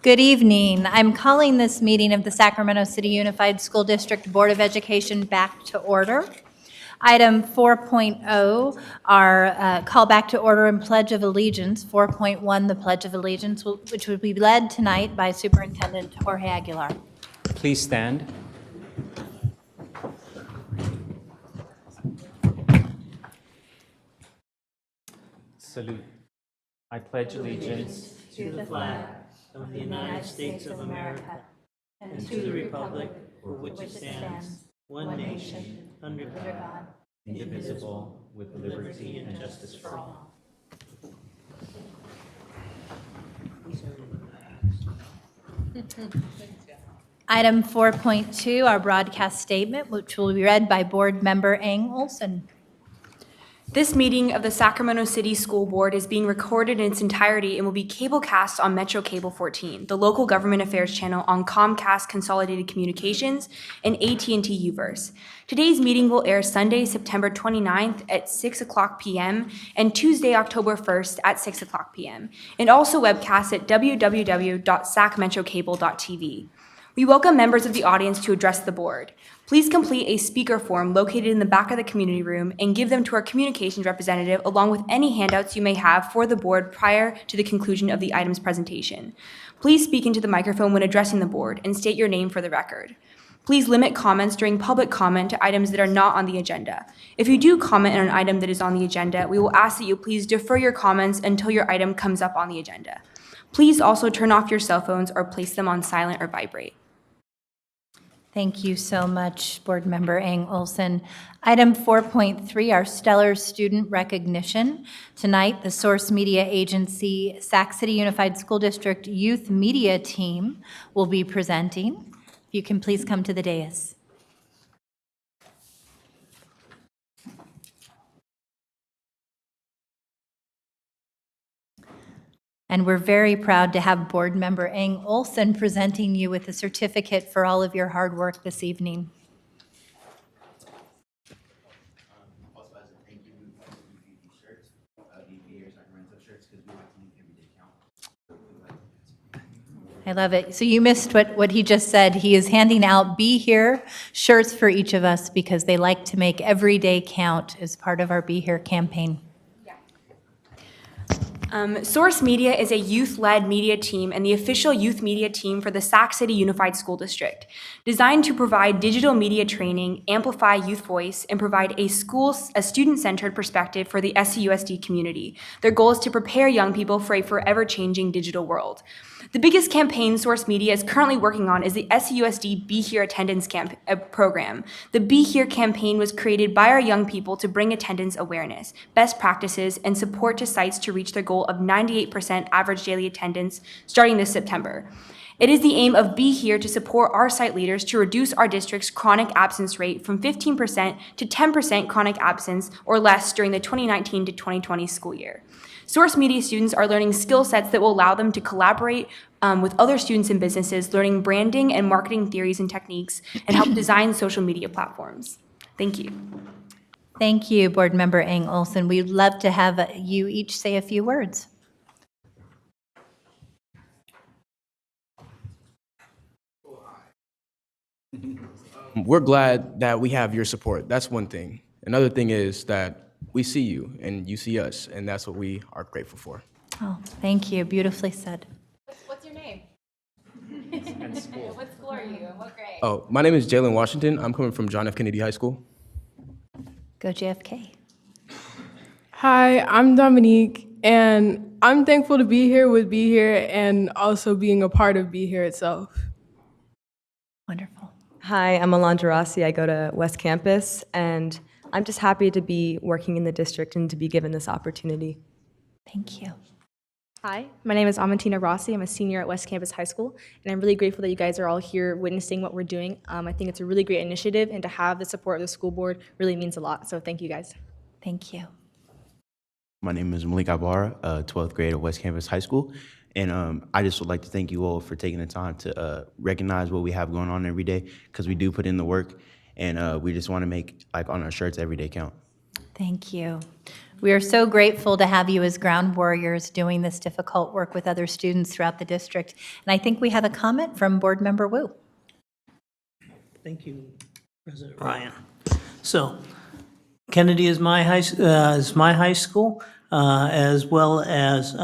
Good evening. I'm calling this meeting of the Sacramento City Unified School District Board of Education back to order. Item 4.0, our call back to order and Pledge of Allegiance. 4.1, the Pledge of Allegiance, which will be led tonight by Superintendent Jorge Aguilar. Please stand. Salute. I pledge allegiance to the flag of the United States of America and to the republic for which it stands, one nation, under God, indivisible, with liberty and justice for all. Item 4.2, our broadcast statement, which will be read by Board Member Ang Olson. This meeting of the Sacramento City School Board is being recorded in its entirety and will be cablecast on Metro Cable 14, the local government affairs channel on Comcast Consolidated Communications and AT&T Uverse. Today's meeting will air Sunday, September 29th at 6 o'clock p.m. and Tuesday, October 1st at 6 o'clock p.m. and also webcast at www.sacmetrocable.tv. We welcome members of the audience to address the board. Please complete a speaker form located in the back of the community room and give them to our communications representative along with any handouts you may have for the board prior to the conclusion of the item's presentation. Please speak into the microphone when addressing the board and state your name for the record. Please limit comments during public comment to items that are not on the agenda. If you do comment on an item that is on the agenda, we will ask that you please defer your comments until your item comes up on the agenda. Please also turn off your cell phones or place them on silent or vibrate. Thank you so much, Board Member Ang Olson. Item 4.3, our stellar student recognition. Tonight, the Source Media Agency Sac City Unified School District Youth Media Team will be presenting. If you can please come to the dais. And we're very proud to have Board Member Ang Olson presenting you with a certificate for all of your hard work this evening. Also, as a thank you, we would like to give you these shirts, these Sacramento shirts, because we like to make every day count. I love it. So you missed what he just said. He is handing out Be Here shirts for each of us because they like to make every day count as part of our Be Here campaign. Source Media is a youth-led media team and the official youth media team for the Sac City Unified School District, designed to provide digital media training, amplify youth voice, and provide a student-centered perspective for the SCUSD community. Their goal is to prepare young people for a forever-changing digital world. The biggest campaign Source Media is currently working on is the SCUSD Be Here attendance program. The Be Here campaign was created by our young people to bring attendance awareness, best practices, and support to sites to reach their goal of 98% average daily attendance starting this September. It is the aim of Be Here to support our site leaders to reduce our district's chronic absence rate from 15% to 10% chronic absence or less during the 2019 to 2020 school year. Source Media students are learning skill sets that will allow them to collaborate with other students and businesses, learning branding and marketing theories and techniques, and help design social media platforms. Thank you. Thank you, Board Member Ang Olson. We'd love to have you each say a few words. We're glad that we have your support. That's one thing. Another thing is that we see you and you see us, and that's what we are grateful for. Oh, thank you. Beautifully said. What's your name? and school. What school are you? What grade? Oh, my name is Jalen Washington. I'm coming from John F. Kennedy High School. Go JFK. Hi, I'm Dominique, and I'm thankful to be here with Be Here and also being a part of Be Here itself. Wonderful. Hi, I'm Alondra Rossi. I go to West Campus, and I'm just happy to be working in the district and to be given this opportunity. Thank you. Hi, my name is Amantina Rossi. I'm a senior at West Campus High School, and I'm really grateful that you guys are all here witnessing what we're doing. I think it's a really great initiative, and to have the support of the school board really means a lot, so thank you guys. Thank you. My name is Malik Ibarra, 12th grade at West Campus High School, and I just would like to thank you all for taking the time to recognize what we have going on every day, because we do put in the work, and we just want to make, like, on our shirts, every day count. Thank you. We are so grateful to have you as ground warriors doing this difficult work with other students throughout the district. And I think we have a comment from Board Member Wu. Thank you, President Ryan. So Kennedy is my high school, as well as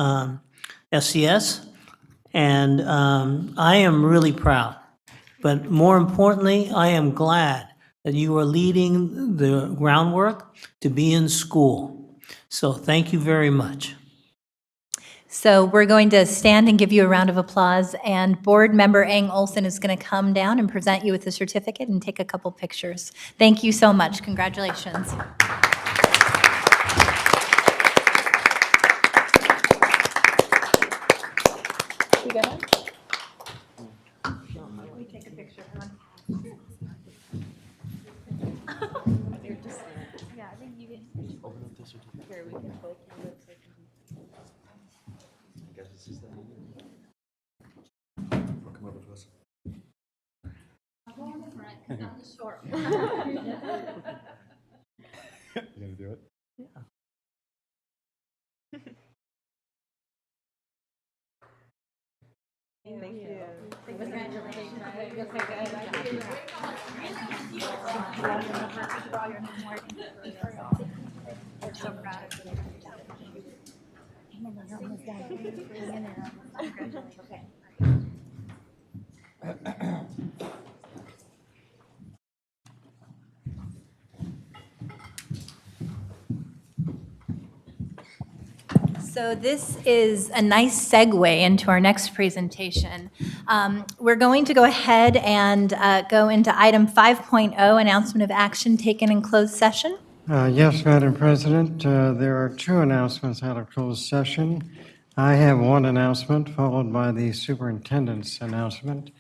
SCS, and I am really proud. But more importantly, I am glad that you are leading the groundwork to be in school. So thank you very much. So we're going to stand and give you a round of applause, and Board Member Eng Olson is going to come down and present you with the certificate and take a couple pictures. Thank you so much. Congratulations. So this is a nice segue into our next presentation. We're going to go ahead and go into item 5.0, announcement of action taken in closed session. Yes, Madam President, there are two announcements out of closed session. I have one announcement followed by the superintendent's announcement.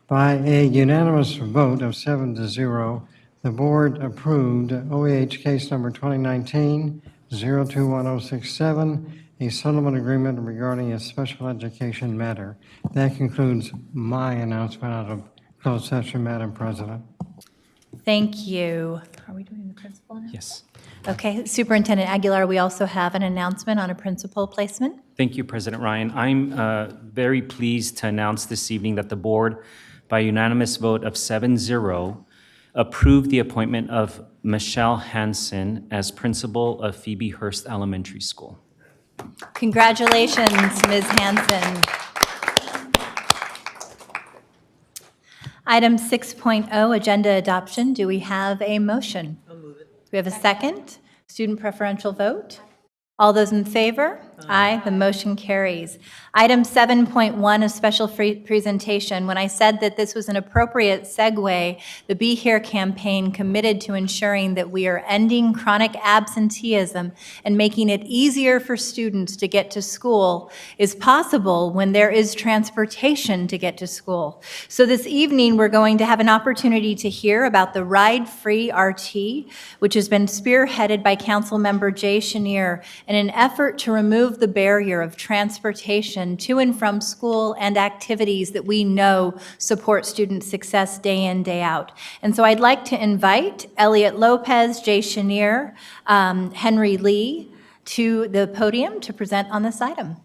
By a unanimous vote of 7-0, the board approved OEH case number 2019-021067, a settlement agreement regarding a special education matter. That concludes my announcement out of closed session, Madam President. Thank you. Are we doing the principal now? Yes. Okay, Superintendent Aguilar, we also have an announcement on a principal placement. Thank you, President Ryan. I'm very pleased to announce this evening that the board, by unanimous vote of 7-0, approved the appointment of Michelle Hansen as principal of Phoebe Hearst Elementary School. Congratulations, Ms. Hansen. Item 6.0, agenda adoption. Do we have a motion? I'll move it. Do we have a second? Student preferential vote? All those in favor? Aye. The motion carries. Item 7.1, a special presentation. When I said that this was an appropriate segue, the Be Here campaign committed to ensuring that we are ending chronic absenteeism and making it easier for students to get to school is possible when there is transportation to get to school. So this evening, we're going to have an opportunity to hear about the Ride-Free RT, which has been spearheaded by Councilmember Jay Chenier in an effort to remove the barrier of transportation to and from school and activities that we know support student success day in, day out. And so I'd like to invite Elliot Lopez, Jay Chenier, Henry Lee to the podium to present on this item.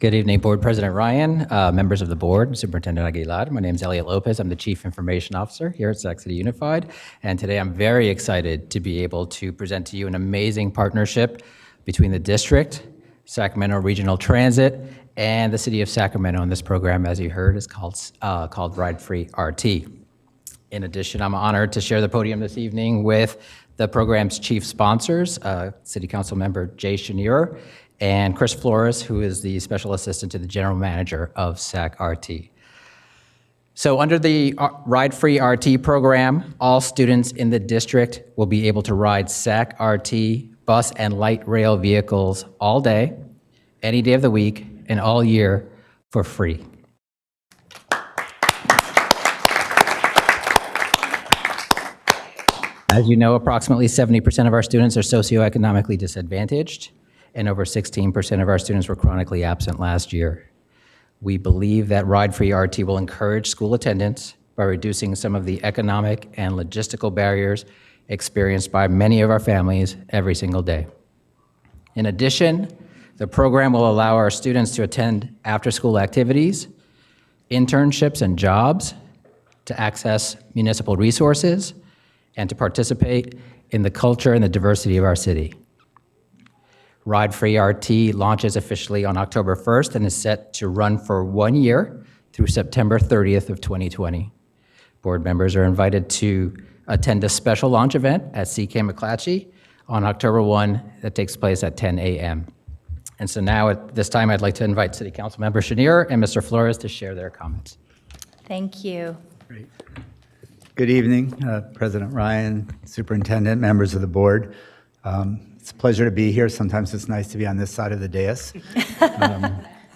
Good evening, Board President Ryan, members of the board, Superintendent Aguilar. My name is Elliot Lopez. I'm the Chief Information Officer here at Sac City Unified. And today I'm very excited to be able to present to you an amazing partnership between the district, Sacramento Regional Transit, and the City of Sacramento. And this program, as you heard, is called Ride-Free RT. In addition, I'm honored to share the podium this evening with the program's chief sponsors, City Council Member Jay Chenier, and Chris Flores, who is the Special Assistant to the General Manager of SAC RT. So under the Ride-Free RT program, all students in the district will be able to ride SAC RT bus and light rail vehicles all day, any day of the week, and all year for free. As you know, approximately 70% of our students are socioeconomically disadvantaged, and over 16% of our students were chronically absent last year. We believe that ride-free RT will encourage school attendance by reducing some of the economic and logistical barriers experienced by many of our families every single day. In addition, the program will allow our students to attend after-school activities, internships and jobs, to access municipal resources, and to participate in the culture and the diversity of our city. Ride Free RT launches officially on October 1st and is set to run for 1 year through September 30th of 2020. Board members are invited to attend a special launch event at CK McClatchy on October 1 that takes place at 10 a.m. And so now at this time, I'd like to invite City Council Member Chenier and Mr. Flores to share their comments. Thank you. Great. Good evening, President Ryan, Superintendent, members of the board. It's a pleasure to be here. Sometimes it's nice to be on this side of the dais.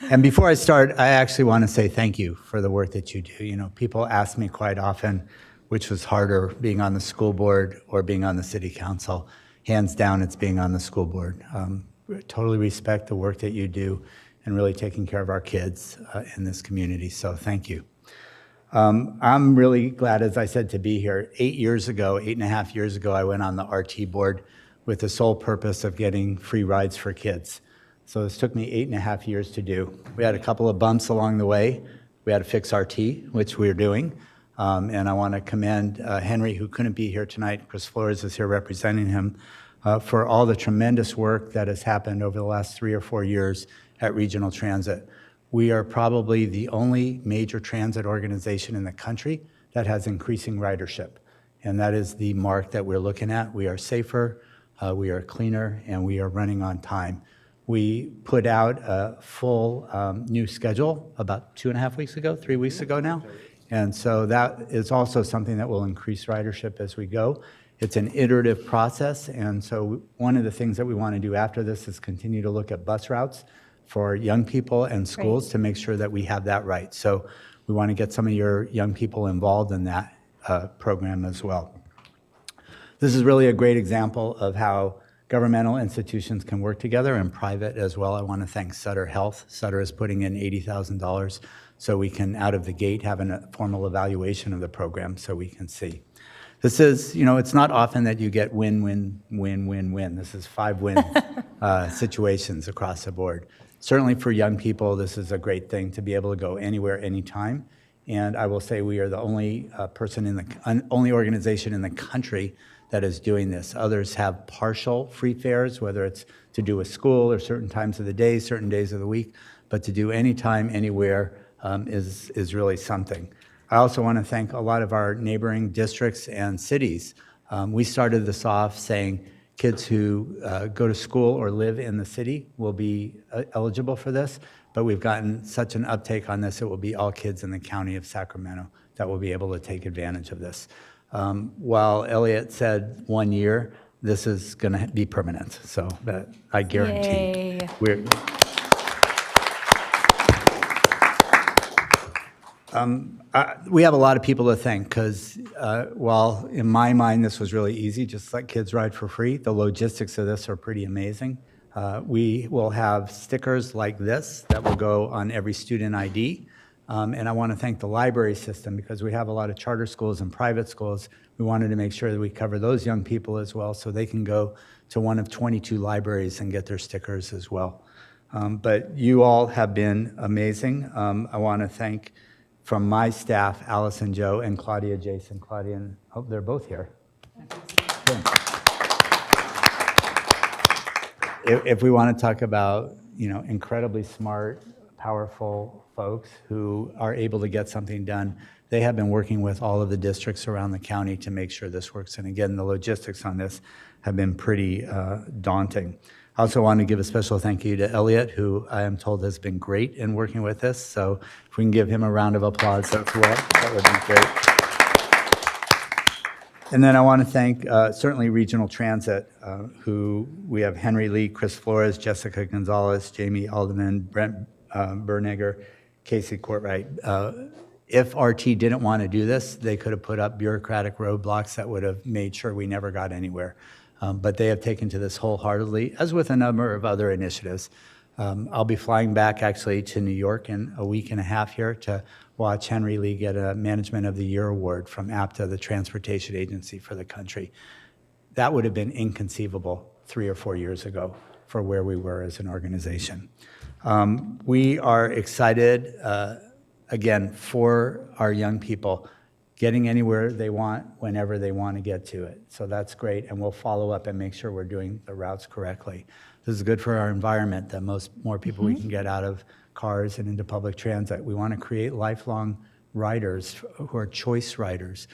And before I start, I actually want to say thank you for the work that you do. You know, people ask me quite often which was harder, being on the school board or being on the city council. Hands down, it's being on the school board. Totally respect the work that you do and really taking care of our kids in this community, so thank you. I'm really glad, as I said, to be here. 8.5 years ago, I went on the RT board with the sole purpose of getting free rides for kids. So this took me 8.5 years to do. We had a couple of bumps along the way. We had to fix RT, which we're doing. And I want to commend Henry, who couldn't be here tonight. Chris Flores is here representing him, for all the tremendous work that has happened over the last 3 or 4 years at Regional Transit. We are probably the only major transit organization in the country that has increasing ridership. And that is the mark that we're looking at. We are safer, we are cleaner, and we are running on time. We put out a full new schedule about 2.5 weeks ago, 3 weeks ago now. And so that is also something that will increase ridership as we go. It's an iterative process, and so one of the things that we want to do after this is continue to look at bus routes for young people and schools to make sure that we have that right. So we want to get some of your young people involved in that program as well. This is really a great example of how governmental institutions can work together and private as well. I want to thank Sutter Health. Sutter is putting in $80,000 so we can, out of the gate, have a formal evaluation of the program so we can see. This is, you know, it's not often that you get win, win, win, win, win. This is 5 win situations across the board. Certainly for young people, this is a great thing to be able to go anywhere, anytime. And I will say we are the only only organization in the country that is doing this. Others have partial free fares, whether it's to do with school or certain times of the day, certain days of the week, but to do anytime, anywhere is really something. I also want to thank a lot of our neighboring districts and cities. We started this off saying kids who go to school or live in the city will be eligible for this, but we've gotten such an uptake on this, it will be all kids in the county of Sacramento that will be able to take advantage of this. While Elliot said 1 year, this is going to be permanent, so that I guarantee. We have a lot of people to thank because while in my mind this was really easy, just let kids ride for free, the logistics of this are pretty amazing. We will have stickers like this that will go on every student ID. And I want to thank the library system because we have a lot of charter schools and private schools. We wanted to make sure that we cover those young people as well so they can go to one of 22 libraries and get their stickers as well. But you all have been amazing. I want to thank from my staff, Allison, Joe, and Claudia, Jason. Claudia, and oh, they're both here. If we want to talk about, you know, incredibly smart, powerful folks who are able to get something done, they have been working with all of the districts around the county to make sure this works. And again, the logistics on this have been pretty daunting. I also want to give a special thank you to Elliot, who I am told has been great in working with this. So if we can give him a round of applause as well, that would be great. And then I want to thank certainly Regional Transit, who we have Henry Lee, Chris Flores, Jessica Gonzalez, Jamie Alderman, Brent Bernegger, Casey Courtwright. If RT didn't want to do this, they could have put up bureaucratic roadblocks that would have made sure we never got anywhere. But they have taken to this wholeheartedly, as with a number of other initiatives. I'll be flying back actually to New York in a week and a half here to watch Henry Lee get a Management of the Year award from APTA, the transportation agency for the country. That would have been inconceivable 3 or 4 years ago for where we were as an organization. We are excited, again, for our young people getting anywhere they want, whenever they want to get to it. So that's great, and we'll follow up and make sure we're doing the routes correctly. This is good for our environment, that more people we can get out of cars and into public transit. We want to create lifelong riders who are choice riders,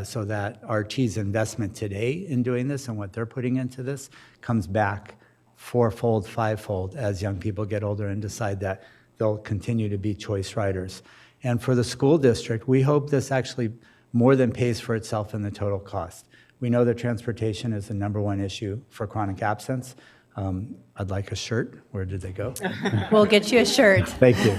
so that RT's investment today in doing this and what they're putting into this comes back fourfold, fivefold as young people get older and decide that they'll continue to be choice riders. And for the school district, we hope this actually more than pays for itself in the total cost. We know that transportation is the #1 issue for chronic absence. I'd like a shirt. Where did they go? We'll get you a shirt. Thank you.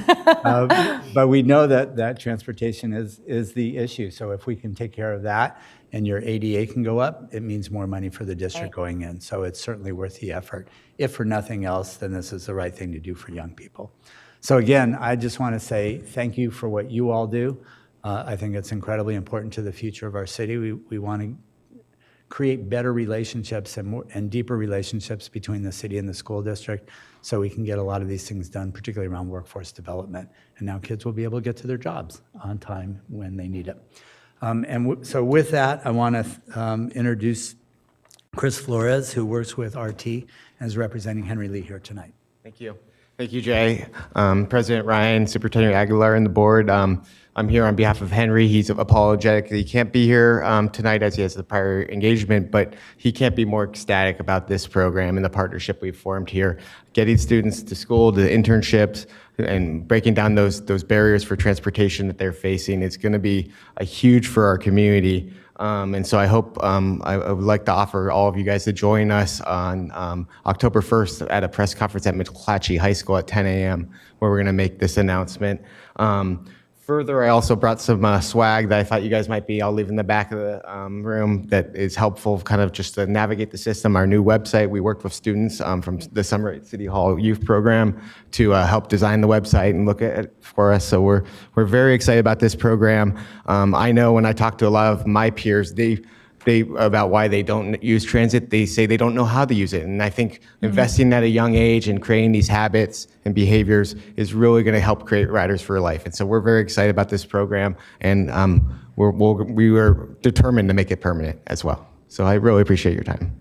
But we know that transportation is the issue. So if we can take care of that and your ADA can go up, it means more money for the district going in. So it's certainly worth the effort. If for nothing else, then this is the right thing to do for young people. So again, I just want to say thank you for what you all do. I think it's incredibly important to the future of our city. We want to create better relationships and deeper relationships between the city and the school district so we can get a lot of these things done, particularly around workforce development. And now kids will be able to get to their jobs on time when they need it. So with that, I want to introduce Chris Flores, who works with RT and is representing Henry Lee here tonight. Thank you. Thank you, Jay. President Ryan, Superintendent Aguilar, and the board. I'm here on behalf of Henry. He's apologetic that he can't be here tonight as he has the prior engagement, but he can't be more ecstatic about this program and the partnership we've formed here, getting students to school, to internships, and breaking down those barriers for transportation that they're facing. It's going to be a huge for our community. And so I hope, I would like to offer all of you guys to join us on October 1st at a press conference at McClatchy High School at 10 a.m. where we're going to make this announcement. Further, I also brought some swag that I thought you guys might be. I'll leave in the back of the room that is helpful kind of just to navigate the system. Our new website, we worked with students from the Summer at City Hall Youth Program to help design the website and look at it for us. So we're very excited about this program. I know when I talk to a lot of my peers, they about why they don't use transit, they say they don't know how to use it. And I think investing at a young age and creating these habits and behaviors is really going to help create riders for life. And so we're very excited about this program, and we are determined to make it permanent as well. So I really appreciate your time.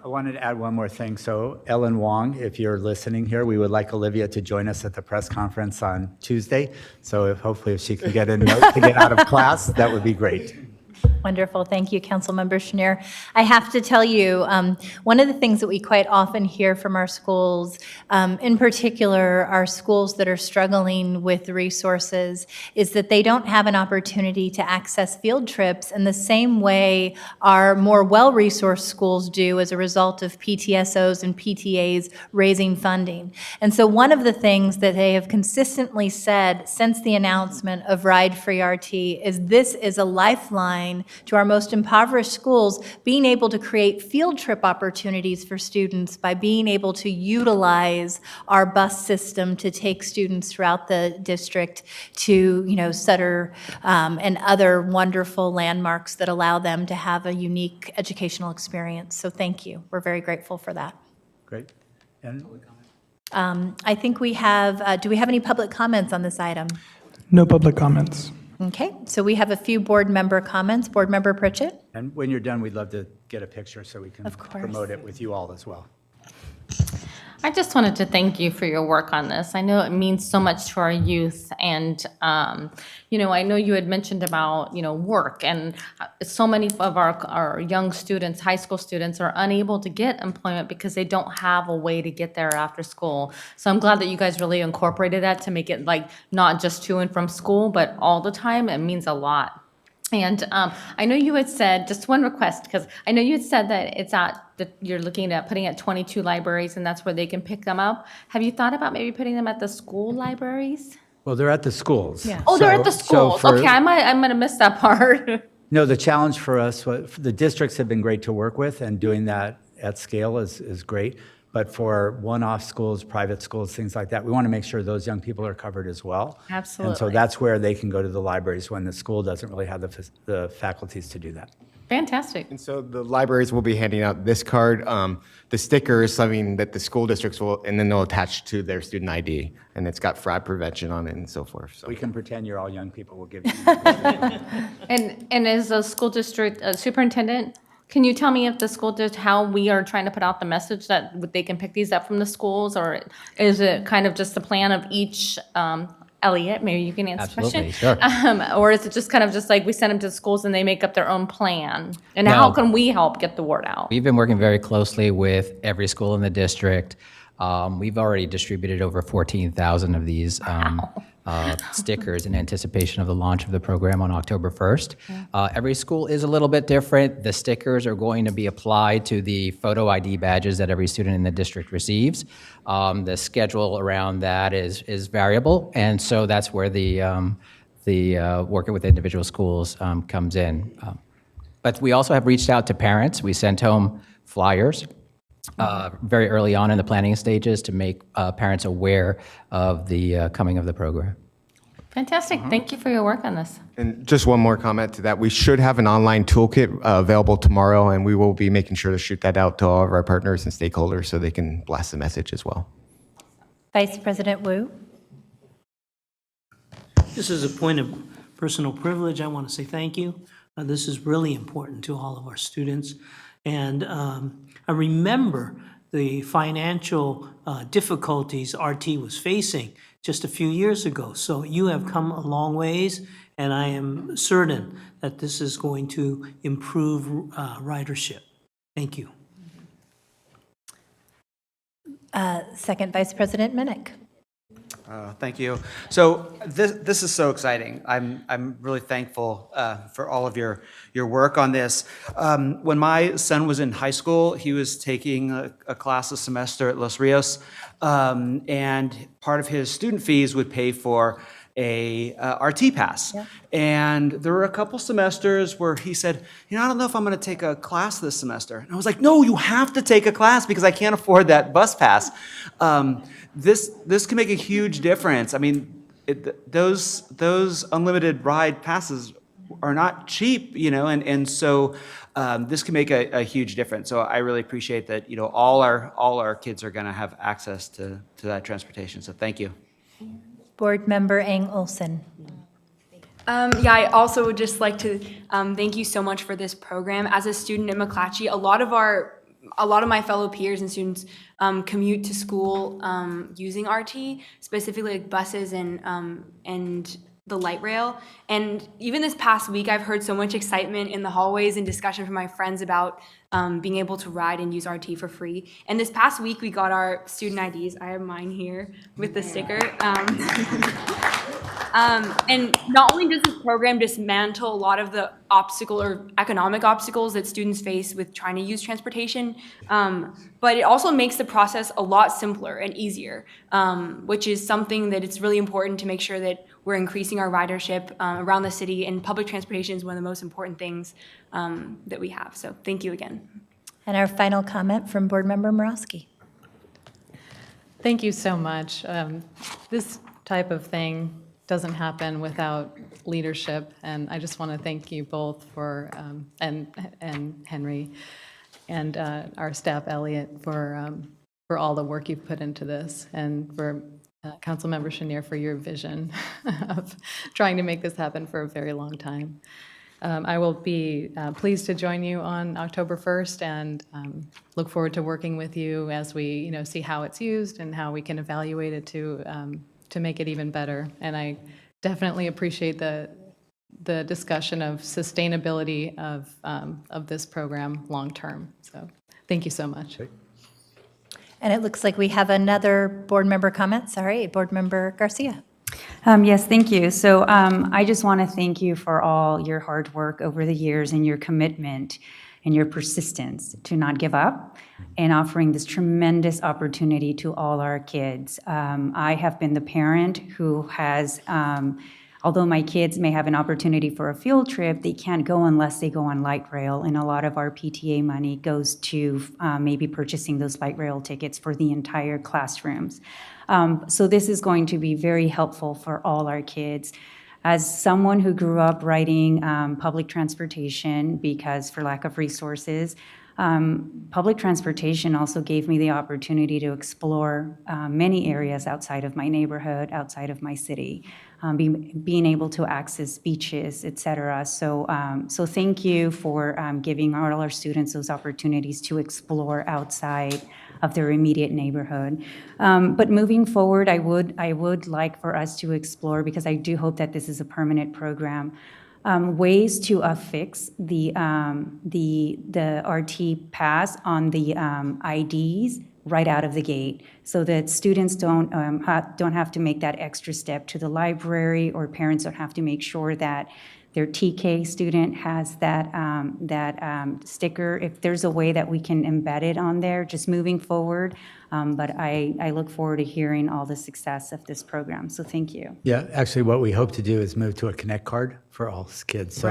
I wanted to add one more thing. So Ellen Wong, if you're listening here, we would like Olivia to join us at the press conference on Tuesday. So hopefully if she can get a note to get out of class, that would be great. Wonderful. Thank you, Councilmember Schneer. I have to tell you, one of the things that we quite often hear from our schools, in particular our schools that are struggling with resources, is that they don't have an opportunity to access field trips in the same way our more well-resourced schools do as a result of PTSOs and PTAs raising funding. And so one of the things that they have consistently said since the announcement of Ride Free RT is this is a lifeline to our most impoverished schools, being able to create field trip opportunities for students by being able to utilize our bus system to take students throughout the district to, Sutter and other wonderful landmarks that allow them to have a unique educational experience. So thank you. We're very grateful for that. Great. And I think we have, do we have any public comments on this item? No public comments. Okay, so we have a few board member comments. Board Member Pritchett? And when you're done, we'd love to get a picture so we can Of course. promote it with you all as well. I just wanted to thank you for your work on this. I know it means so much to our youth, and I know you had mentioned about work, and so many of our young students, high school students, are unable to get employment because they don't have a way to get there after school. So I'm glad that you guys really incorporated that to make it like not just to and from school, but all the time. It means a lot. And I know you had said, just one request, because I know you had said that you're looking at putting at 22 libraries and that's where they can pick them up. Have you thought about maybe putting them at the school libraries? Well, they're at the schools. Yeah. Oh, they're at the schools. Okay, I might have missed that part. No, the challenge for us, the districts have been great to work with, and doing that at scale is great. But for one-off schools, private schools, things like that, we want to make sure those young people are covered as well. Absolutely. And so that's where they can go to the libraries when the school doesn't really have the faculties to do that. Fantastic. And so the libraries will be handing out this card. The sticker is something that the school districts will, and then they'll attach to their student ID, and it's got fraud prevention on it and so forth. So We can pretend you're all young people. We'll give you. And as a school district superintendent, can you tell me if the school how we are trying to put out the message that they can pick these up from the schools, or is it kind of just the plan of each, Elliot, maybe you can answer the question. Absolutely, sure. Or is it just kind of just like we send them to schools and they make up their own plan? And No. how can we help get the word out? We've been working very closely with every school in the district. We've already distributed over 14,000 of these stickers in anticipation of the launch of the program on October 1st. Every school is a little bit different. The stickers are going to be applied to the photo ID badges that every student in the district receives. The schedule around that is variable, and so that's where the working with individual schools comes in. But we also have reached out to parents. We sent home flyers very early on in the planning stages to make parents aware of the coming of the program. Fantastic. Thank you for your work on this. And just one more comment to that. We should have an online toolkit available tomorrow, and we will be making sure to shoot that out to all of our partners and stakeholders so they can blast the message as well. Vice President Wu. This is a point of personal privilege. I want to say thank you. This is really important to all of our students. And I remember the financial difficulties RT was facing just a few years ago. So you have come a long ways, and I am certain that this is going to improve ridership. Thank you. Second Vice President Minnick. Thank you. So this is so exciting. I'm really thankful for all of your work on this. When my son was in high school, he was taking a class a semester at Los Rios, and part of his student fees would pay for a RT pass. Yeah. And there were a couple semesters where he said, I don't know if I'm going to take a class this semester. And I was like, no, you have to take a class because I can't afford that bus pass. This can make a huge difference. I mean, those unlimited ride passes are not cheap, and so this can make a huge difference. So I really appreciate that, all our kids are going to have access to that transportation. So thank you. Board Member Eng Olson. I also would just like to thank you so much for this program. As a student at McClatchy, a lot of my fellow peers and students commute to school using RT, specifically like buses and the light rail. And even this past week, I've heard so much excitement in the hallways and discussion from my friends about being able to ride and use RT for free. And this past week, we got our student IDs. I have mine here with the sticker. And not only does this program dismantle a lot of the obstacle or economic obstacles that students face with trying to use transportation, but it also makes the process a lot simpler and easier, which is something that it's really important to make sure that we're increasing our ridership around the city, and public transportation is one of the most important things that we have. So thank you again. And our final comment from Board Member Morosky. Thank you so much. This type of thing doesn't happen without leadership, and I just want to thank you both for and Henry and our staff Elliot for all the work you've put into this, and for Councilmember Chenier for your vision of trying to make this happen for a very long time. I will be pleased to join you on October 1st, and look forward to working with you as we see how it's used and how we can evaluate it to make it even better. And I definitely appreciate the discussion of sustainability of this program long term. So thank you so much. And it looks like we have another board member comment. Sorry, Board Member Garcia. Yes, thank you. So I just want to thank you for all your hard work over the years and your commitment and your persistence to not give up and offering this tremendous opportunity to all our kids. I have been the parent who has Although my kids may have an opportunity for a field trip, they can't go unless they go on light rail, and a lot of our PTA money goes to maybe purchasing those light rail tickets for the entire classrooms. So this is going to be very helpful for all our kids. As someone who grew up riding public transportation because for lack of resources, public transportation also gave me the opportunity to explore many areas outside of my neighborhood, outside of my city, being able to access beaches, et cetera. So thank you for giving all our students those opportunities to explore outside of their immediate neighborhood. But moving forward, I would like for us to explore, because I do hope that this is a permanent program, ways to affix the RT pass on the IDs right out of the gate, so that students don't have to make that extra step to the library, or parents don't have to make sure that their TK student has that sticker. If there's a way that we can embed it on there, just moving forward. But I look forward to hearing all the success of this program. So thank you. Yeah, actually, what we hope to do is move to a Connect card for all kids, so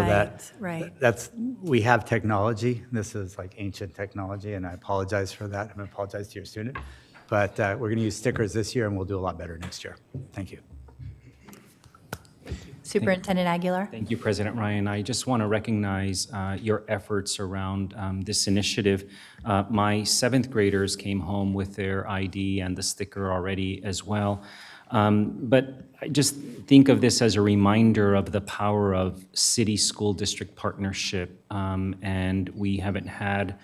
we have technology. This is like ancient technology, and I apologize for that. I apologize to your student, but we're going to use stickers this year, and we'll do a lot better next year. Thank you. Superintendent Aguilar. Thank you, President Ryan. I just want to recognize your efforts around this initiative. My 7th graders came home with their ID and the sticker already as well. But I just think of this as a reminder of the power of city-school district partnership, and we haven't had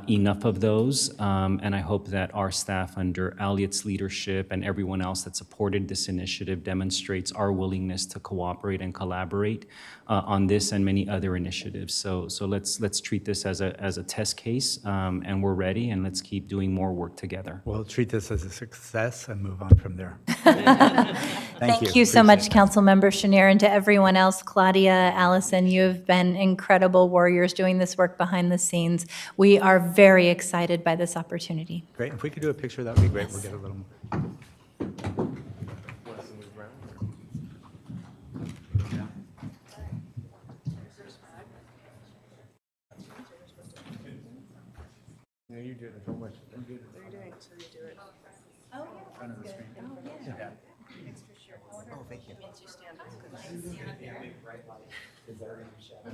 enough of those, and I hope that our staff under Elliot's leadership and everyone else that supported this initiative demonstrates our willingness to cooperate and collaborate on this and many other initiatives. So let's treat this as a test case, and we're ready, and let's keep doing more work together. We'll treat this as a success and move on from there. Thank you so much, Councilmember Chenier, and to everyone else, Claudia, Allison, you have been incredible warriors doing this work behind the scenes. We are very excited by this opportunity. Great. If we could do a picture, that would be great. We'll get a little more. Yeah, you did so much. What are you doing? So you do it. Oh, yeah. Front of the screen. Oh, yeah. Yeah. Oh, thank you. Means you stand up. Is that going to shadow?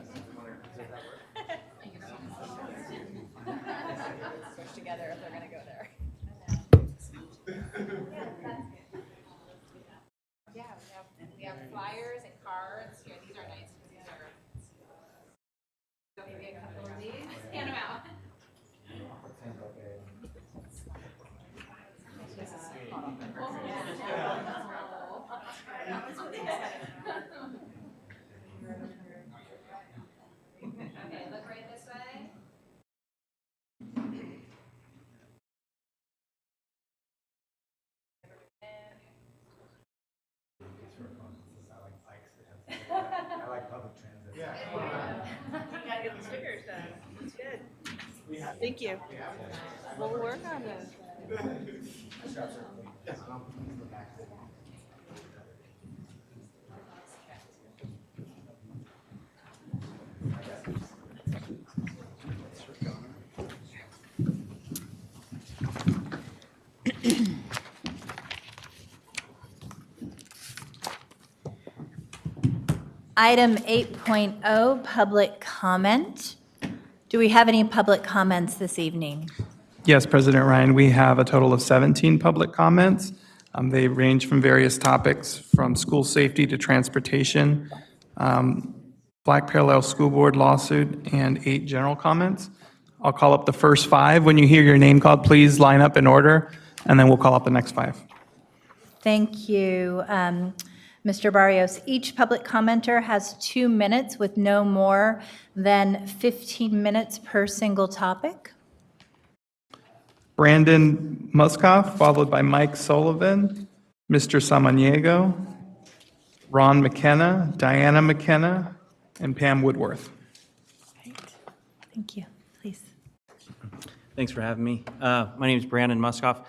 Push together if they're going to go there. Yeah, we have flyers and cards. Here, these are nice. These are. So maybe a couple of these. Hand them out. Okay, look right this way. I like public transit. Yeah. You gotta get the stickers done. That's good. Thank you. We'll work on this. Item 8.0, public comment. Do we have any public comments this evening? Yes, President Ryan, we have a total of 17 public comments. They range from various topics, from school safety to transportation, Black Parallel School Board lawsuit, and 8 general comments. I'll call up the first 5. When you hear your name called, please line up in order, and then we'll call up the next 5. Thank you, Mr. Barrios. Each public commenter has 2 minutes with no more than 15 minutes per single topic. Brandon Muskoff, followed by Mike Sullivan, Mr. Samaniego, Ron McKenna, Diana McKenna, and Pam Woodward. Thank you. Please. Thanks for having me. My name is Brandon Muskoff.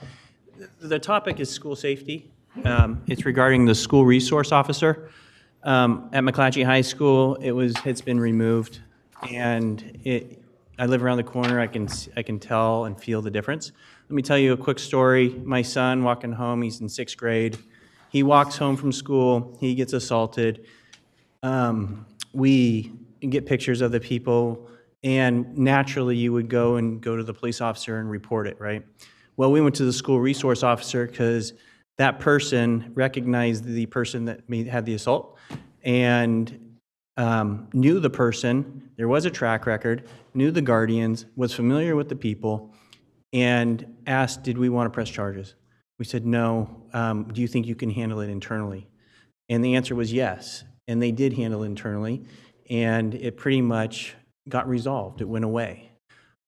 The topic is school safety. It's regarding the school resource officer. At McClatchy High School, it's been removed, and I live around the corner. I can tell and feel the difference. Let me tell you a quick story. My son walking home, he's in 6th grade. He walks home from school, he gets assaulted. We get pictures of the people, and naturally you would go to the police officer and report it, right? Well, we went to the school resource officer because that person recognized the person that had the assault and knew the person. There was a track record, knew the guardians, was familiar with the people, and asked, did we want to press charges? We said, no. Do you think you can handle it internally? And the answer was yes. And they did handle it internally, and it pretty much got resolved. It went away.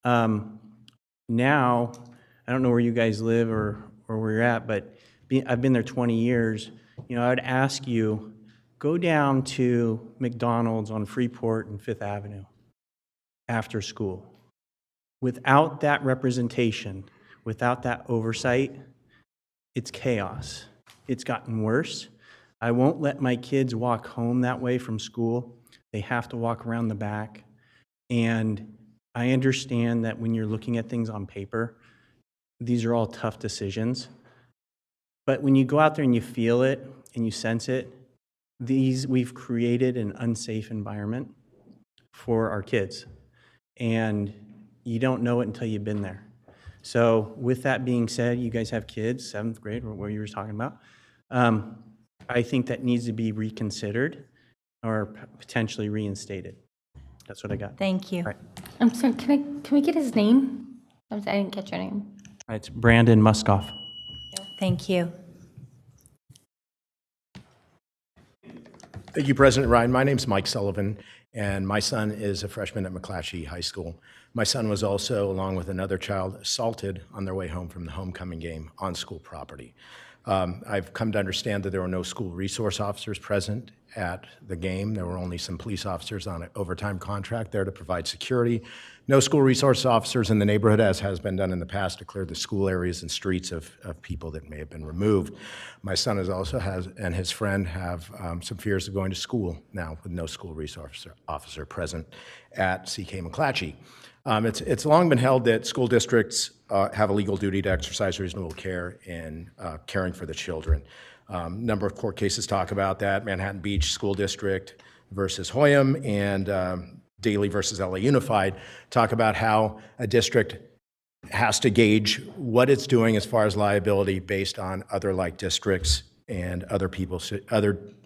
Now, I don't know where you guys live or where you're at, but I've been there 20 years. You know, I would ask you, go down to McDonald's on Freeport and 5th Avenue after school. Without that representation, without that oversight, it's chaos. It's gotten worse. I won't let my kids walk home that way from school. They have to walk around the back. And I understand that when you're looking at things on paper, these are all tough decisions. But when you go out there and you feel it and you sense it, we've created an unsafe environment for our kids. And you don't know it until you've been there. So with that being said, you guys have kids, 7th grade, or what you were talking about. I think that needs to be reconsidered or potentially reinstated. That's what I got. Thank you. All right. I'm sorry, can we get his name? I didn't catch your name. All right, it's Brandon Muskoff. Thank you. Thank you, President Ryan. My name's Mike Sullivan, and my son is a freshman at McClatchy High School. My son was also, along with another child, assaulted on their way home from the homecoming game on school property. I've come to understand that there were no school resource officers present at the game. There were only some police officers on an overtime contract there to provide security. No school resource officers in the neighborhood, as has been done in the past, to clear the school areas and streets of people that may have been removed. My son and his friend have some fears of going to school now with no school resource officer present at CK McClatchy. It's long been held that school districts have a legal duty to exercise reasonable care in caring for the children. Number of court cases talk about that. Manhattan Beach School District versus Hoyam and Daly versus LA Unified talk about how a district has to gauge what it's doing as far as liability based on other like districts and other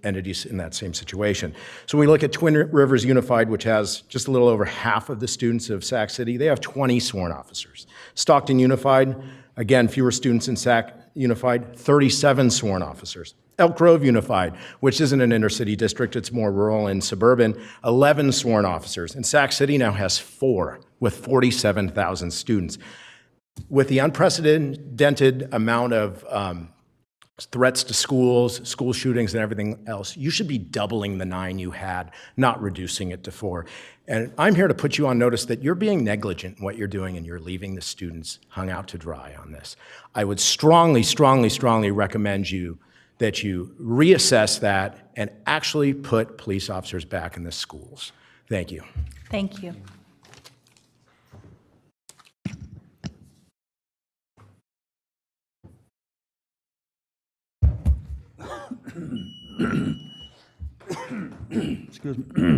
entities in that same situation. So when we look at Twin Rivers Unified, which has just a little over half of the students of Sac City, they have 20 sworn officers. Stockton Unified, again, fewer students in Sac Unified, 37 sworn officers. Elk Grove Unified, which isn't an inner city district, it's more rural and suburban, 11 sworn officers. And Sac City now has 4 with 47,000 students. With the unprecedented amount of threats to schools, school shootings, and everything else, you should be doubling the 9 you had, not reducing it to 4. And I'm here to put you on notice that you're being negligent in what you're doing, and you're leaving the students hung out to dry on this. I would strongly, strongly, strongly recommend that you reassess that and actually put police officers back in the schools. Thank you. Thank you.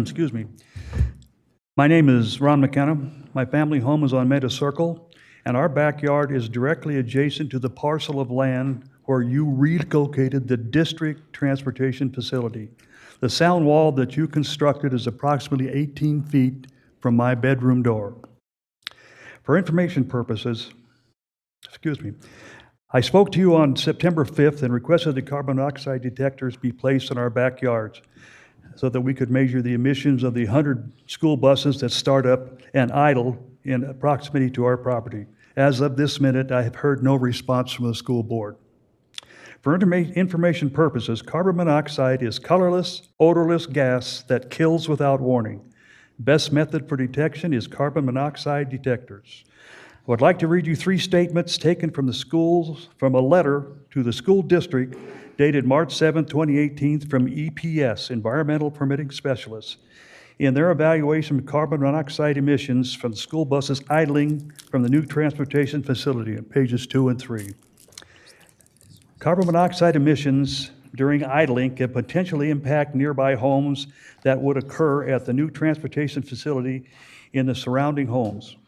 Excuse me. My name is Ron McKenna. My family home is on Meta Circle, and our backyard is directly adjacent to the parcel of land where you relocated the district transportation facility. The sound wall that you constructed is approximately 18 feet from my bedroom door. For information purposes, I spoke to you on September 5th and requested that carbon monoxide detectors be placed in our backyards so that we could measure the emissions of the 100 school buses that start up and idle in proximity to our property. As of this minute, I have heard no response from the school board. For information purposes, carbon monoxide is colorless, odorless gas that kills without warning. Best method for detection is carbon monoxide detectors. I would like to read you 3 statements taken from the schools, from a letter to the school district dated March 7, 2018, from EPS, Environmental Permitting Specialists, in their evaluation of carbon monoxide emissions from school buses idling from the new transportation facility on pages 2 and 3. Carbon monoxide emissions during idling can potentially impact nearby homes that would occur at the new transportation facility in the surrounding homes.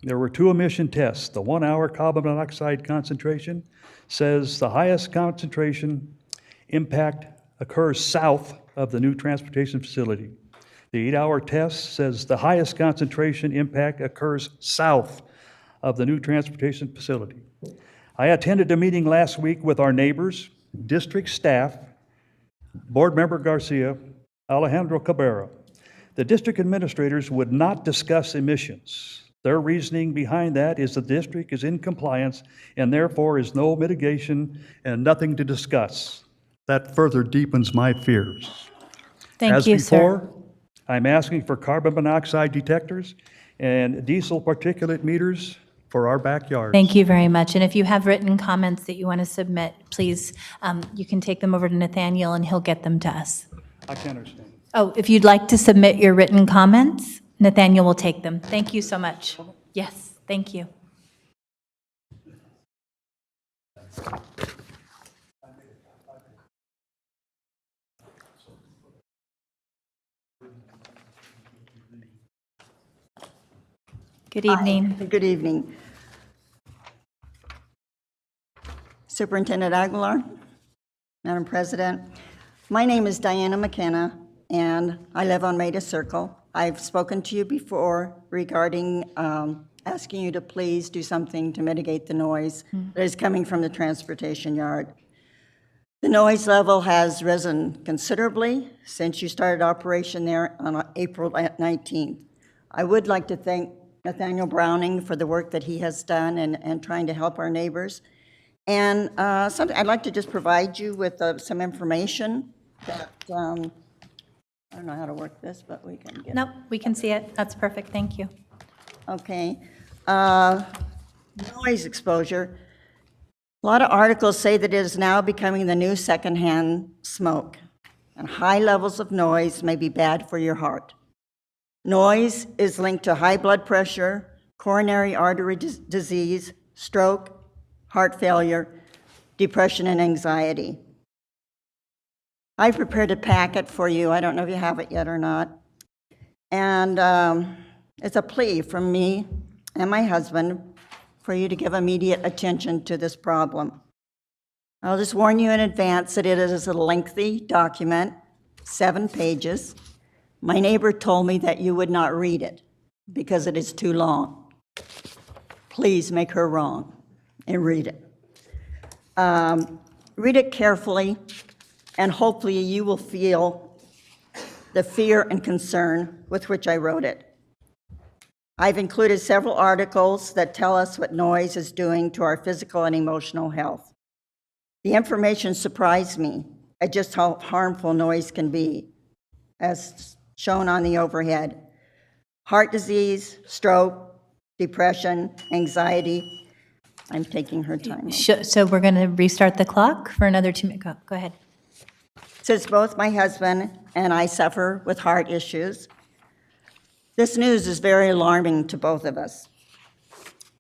There were 2 emission tests. The 1-hour carbon monoxide concentration says the highest concentration impact occurs south of the new transportation facility. The 8-hour test says the highest concentration impact occurs south of the new transportation facility. I attended a meeting last week with our neighbors, district staff, Board Member Garcia, Alejandro Cabrera. The district administrators would not discuss emissions. Their reasoning behind that is the district is in compliance and therefore is no mitigation and nothing to discuss. That further deepens my fears. Thank you, sir. As before, I'm asking for carbon monoxide detectors and diesel particulate meters for our backyards. Thank you very much. And if you have written comments that you want to submit, please, you can take them over to Nathaniel and he'll get them to us. I can't understand. Oh, if you'd like to submit your written comments, Nathaniel will take them. Thank you so much. Yes, thank you. Good evening. Hi. Good evening. Superintendent Aguilar, Madam President. My name is Diana McKenna, and I live on Maida Circle. I've spoken to you before regarding asking you to please do something to mitigate the noise that is coming from the transportation yard. The noise level has risen considerably since you started operation there on April 19th. I would like to thank Nathaniel Browning for the work that he has done and trying to help our neighbors. And I'd like to just provide you with some information that, I don't know how to work this, but we can get it. Nope, we can see it. That's perfect. Thank you. Okay. Noise exposure. A lot of articles say that it is now becoming the new secondhand smoke, and high levels of noise may be bad for your heart. Noise is linked to high blood pressure, coronary artery disease, stroke, heart failure, depression, and anxiety. I've prepared a packet for you. I don't know if you have it yet or not. And it's a plea from me and my husband for you to give immediate attention to this problem. I'll just warn you in advance that it is a lengthy document, 7 pages. My neighbor told me that you would not read it because it is too long. Please make her wrong and read it. Read it carefully, and hopefully you will feel the fear and concern with which I wrote it. I've included several articles that tell us what noise is doing to our physical and emotional health. The information surprised me at just how harmful noise can be, as shown on the overhead. Heart disease, stroke, depression, anxiety. I'm taking her time. So we're going to restart the clock for another 2 minutes. Go ahead. Since both my husband and I suffer with heart issues, this news is very alarming to both of us.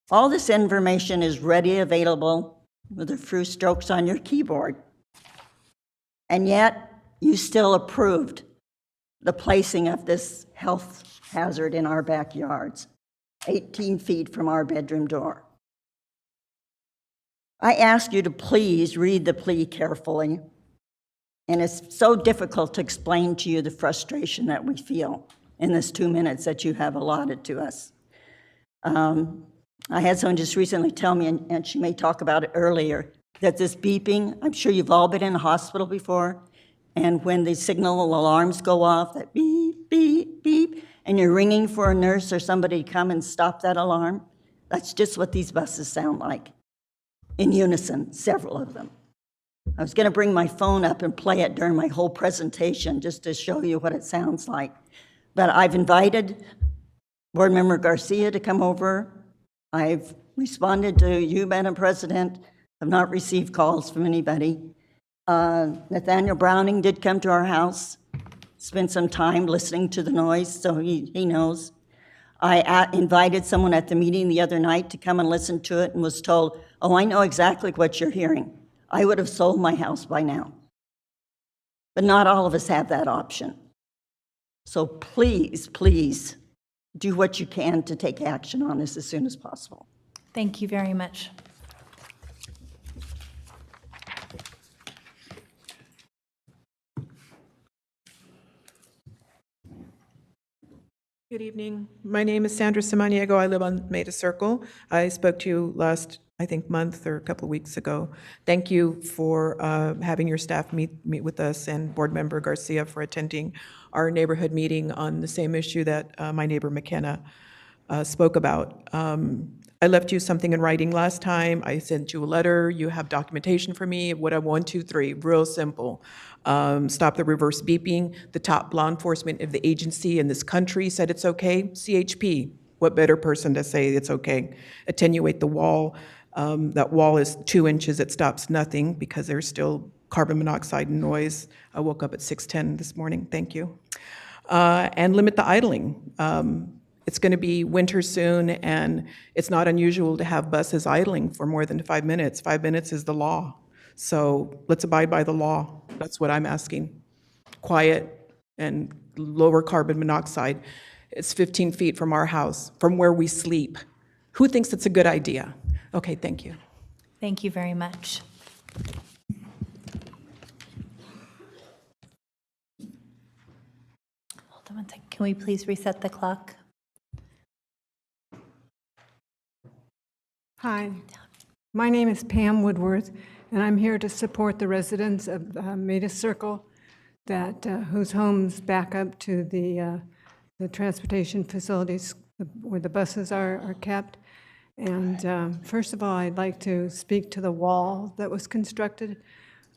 All this information is readily available with a few strokes on your keyboard, and yet you still approved the placing of this health hazard in our backyards, 18 feet from our bedroom door. I ask you to please read the plea carefully, and it's so difficult to explain to you the frustration that we feel in this 2 minutes that you have allotted to us. I had someone just recently tell me, and she may talk about it earlier, that this beeping, I'm sure you've all been in a hospital before, and when the signal alarms go off, that beep, beep, beep, and you're ringing for a nurse or somebody to come and stop that alarm, that's just what these buses sound like, in unison, several of them. I was going to bring my phone up and play it during my whole presentation just to show you what it sounds like. But I've invited Board Member Garcia to come over. I've responded to you, Madam President. I've not received calls from anybody. Nathaniel Browning did come to our house, spent some time listening to the noise, so he knows. I invited someone at the meeting the other night to come and listen to it and was told, oh, I know exactly what you're hearing. I would have sold my house by now. But not all of us have that option. So please, please, do what you can to take action on this as soon as possible. Thank you very much. Good evening. My name is Sandra Samaniego. I live on Maida Circle. I spoke to you last, I think, month or a couple of weeks ago. Thank you for having your staff meet with us, and Board Member Garcia for attending our neighborhood meeting on the same issue that my neighbor McKenna spoke about. I left you something in writing last time. I sent you a letter. You have documentation for me. What I 1, 2, 3, real simple. Stop the reverse beeping. The top law enforcement of the agency in this country said it's okay. CHP, what better person to say it's okay? Attenuate the wall. That wall is 2 inches. It stops nothing because there's still carbon monoxide and noise. I woke up at 6:10 this morning. Thank you. And limit the idling. It's going to be winter soon, and it's not unusual to have buses idling for more than 5 minutes. 5 minutes is the law. So let's abide by the law. That's what I'm asking. Quiet and lower carbon monoxide. It's 15 feet from our house, from where we sleep. Who thinks it's a good idea? Okay, thank you. Thank you very much. Hold on one second. Can we please reset the clock? Hi, my name is Pam Woodward, and I'm here to support the residents of Maida Circle whose homes back up to the transportation facilities where the buses are kept. And first of all, I'd like to speak to the wall that was constructed.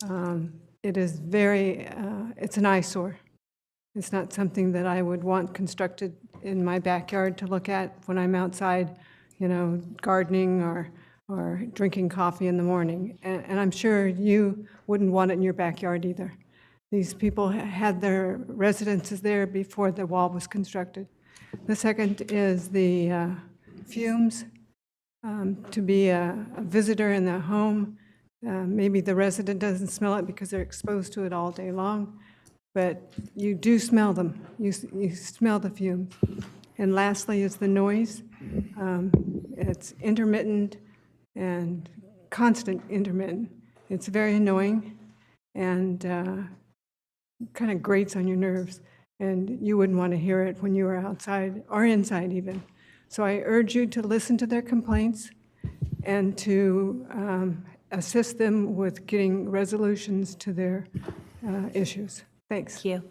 It is it's an eyesore. It's not something that I would want constructed in my backyard to look at when I'm outside, gardening or drinking coffee in the morning. And I'm sure you wouldn't want it in your backyard either. These people had their residences there before the wall was constructed. The second is the fumes. To be a visitor in the home, maybe the resident doesn't smell it because they're exposed to it all day long, but you do smell them. You smell the fumes. And lastly is the noise. It's intermittent and constant intermittent. It's very annoying and kind of grates on your nerves, and you wouldn't want to hear it when you were outside or inside even. So I urge you to listen to their complaints and to assist them with getting resolutions to their issues. Thanks. Thank you.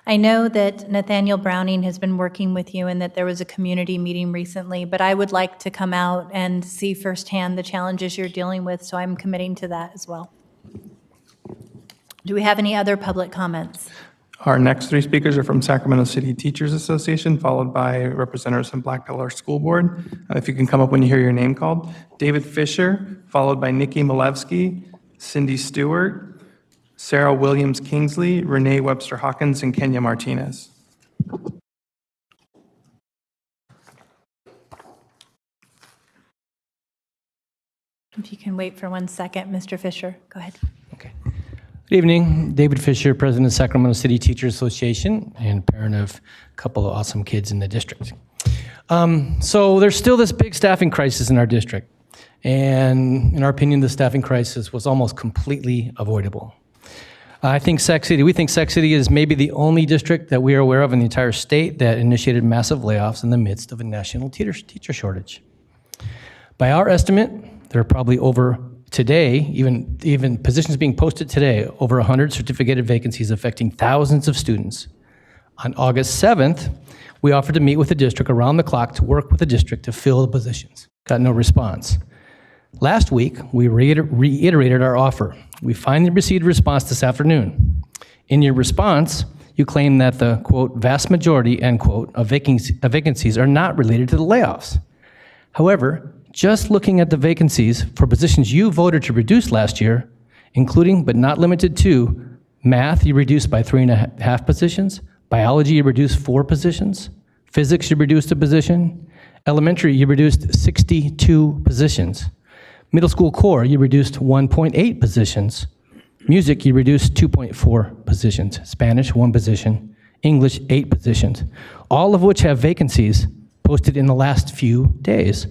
I know that Nathaniel Browning has been working with you and that there was a community meeting recently, but I would like to come out and see firsthand the challenges you're dealing with, so I'm committing to that as well. Do we have any other public comments? Our next 3 speakers are from Sacramento City Teachers Association, followed by representatives from Black Pillar School Board. If you can come up when you hear your name called. David Fisher, followed by Nikki Malevsky, Cindy Stewart, Sarah Williams Kingsley, Renee Webster Hawkins, and Kenya Martinez. If you can wait for 1 second, Mr. Fisher, go ahead. Good evening, David Fisher, President of Sacramento City Teachers Association and parent of a couple of awesome kids in the district. So there's still this big staffing crisis in our district. And in our opinion, the staffing crisis was almost completely avoidable. We think Sac City is maybe the only district that we are aware of in the entire state that initiated massive layoffs in the midst of a national teacher shortage. By our estimate, there are probably over today, even positions being posted today, over 100 certificated vacancies affecting thousands of students. On August 7th, we offered to meet with the district around the clock to work with the district to fill the positions. Got no response. Last week, we reiterated our offer. We finally received a response this afternoon. In your response, you claim that the, quote, vast majority, end quote, of vacancies are not related to the layoffs. However, just looking at the vacancies for positions you voted to reduce last year including but not limited to math, you reduced by 3.5 positions, biology, you reduced 4 positions, physics, you reduced a position, elementary, you reduced 62 positions, middle school core, you reduced 1.8 positions, music, you reduced 2.4 positions, Spanish, 1 position, English, 8 positions, all of which have vacancies posted in the last few days.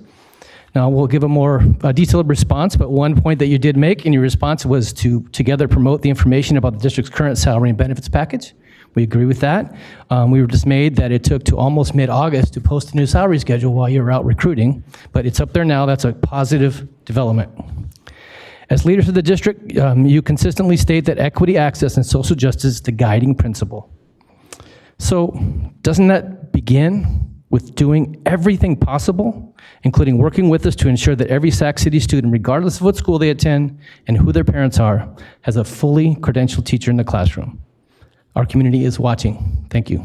Now, we'll give a more detailed response, but one point that you did make in your response was to together promote the information about the district's current salary and benefits package. We agree with that. We were dismayed that it took to almost mid-August to post a new salary schedule while you were out recruiting, but it's up there now. That's a positive development. As leaders of the district, you consistently state that equity, access, and social justice is the guiding principle. So doesn't that begin with doing everything possible, including working with us to ensure that every Sac City student, regardless of what school they attend and who their parents are, has a fully credentialed teacher in the classroom? Our community is watching. Thank you.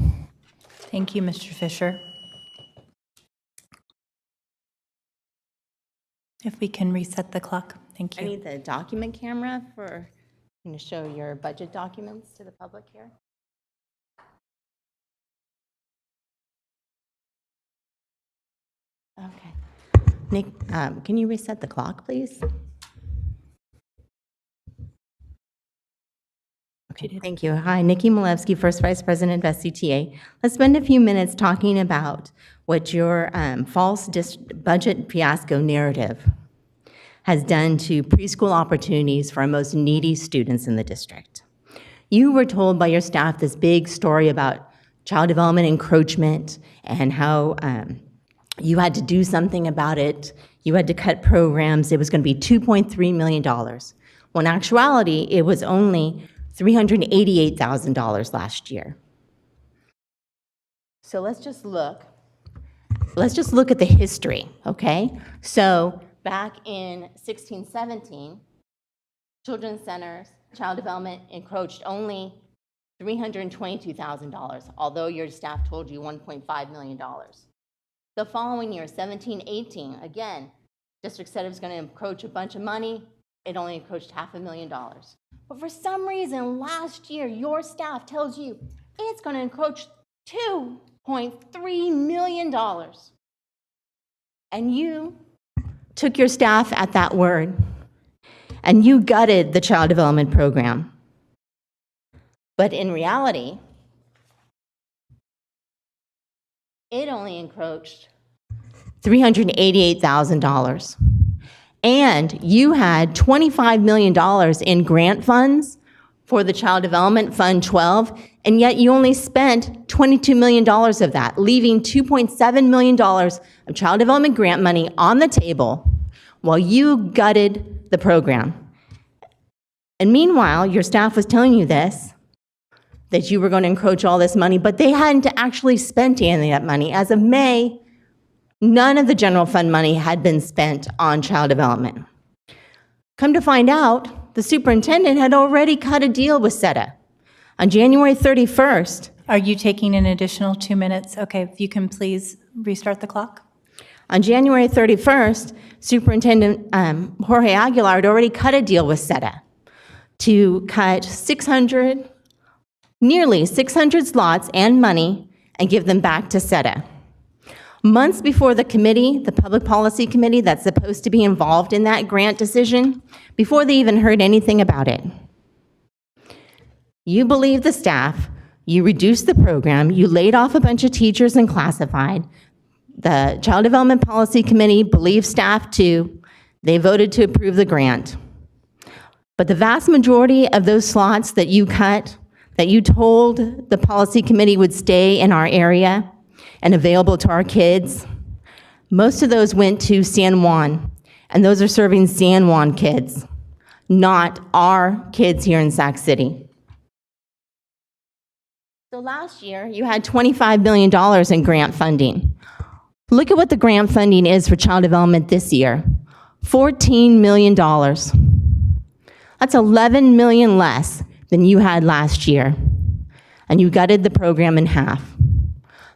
Thank you, Mr. Fisher. If we can reset the clock, thank you. I need the document camera for to show your budget documents to the public here. Okay. Nick, can you reset the clock, please? Okay, thank you. Hi, Nikki Malevsky, First Vice President of SCTA. Let's spend a few minutes talking about what your false budget fiasco narrative has done to preschool opportunities for our most needy students in the district. You were told by your staff this big story about child development encroachment and how you had to do something about it. You had to cut programs. It was going to be $2.3 million. Well, in actuality, it was only $388,000 last year. So let's just look at the history, okay? So back in 16-17, children's centers, child development encroached only $322,000, although your staff told you $1.5 million. The following year, 17-18, again, district said it was going to encroach a bunch of money. It only encroached $500,000. But for some reason, last year, your staff tells you it's going to encroach $2.3 million. And you took your staff at that word, and you gutted the child development program. But in reality, it only encroached $388,000. And you had $25 million in grant funds for the Child Development Fund 12, and yet you only spent $22 million of that, leaving $2.7 million of child development grant money on the table while you gutted the program. And meanwhile, your staff was telling you this, that you were going to encroach all this money, but they hadn't actually spent any of that money. As of May, none of the general fund money had been spent on child development. Come to find out, the superintendent had already cut a deal with SETA. On January 31st. Are you taking an additional 2 minutes? Okay, if you can please restart the clock. On January 31st, Superintendent Jorge Aguilar had already cut a deal with SETA to cut nearly 600 slots and money and give them back to SETA. Months before the committee, the Public Policy Committee that's supposed to be involved in that grant decision, before they even heard anything about it. You believed the staff, you reduced the program, you laid off a bunch of teachers and classified. The Child Development Policy Committee believed staff too. They voted to approve the grant. But the vast majority of those slots that you cut, that you told the policy committee would stay in our area and available to our kids, most of those went to San Juan, and those are serving San Juan kids, not our kids here in Sac City. So last year, you had $25 million in grant funding. Look at what the grant funding is for child development this year, $14 million. That's $11 million less than you had last year, and you gutted the program in half.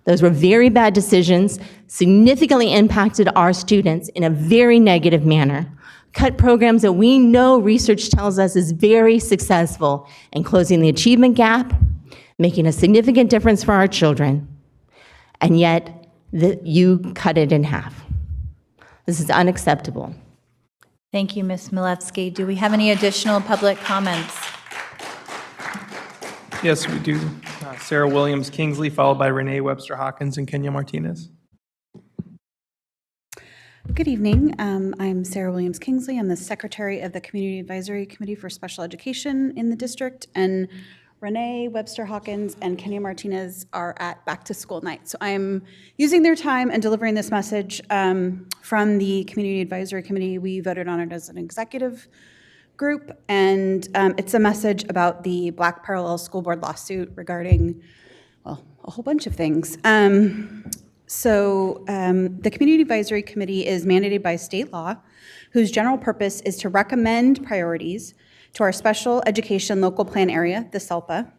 Those were very bad decisions, significantly impacted our students in a very negative manner, cut programs that we know research tells us is very successful in closing the achievement gap, making a significant difference for our children, and yet you cut it in half. This is unacceptable. Thank you, Ms. Milewski. Do we have any additional public comments? Yes, we do. Sarah Williams Kingsley, followed by Renee Webster Hawkins and Kenya Martinez. Good evening. I'm Sarah Williams Kingsley. I'm the Secretary of the Community Advisory Committee for Special Education in the district, and Renee Webster Hawkins and Kenya Martinez are at Back to School Night. So I'm using their time and delivering this message from the Community Advisory Committee. We voted on it as an executive group, and it's a message about the Black Parallel School Board lawsuit regarding, well, a whole bunch of things. The Community Advisory Committee is mandated by state law, whose general purpose is to recommend priorities to our special education local plan area, the SELPA,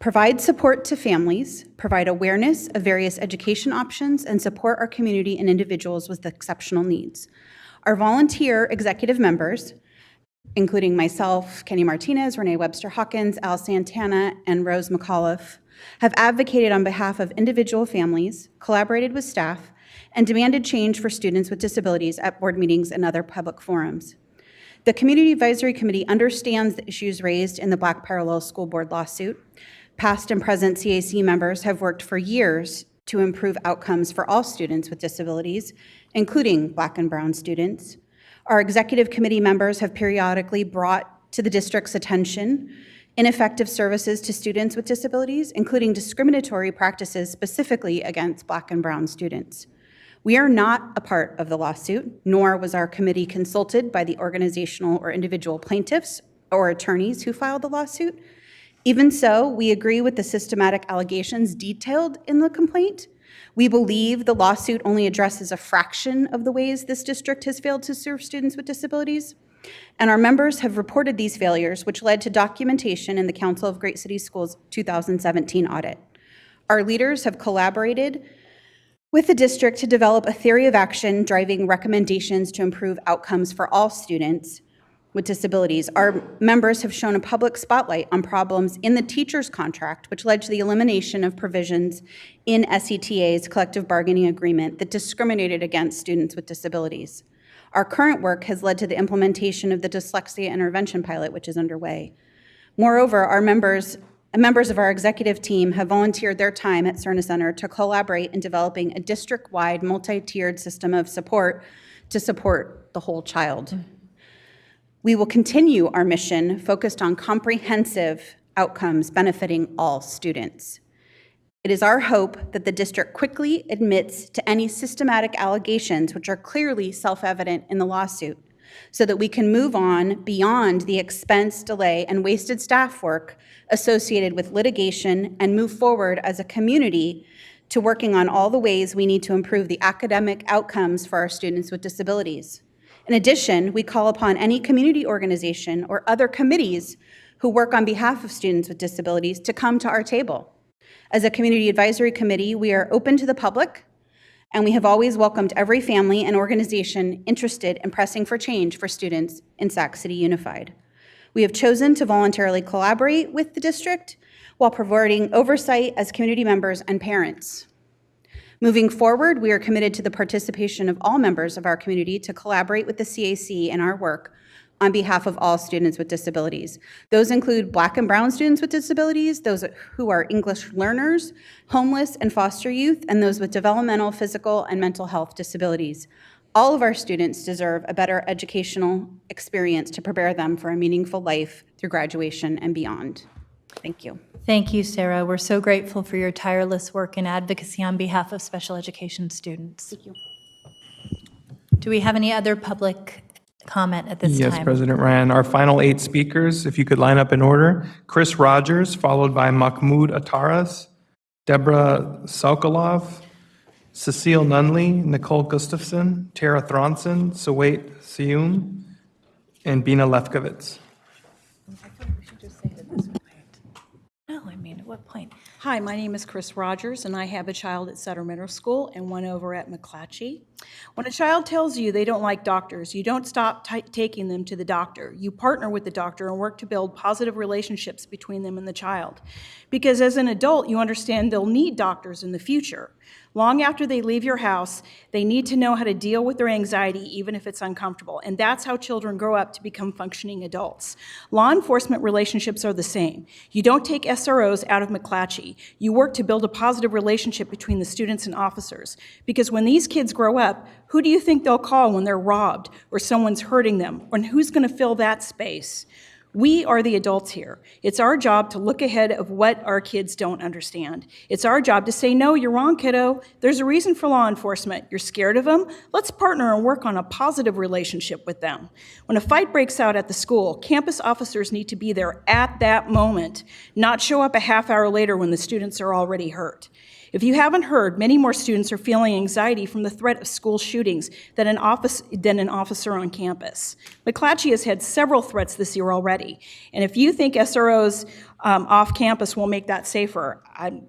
provide support to families, provide awareness of various education options, and support our community and individuals with exceptional needs. Our volunteer executive members, including myself, Kenny Martinez, Renee Webster Hawkins, Al Santana, and Rose McAuliffe, have advocated on behalf of individual families, collaborated with staff, and demanded change for students with disabilities at board meetings and other public forums. The Community Advisory Committee understands the issues raised in the Black Parallel School Board lawsuit. Past and present CAC members have worked for years to improve outcomes for all students with disabilities, including Black and Brown students. Our executive committee members have periodically brought to the district's attention ineffective services to students with disabilities, including discriminatory practices specifically against Black and Brown students. We are not a part of the lawsuit, nor was our committee consulted by the organizational or individual plaintiffs or attorneys who filed the lawsuit. Even so, we agree with the systematic allegations detailed in the complaint. We believe the lawsuit only addresses a fraction of the ways this district has failed to serve students with disabilities. And our members have reported these failures, which led to documentation in the Council of Great City Schools 2017 audit. Our leaders have collaborated with the district to develop a theory of action driving recommendations to improve outcomes for all students with disabilities. Our members have shown a public spotlight on problems in the teacher's contract, which led to the elimination of provisions in SETA's collective bargaining agreement that discriminated against students with disabilities. Our current work has led to the implementation of the dyslexia intervention pilot, which is underway. Moreover, our members of our executive team have volunteered their time at Cerna Center to collaborate in developing a district-wide multi-tiered system of support to support the whole child. We will continue our mission focused on comprehensive outcomes benefiting all students. It is our hope that the district quickly admits to any systematic allegations which are clearly self-evident in the lawsuit, so that we can move on beyond the expense, delay, and wasted staff work associated with litigation and move forward as a community to working on all the ways we need to improve the academic outcomes for our students with disabilities. In addition, we call upon any community organization or other committees who work on behalf of students with disabilities to come to our table. As a community advisory committee, we are open to the public, and we have always welcomed every family and organization interested in pressing for change for students in Sac City Unified. We have chosen to voluntarily collaborate with the district while providing oversight as community members and parents. Moving forward, we are committed to the participation of all members of our community to collaborate with the CAC in our work on behalf of all students with disabilities. Those include Black and Brown students with disabilities, those who are English learners, homeless and foster youth, and those with developmental, physical, and mental health disabilities. All of our students deserve a better educational experience to prepare them for a meaningful life through graduation and beyond. Thank you. Thank you, Sarah. We're so grateful for your tireless work and advocacy on behalf of special education students. Thank you. Do we have any other public comment at this time? Yes, President Ryan. Our final 8 speakers, if you could line up in order. Chris Rogers, followed by Mahmoud Ataras, Deborah Sokolov, Cecile Nunley, Nicole Gustafson, Tara Thronson, Sawait Siyum, and Bina Lefkowitz. No, I'm mean, at what point? Hi, my name is Chris Rogers, and I have a child at Sacramento School and one over at McClatchy. When a child tells you they don't like doctors, you don't stop taking them to the doctor. You partner with the doctor and work to build positive relationships between them and the child. Because as an adult, you understand they'll need doctors in the future. Long after they leave your house, they need to know how to deal with their anxiety, even if it's uncomfortable. And that's how children grow up to become functioning adults. Law enforcement relationships are the same. You don't take SROs out of McClatchy. You work to build a positive relationship between the students and officers. Because when these kids grow up, who do you think they'll call when they're robbed or someone's hurting them? And who's going to fill that space? We are the adults here. It's our job to look ahead of what our kids don't understand. It's our job to say, no, you're wrong, kiddo. There's a reason for law enforcement. You're scared of them? Let's partner and work on a positive relationship with them. When a fight breaks out at the school, campus officers need to be there at that moment, not show up a half hour later when the students are already hurt. If you haven't heard, many more students are feeling anxiety from the threat of school shootings than an officer on campus. McClatchy has had several threats this year already, and if you think SROs off campus will make that safer, I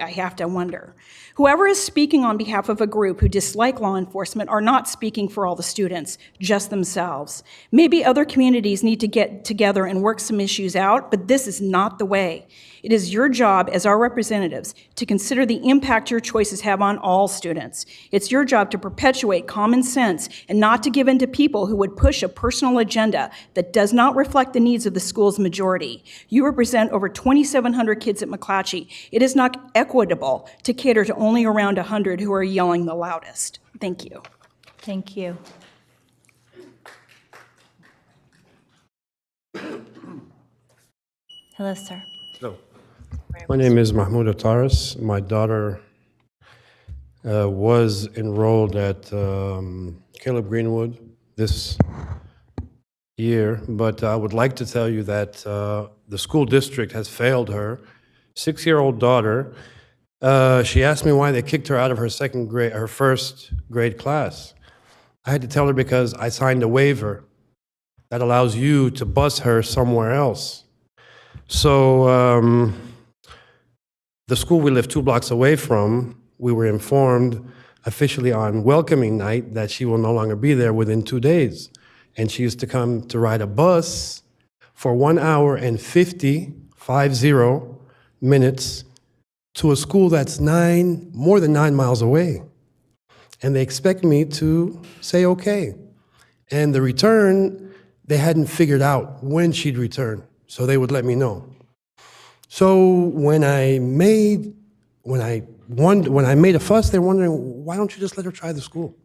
have to wonder. Whoever is speaking on behalf of a group who dislike law enforcement are not speaking for all the students, just themselves. Maybe other communities need to get together and work some issues out, but this is not the way. It is your job as our representatives to consider the impact your choices have on all students. It's your job to perpetuate common sense and not to give in to people who would push a personal agenda that does not reflect the needs of the school's majority. You represent over 2,700 kids at McClatchy. It is not equitable to cater to only around 100 who are yelling the loudest. Thank you. Thank you. Hello, sir. Hello. My name is Mahmoud Ataris. My daughter was enrolled at Caleb Greenwood this year, but I would like to tell you that the school district has failed her 6-year-old daughter. She asked me why they kicked her out of her first grade class. I had to tell her because I signed a waiver that allows you to bus her somewhere else. So the school we live 2 blocks away from, we were informed officially on welcoming night that she will no longer be there within 2 days. And she used to come to ride a bus for 1 hour and 50 minutes to a school that's more than 9 miles away. And they expect me to say, okay. And the return, they hadn't figured out when she'd return, so they would let me know. So when I made a fuss, they're wondering, why don't you just let her try the school?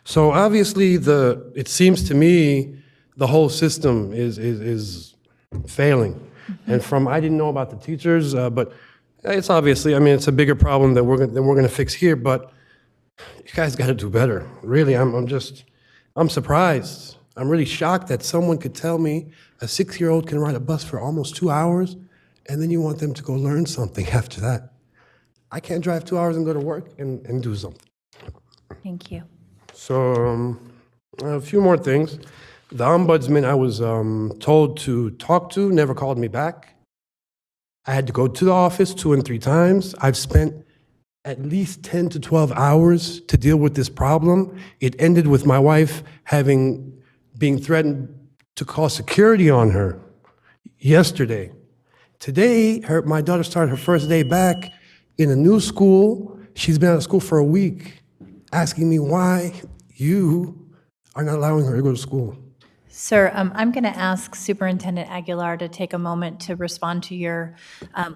So obviously, it seems to me the whole system is failing. Mm-hmm. And I didn't know about the teachers, but it's obviously, it's a bigger problem that we're going to fix here. But you guys got to do better. Really, I'm surprised. I'm really shocked that someone could tell me a 6-year-old can ride a bus for almost 2 hours, and then you want them to go learn something after that. I can't drive 2 hours and go to work and do something. Thank you. So a few more things. The ombudsman I was told to talk to never called me back. I had to go to the office 2 and 3 times. I've spent at least 10 to 12 hours to deal with this problem. It ended with my wife being threatened to call security on her yesterday. Today, my daughter started her first day back in a new school. She's been out of school for a week, asking me why you are not allowing her to go to school. Sir, I'm going to ask Superintendent Aguilar to take a moment to respond to your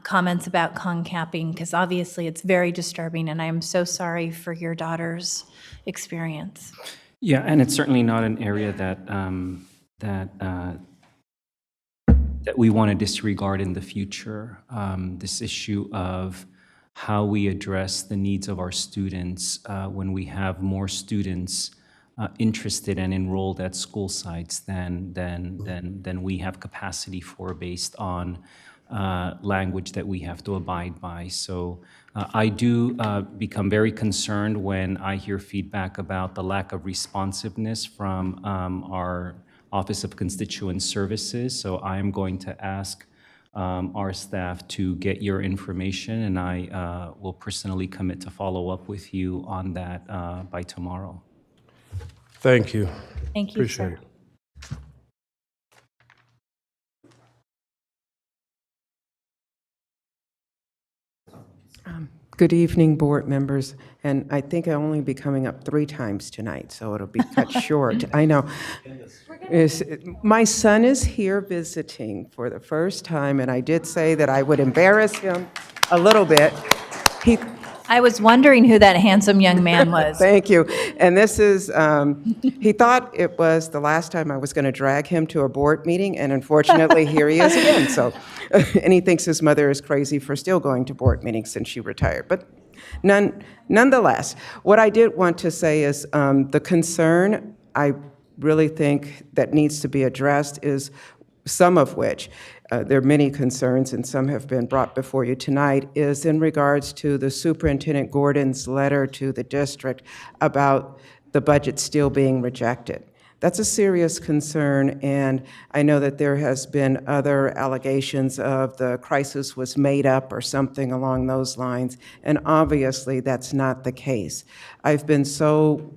comments about concapping, because obviously it's very disturbing, and I am so sorry for your daughter's experience. Yeah, and it's certainly not an area that we want to disregard in the future. This issue of how we address the needs of our students when we have more students interested and enrolled at school sites than we have capacity for based on language that we have to abide by. So I do become very concerned when I hear feedback about the lack of responsiveness from our Office of Constituent Services. So I am going to ask our staff to get your information, and I will personally commit to follow up with you on that by tomorrow. Thank you. Thank you, Appreciate sir. it. Good evening, board members, and I think I'll only be coming up 3 times tonight, so it'll be cut short. I know. My son is here visiting for the first time, and I did say that I would embarrass him a little bit. I was wondering who that handsome young man was. Thank you. And this is, he thought it was the last time I was going to drag him to a board meeting, and unfortunately, here he is again. So, and he thinks his mother is crazy for still going to board meetings since she retired. But nonetheless, what I did want to say is the concern I really think that needs to be addressed is some of which, there are many concerns, and some have been brought before you tonight, is in regards to the Superintendent Gordon's letter to the district about the budget still being rejected. That's a serious concern, and I know that there has been other allegations of the crisis was made up or something along those lines, and obviously that's not the case. I've been so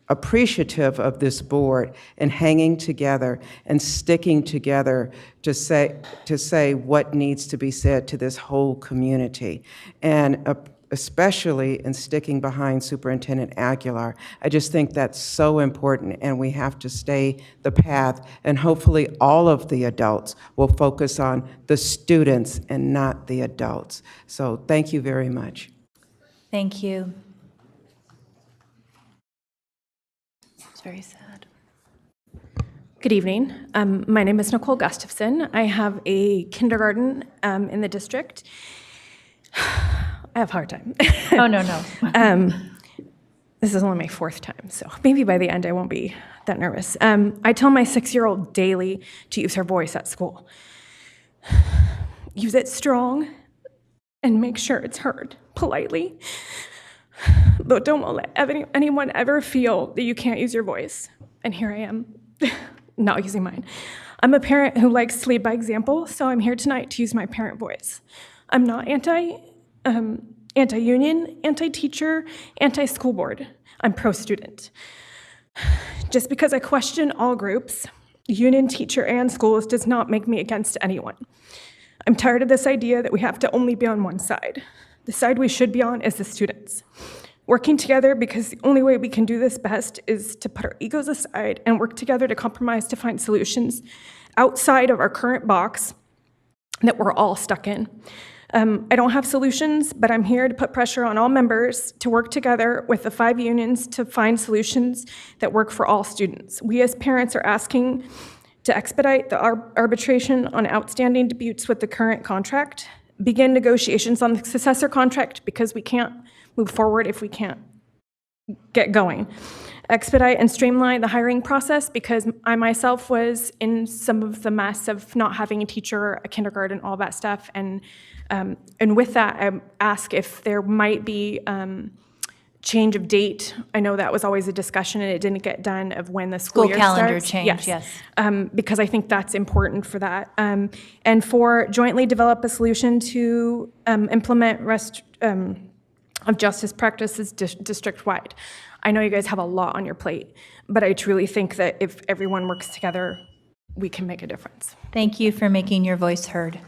appreciative of this board and hanging together and sticking together to say what needs to be said to this whole community, and especially in sticking behind Superintendent Aguilar. I just think that's so important, and we have to stay the path, and hopefully all of the adults will focus on the students and not the adults. So thank you very much. Thank you. Very sad. Good evening. My name is Nicole Gustafson. I have a kindergarten in the district. I have a hard time. Oh, no. This is only my 4th time, so maybe by the end I won't be that nervous. I tell my 6-year-old daily to use her voice at school. Use it strong and make sure it's heard politely. But don't let anyone ever feel that you can't use your voice. And here I am, not using mine. I'm a parent who likes to lead by example, so I'm here tonight to use my parent voice. I'm not anti-union, anti-teacher, anti-school board. I'm pro-student. Just because I question all groups, union, teacher, and schools does not make me against anyone. I'm tired of this idea that we have to only be on one side. The side we should be on is the students. Working together, because the only way we can do this best is to put our egos aside and work together to compromise to find solutions outside of our current box that we're all stuck in. I don't have solutions, but I'm here to put pressure on all members to work together with the 5 unions to find solutions that work for all students. We as parents are asking to expedite the arbitration on outstanding disputes with the current contract, begin negotiations on the successor contract because we can't move forward if we can't get going. Expedite and streamline the hiring process because I myself was in some of the mess of not having a teacher, a kindergarten, all that stuff. And with that, I ask if there might be change of date. I know that was always a discussion and it didn't get done of when the school year calendar starts. change, yes. Because I think that's important for that. And for jointly develop a solution to implement rest of justice practices district-wide. I know you guys have a lot on your plate, but I truly think that if everyone works together, we can make a difference. Thank you for making your voice heard.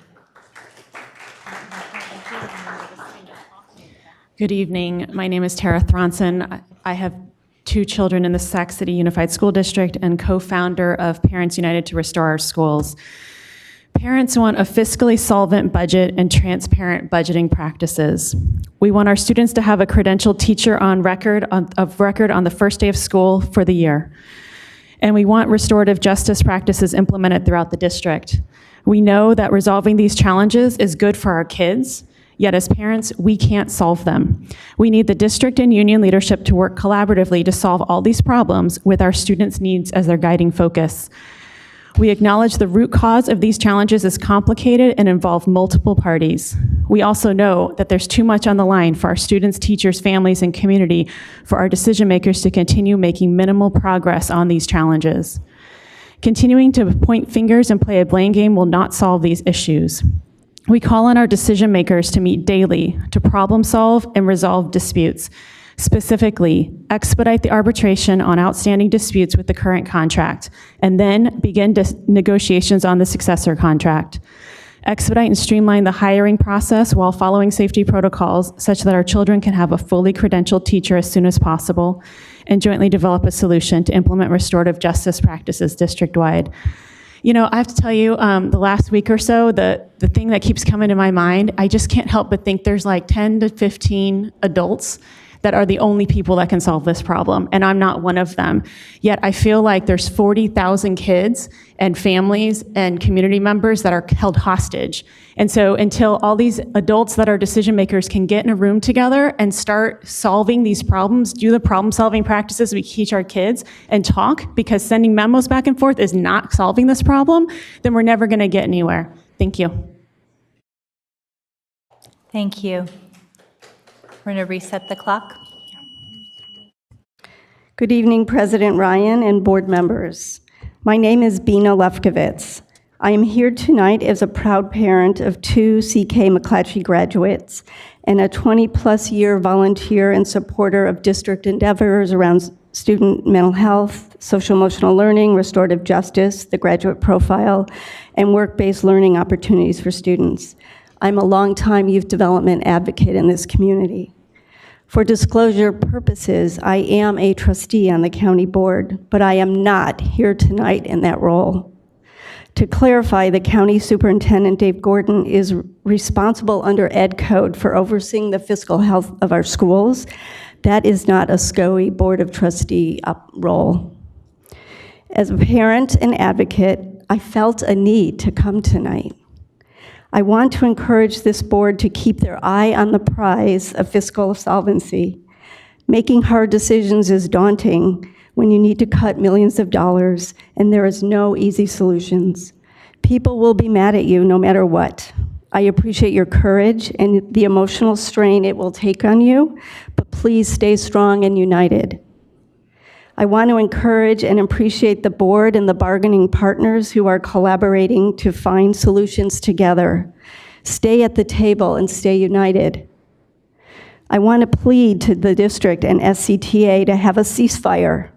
Good evening. My name is Tara Thronson. I have 2 children in the Sac City Unified School District and co-founder of Parents United to Restore Our Schools. Parents want a fiscally solvent budget and transparent budgeting practices. We want our students to have a credentialed teacher on record on the first day of school for the year. And we want restorative justice practices implemented throughout the district. We know that resolving these challenges is good for our kids, yet as parents, we can't solve them. We need the district and union leadership to work collaboratively to solve all these problems with our students' needs as their guiding focus. We acknowledge the root cause of these challenges is complicated and involve multiple parties. We also know that there's too much on the line for our students, teachers, families, and community for our decision makers to continue making minimal progress on these challenges. Continuing to point fingers and play a blame game will not solve these issues. We call on our decision makers to meet daily to problem solve and resolve disputes. Specifically, expedite the arbitration on outstanding disputes with the current contract, and then begin negotiations on the successor contract. Expedite and streamline the hiring process while following safety protocols such that our children can have a fully credentialed teacher as soon as possible, and jointly develop a solution to implement restorative justice practices district-wide. You know, I have to tell you, the last week or so, the thing that keeps coming to my mind, I just can't help but think there's like 10 to 15 adults that are the only people that can solve this problem, and I'm not one of them. Yet I feel like there's 40,000 kids and families and community members that are held hostage. And so until all these adults that are decision makers can get in a room together and start solving these problems, do the problem solving practices we teach our kids, and talk, because sending memos back and forth is not solving this problem, then we're never gonna get anywhere. Thank you. Thank you. We're going to reset the clock. Good evening, President Ryan and board members. My name is Bina Lefkowitz. I am here tonight as a proud parent of 2 CK McClatchy graduates and a 20-plus year volunteer and supporter of district endeavors around student mental health, social-emotional learning, restorative justice, the graduate profile, and work-based learning opportunities for students. I'm a longtime youth development advocate in this community. For disclosure purposes, I am a trustee on the county board, but I am not here tonight in that role. To clarify, the county superintendent, Dave Gordon, is responsible under Ed Code for overseeing the fiscal health of our schools. That is not a SCOE Board of Trustee role. As a parent and advocate, I felt a need to come tonight. I want to encourage this board to keep their eye on the prize of fiscal solvency. Making hard decisions is daunting when you need to cut millions of dollars and there is no easy solutions. People will be mad at you no matter what. I appreciate your courage and the emotional strain it will take on you, but please stay strong and united. I want to encourage and appreciate the board and the bargaining partners who are collaborating to find solutions together. Stay at the table and stay united. I want to plead to the district and SCTA to have a ceasefire,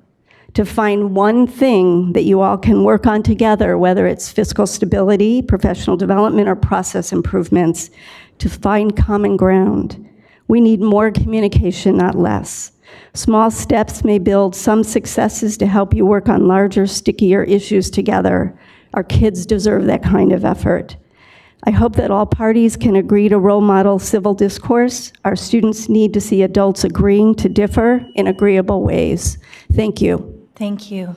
to find one thing that you all can work on together, whether it's fiscal stability, professional development, or process improvements, to find common ground. We need more communication, not less. Small steps may build some successes to help you work on larger, stickier issues together. Our kids deserve that kind of effort. I hope that all parties can agree to role model civil discourse. Our students need to see adults agreeing to differ in agreeable ways. Thank you. Thank you.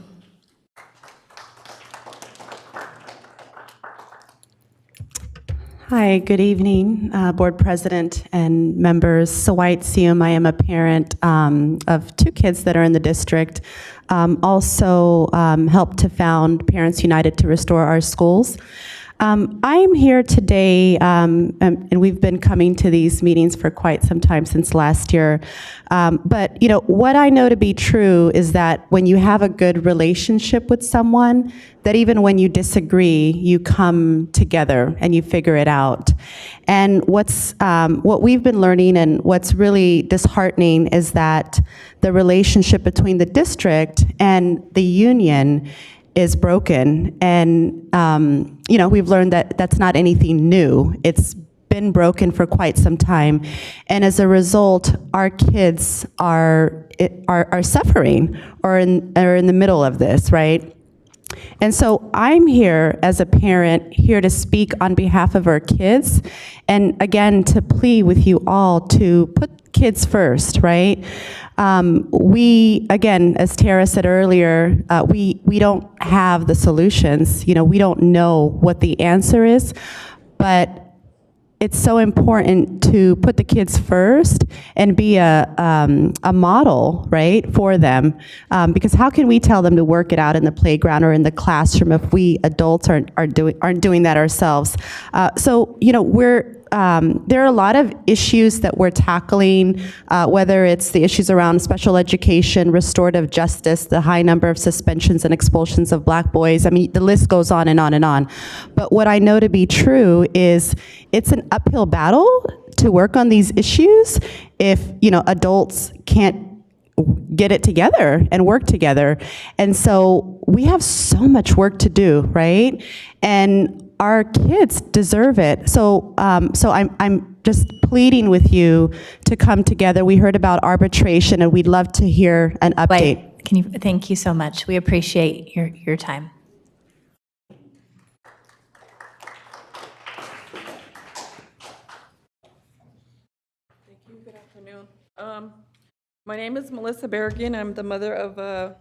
Hi, good evening, Board President and members. Sawait Sium, I am a parent of 2 kids that are in the district. Also helped to found Parents United to Restore Our Schools. I am here today, and we've been coming to these meetings for quite some time, since last year. But you know, what I know to be true is that when you have a good relationship with someone, that even when you disagree, you come together and you figure it out. And what we've been learning and what's really disheartening is that the relationship between the district and the union is broken. And, you know, we've learned that that's not anything new. It's been broken for quite some time. And as a result, our kids are suffering or are in the middle of this, right? And so I'm here as a parent, here to speak on behalf of our kids, and again, to plead with you all to put kids first, right? We, again, as Tara said earlier, we don't have the solutions. You know, we don't know what the answer is, but it's so important to put the kids first and be a model, right, for them. Because how can we tell them to work it out in the playground or in the classroom if we adults aren't doing that ourselves? So, you know, we're there are a lot of issues that we're tackling, whether it's the issues around special education, restorative justice, the high number of suspensions and expulsions of Black boys. I mean, the list goes on and on and on. But what I know to be true is it's an uphill battle to work on these issues if, adults can't get it together and work together. And so we have so much work to do, right? And our kids deserve it. So I'm just pleading with you to come together. We heard about arbitration, and we'd love to hear an update. Thank you so much. We appreciate your time. Thank you. Good afternoon. My name is Melissa Berrigan. I'm the mother of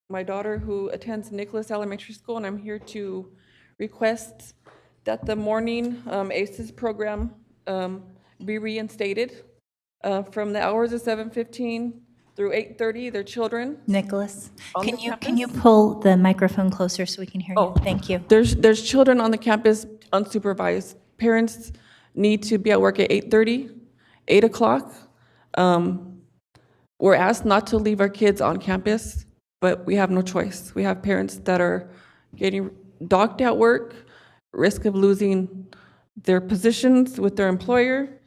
my daughter who attends Nicholas Elementary School, and I'm here to request that the morning Eiis program be reinstated from the hours of 7:15 through 8:30. Their children. Nicholas, can you pull the microphone closer so we can hear you? Thank you. There's children on the campus unsupervised. Parents need to be at work at 8:30, 8 o'clock. We're asked not to leave our kids on campus, but we have no choice. We have parents that are getting docked at work, risk of losing their positions with their employer.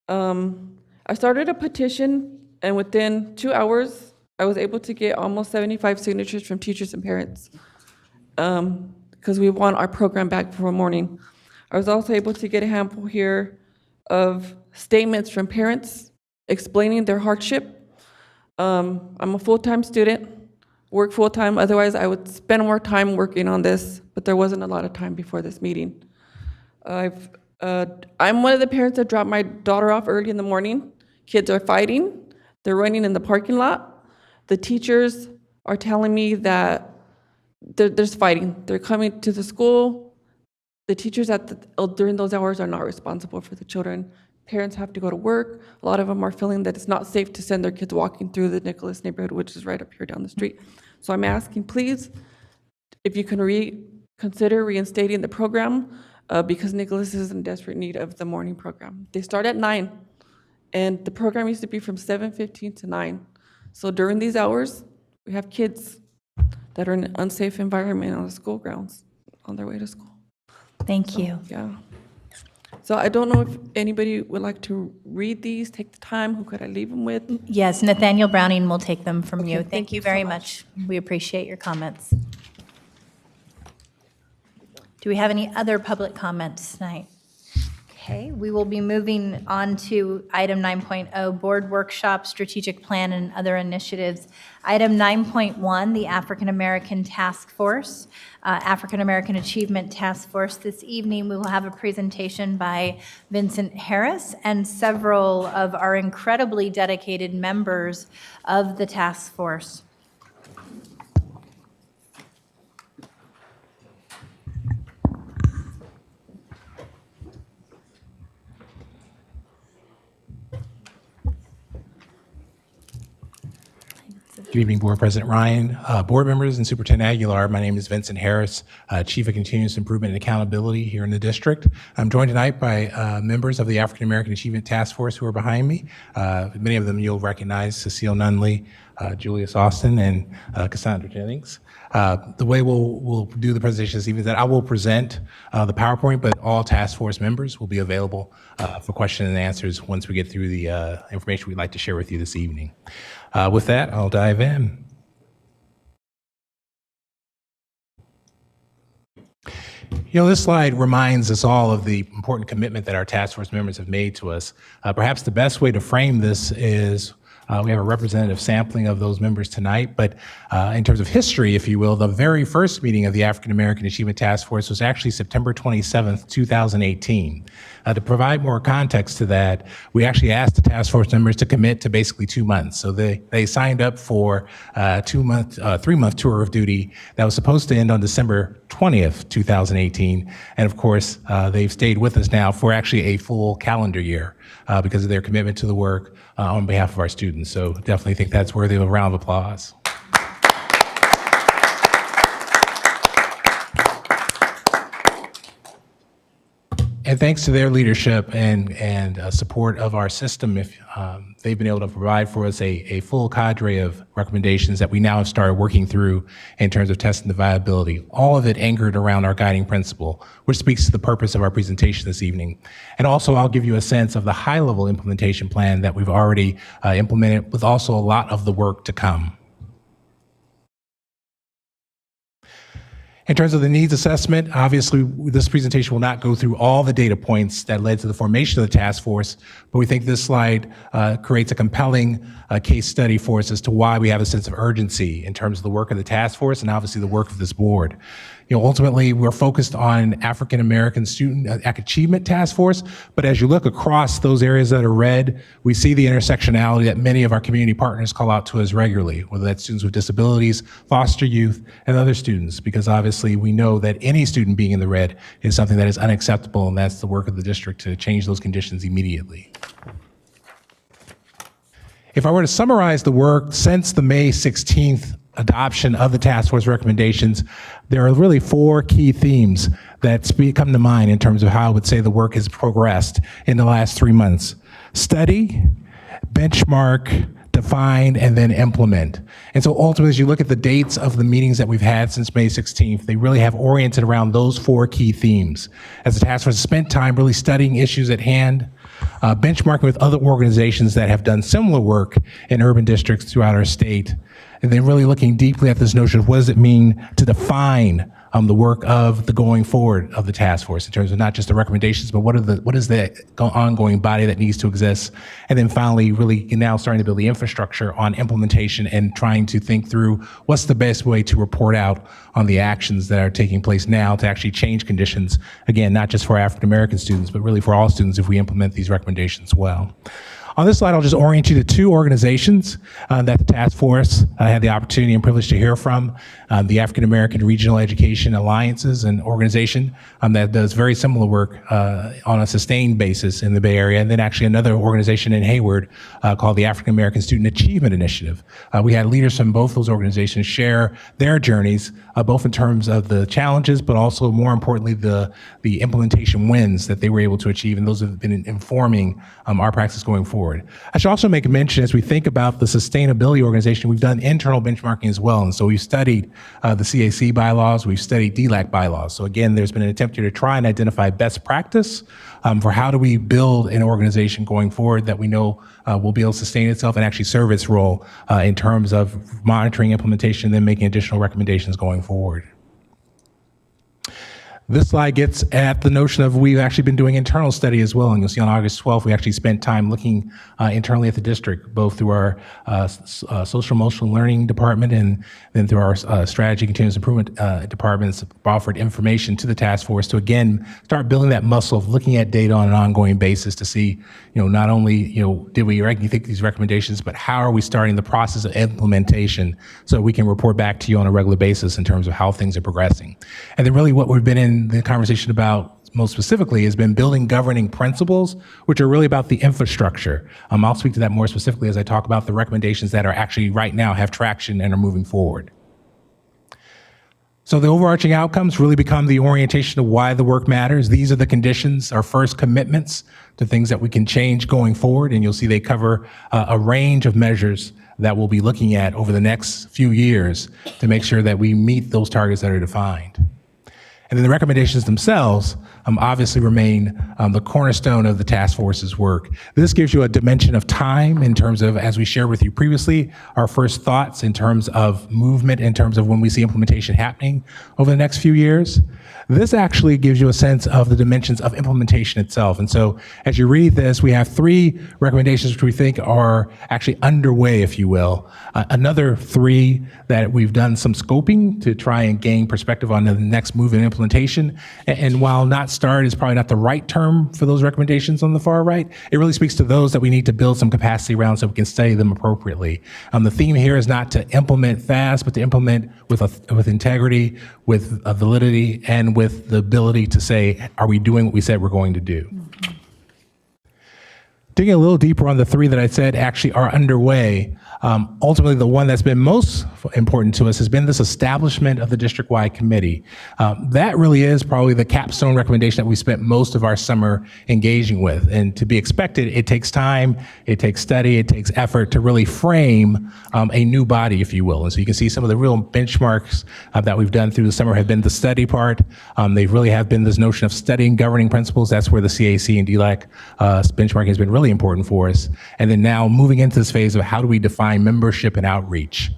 I started a petition, and within 2 hours, I was able to get almost 75 signatures from teachers and parents because we want our program back for a morning. I was also able to get a handful here of statements from parents explaining their hardship. I'm a full-time student, work full-time, otherwise I would spend more time working on this, but there wasn't a lot of time before this meeting. I'm one of the parents that dropped my daughter off early in the morning. Kids are fighting, they're running in the parking lot. The teachers are telling me that there's fighting. They're coming to the school. The teachers during those hours are not responsible for the children. Parents have to go to work. A lot of them are feeling that it's not safe to send their kids walking through the Nicholas neighborhood, which is right up here down the street. So I'm asking, please, if you can consider reinstating the program because Nicholas is in desperate need of the morning program. They start at 9, and the program used to be from 7:15 to 9. So during these hours, we have kids that are in an unsafe environment on the school grounds on their way to school. Thank you. Yeah. So I don't know if anybody would like to read these, take the time. Who could I leave them with? Yes, Nathaniel Browning will take them from you. Okay, Thank you very much. We appreciate your comments. Do we have any other public comments tonight? Okay, we will be moving on to item 9.0, Board Workshop, Strategic Plan, and Other Initiatives. Item 9.1, the African American Task Force, African American Achievement Task Force. This evening, we will have a presentation by Vincent Harris and several of our incredibly dedicated members of the task force. Good evening, Board President Ryan, board members, and Superintendent Aguilar. My name is Vincent Harris, Chief of Continuous Improvement and Accountability here in the district. I'm joined tonight by members of the African American Achievement Task Force who are behind me. Many of them you'll recognize: Cecile Nunley, Julius Austin, and Cassandra Jennings. The way we'll do the presentation this evening is that I will present the PowerPoint, but all task force members will be available for questions and answers once we get through the information we'd like to share with you this evening. With that, I'll dive in. This slide reminds us all of the important commitment that our task force members have made to us. Perhaps the best way to frame this is we have a representative sampling of those members tonight, but in terms of history, if you will, the very first meeting of the African American Achievement Task Force was actually September 27th, 2018. To provide more context to that, we actually asked the task force members to commit to basically 2 months. So they signed up for a 3-month tour of duty that was supposed to end on December 20th, 2018. And of course, they've stayed with us now for actually a full calendar year because of their commitment to the work on behalf of our students. So definitely think that's worthy of a round of applause. And thanks to their leadership and support of our system, they've been able to provide for us a full cadre of recommendations that we now have started working through in terms of testing the viability, all of it anchored around our guiding principle, which speaks to the purpose of our presentation this evening. And also, I'll give you a sense of the high-level implementation plan that we've already implemented, with also a lot of the work to come. In terms of the needs assessment, obviously, this presentation will not go through all the data points that led to the formation of the task force, but we think this slide creates a compelling case study for us as to why we have a sense of urgency in terms of the work of the task force and obviously the work of this board. Ultimately, we're focused on African American Student Achievement Task Force, but as you look across those areas that are red, we see the intersectionality that many of our community partners call out to us regularly, whether that's students with disabilities, foster youth, and other students, because obviously we know that any student being in the red is something that is unacceptable, and that's the work of the district to change those conditions immediately. If I were to summarize the work since the May 16th adoption of the task force recommendations, there are really 4 key themes that come to mind in terms of how I would say the work has progressed in the last 3 months. Study, benchmark, define, and then implement. And so ultimately, as you look at the dates of the meetings that we've had since May 16th, they really have oriented around those 4 key themes. As the task force has spent time really studying issues at hand, benchmarking with other organizations that have done similar work in urban districts throughout our state, and then really looking deeply at this notion of what does it mean to define the work of the going forward of the task force in terms of not just the recommendations, but what is the ongoing body that needs to exist. And then finally, really now starting to build the infrastructure on implementation and trying to think through what's the best way to report out on the actions that are taking place now to actually change conditions, again, not just for African American students, but really for all students if we implement these recommendations well. On this slide, I'll just orient you to 2 organizations that the task force had the opportunity and privilege to hear from. The African American Regional Education Alliances, an organization that does very similar work on a sustained basis in the Bay Area, and then actually another organization in Hayward called the African American Student Achievement Initiative. We had leaders from both those organizations share their journeys, both in terms of the challenges, but also more importantly, the implementation wins that they were able to achieve, and those have been informing our practice going forward. I should also make a mention as we think about the sustainability organization, we've done internal benchmarking as well. And so we've studied the CAC bylaws, we've studied DLAC bylaws. So again, there's been an attempt here to try and identify best practice for how do we build an organization going forward that we know will be able to sustain itself and actually serve its role in terms of monitoring implementation and then making additional recommendations going forward. This slide gets at the notion of we've actually been doing internal study as well. And you'll see on August 12th, we actually spent time looking internally at the district, both through our social emotional learning department and then through our strategy continuous improvement departments offered information to the task force to, again, start building that muscle of looking at data on an ongoing basis to see, not only, did we think these recommendations, but how are we starting the process of implementation so we can report back to you on a regular basis in terms of how things are progressing. And then really what we've been in the conversation about most specifically has been building governing principles, which are really about the infrastructure. I'll speak to that more specifically as I talk about the recommendations that are actually right now have traction and are moving forward. So the overarching outcomes really become the orientation of why the work matters. These are the conditions, our first commitments to things that we can change going forward. And you'll see they cover a range of measures that we'll be looking at over the next few years to make sure that we meet those targets that are defined. And then the recommendations themselves obviously remain the cornerstone of the task force's work. This gives you a dimension of time in terms of, as we shared with you previously, our first thoughts in terms of movement, in terms of when we see implementation happening over the next few years. This actually gives you a sense of the dimensions of implementation itself. And so as you read this, we have 3 recommendations which we think are actually underway, if you will. Another 3 that we've done some scoping to try and gain perspective on the next move in implementation. And while not start is probably not the right term for those recommendations on the far right, it really speaks to those that we need to build some capacity around so we can study them appropriately. The theme here is not to implement fast, but to implement with integrity, with validity, and with the ability to say, are we doing what we said we're going to do? digging a little deeper on the three that I said actually are underway, ultimately the one that's been most important to us has been this establishment of the district-wide committee. That really is probably the capstone recommendation that we spent most of our summer engaging with. And to be expected, it takes time, it takes study, it takes effort to really frame a new body, if you will. And so you can see some of the real benchmarks that we've done through the summer have been the study part. They really have been this notion of studying governing principles. That's where the CAC and DLAC benchmarking has been really important for us. And then now moving into this phase of how do we define membership and outreach.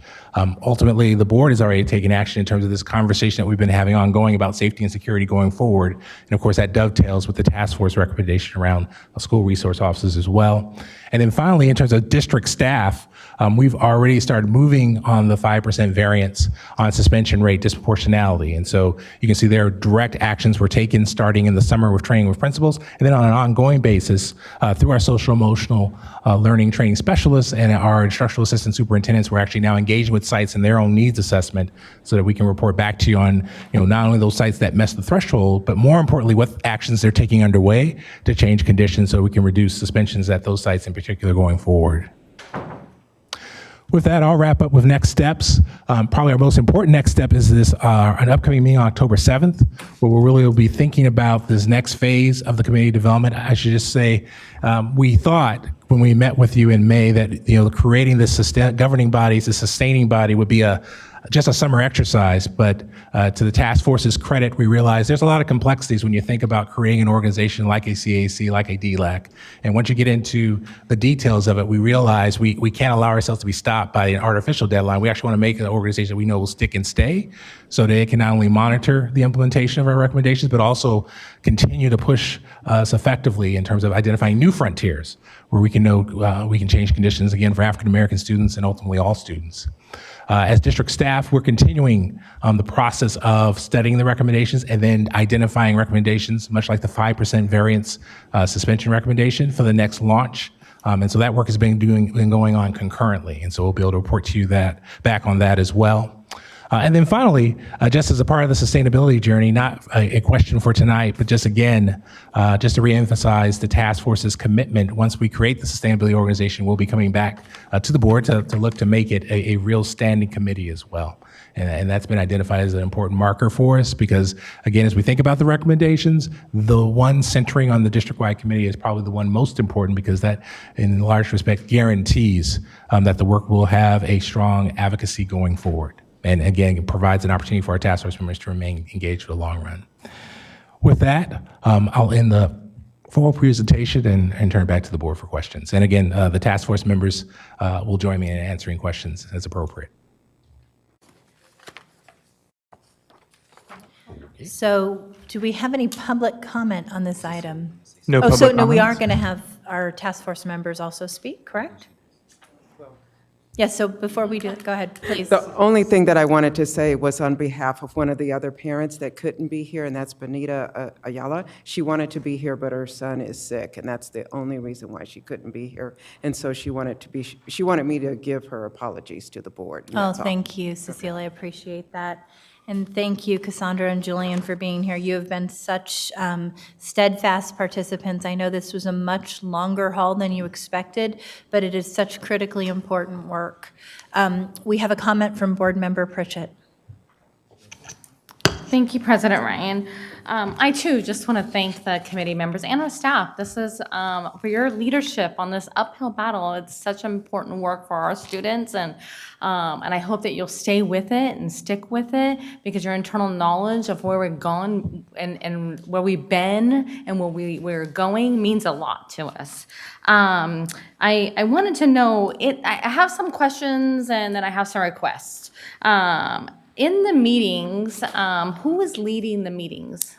Ultimately, the board has already taken action in terms of this conversation that we've been having ongoing about safety and security going forward. And of course, that dovetails with the task force recommendation around school resource officers as well. And then finally, in terms of district staff, we've already started moving on the 5% variance on suspension rate disproportionality. And so you can see there direct actions were taken starting in the summer with training with principals, and then on an ongoing basis through our social emotional learning training specialists and our instructional assistant superintendents, we're actually now engaging with sites in their own needs assessment so that we can report back to you on, not only those sites that mess the threshold, but more importantly, what actions they're taking underway to change conditions so we can reduce suspensions at those sites in particular going forward. With that, I'll wrap up with next steps. Probably our most important next step is this an upcoming meeting on October 7th, where we'll really be thinking about this next phase of the committee development. I should just say, we thought when we met with you in May that creating this governing bodies, the sustaining body would be just a summer exercise, but to the task force's credit, we realized there's a lot of complexities when you think about creating an organization like a CAC, like a DLAC. And once you get into the details of it, we realize we can't allow ourselves to be stopped by an artificial deadline. We actually want to make an organization that we know will stick and stay so that it can not only monitor the implementation of our recommendations, but also continue to push us effectively in terms of identifying new frontiers where we can we can change conditions, again, for African-American students and ultimately all students. As district staff, we're continuing the process of studying the recommendations and then identifying recommendations, much like the 5% variance suspension recommendation for the next launch. And so that work has been going on concurrently. And so we'll be able to report to you back on that as well. And then finally, just as a part of the sustainability journey, not a question for tonight, but just again, just to reemphasize the task force's commitment. Once we create the sustainability organization, we'll be coming back to the board to look to make it a real standing committee as well. And that's been identified as an important marker for us because, again, as we think about the recommendations, the one centering on the district-wide committee is probably the one most important because that, in large respect, guarantees that the work will have a strong advocacy going forward. And again, it provides an opportunity for our task force members to remain engaged for the long run. With that, I'll end the formal presentation and turn it back to the board for questions. And again, the task force members will join me in answering questions as appropriate. So do we have any public comment on this item? No public public no, we are comments? going to have our task force members also speak, correct? Yes, so before we do it, go ahead, please. The only thing that I wanted to say was on behalf of one of the other parents that couldn't be here, and that's Benita Ayala. She wanted to be here, but her son is sick, and that's the only reason why she couldn't be here. And so she wanted me to give her apologies to the board. and Oh, that's all. thank you, Cecile, I appreciate that. And thank you, Cassandra and Julian, for being here. You have been such steadfast participants. I know this was a much longer haul than you expected, but it is such critically important work. We have a comment from Board Member Pritchett. Thank you, President Ryan. I too just want to thank the committee members and our staff. This is for your leadership on this uphill battle. It's such important work for our students, and I hope that you'll stay with it and stick with it because your internal knowledge of where we're going and where we've been and where we're going means a lot to us. I wanted to know, I have some questions and then I have some requests. In the meetings, who is leading the meetings?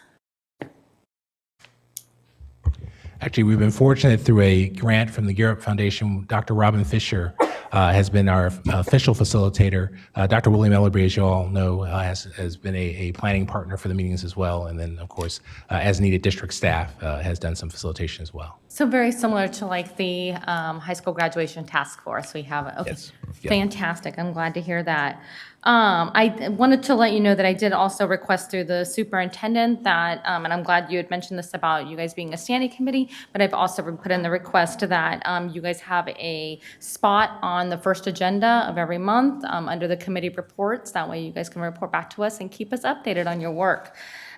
Actually, we've been fortunate through a grant from the Garrett Foundation. Dr. Robin Fisher has been our official facilitator. Dr. William Ellerby, as you all know, has been a planning partner for the meetings as well. And then, of course, as needed, district staff has done some facilitation as well. So very similar to like the high school graduation task force we have. Okay. Yes. Fantastic. I'm glad to hear that. I wanted to let you know that I did also request through the superintendent that, and I'm glad you had mentioned this about you guys being a standing committee, but I've also put in the request that you guys have a spot on the first agenda of every month under the committee reports. That way you guys can report back to us and keep us updated on your work.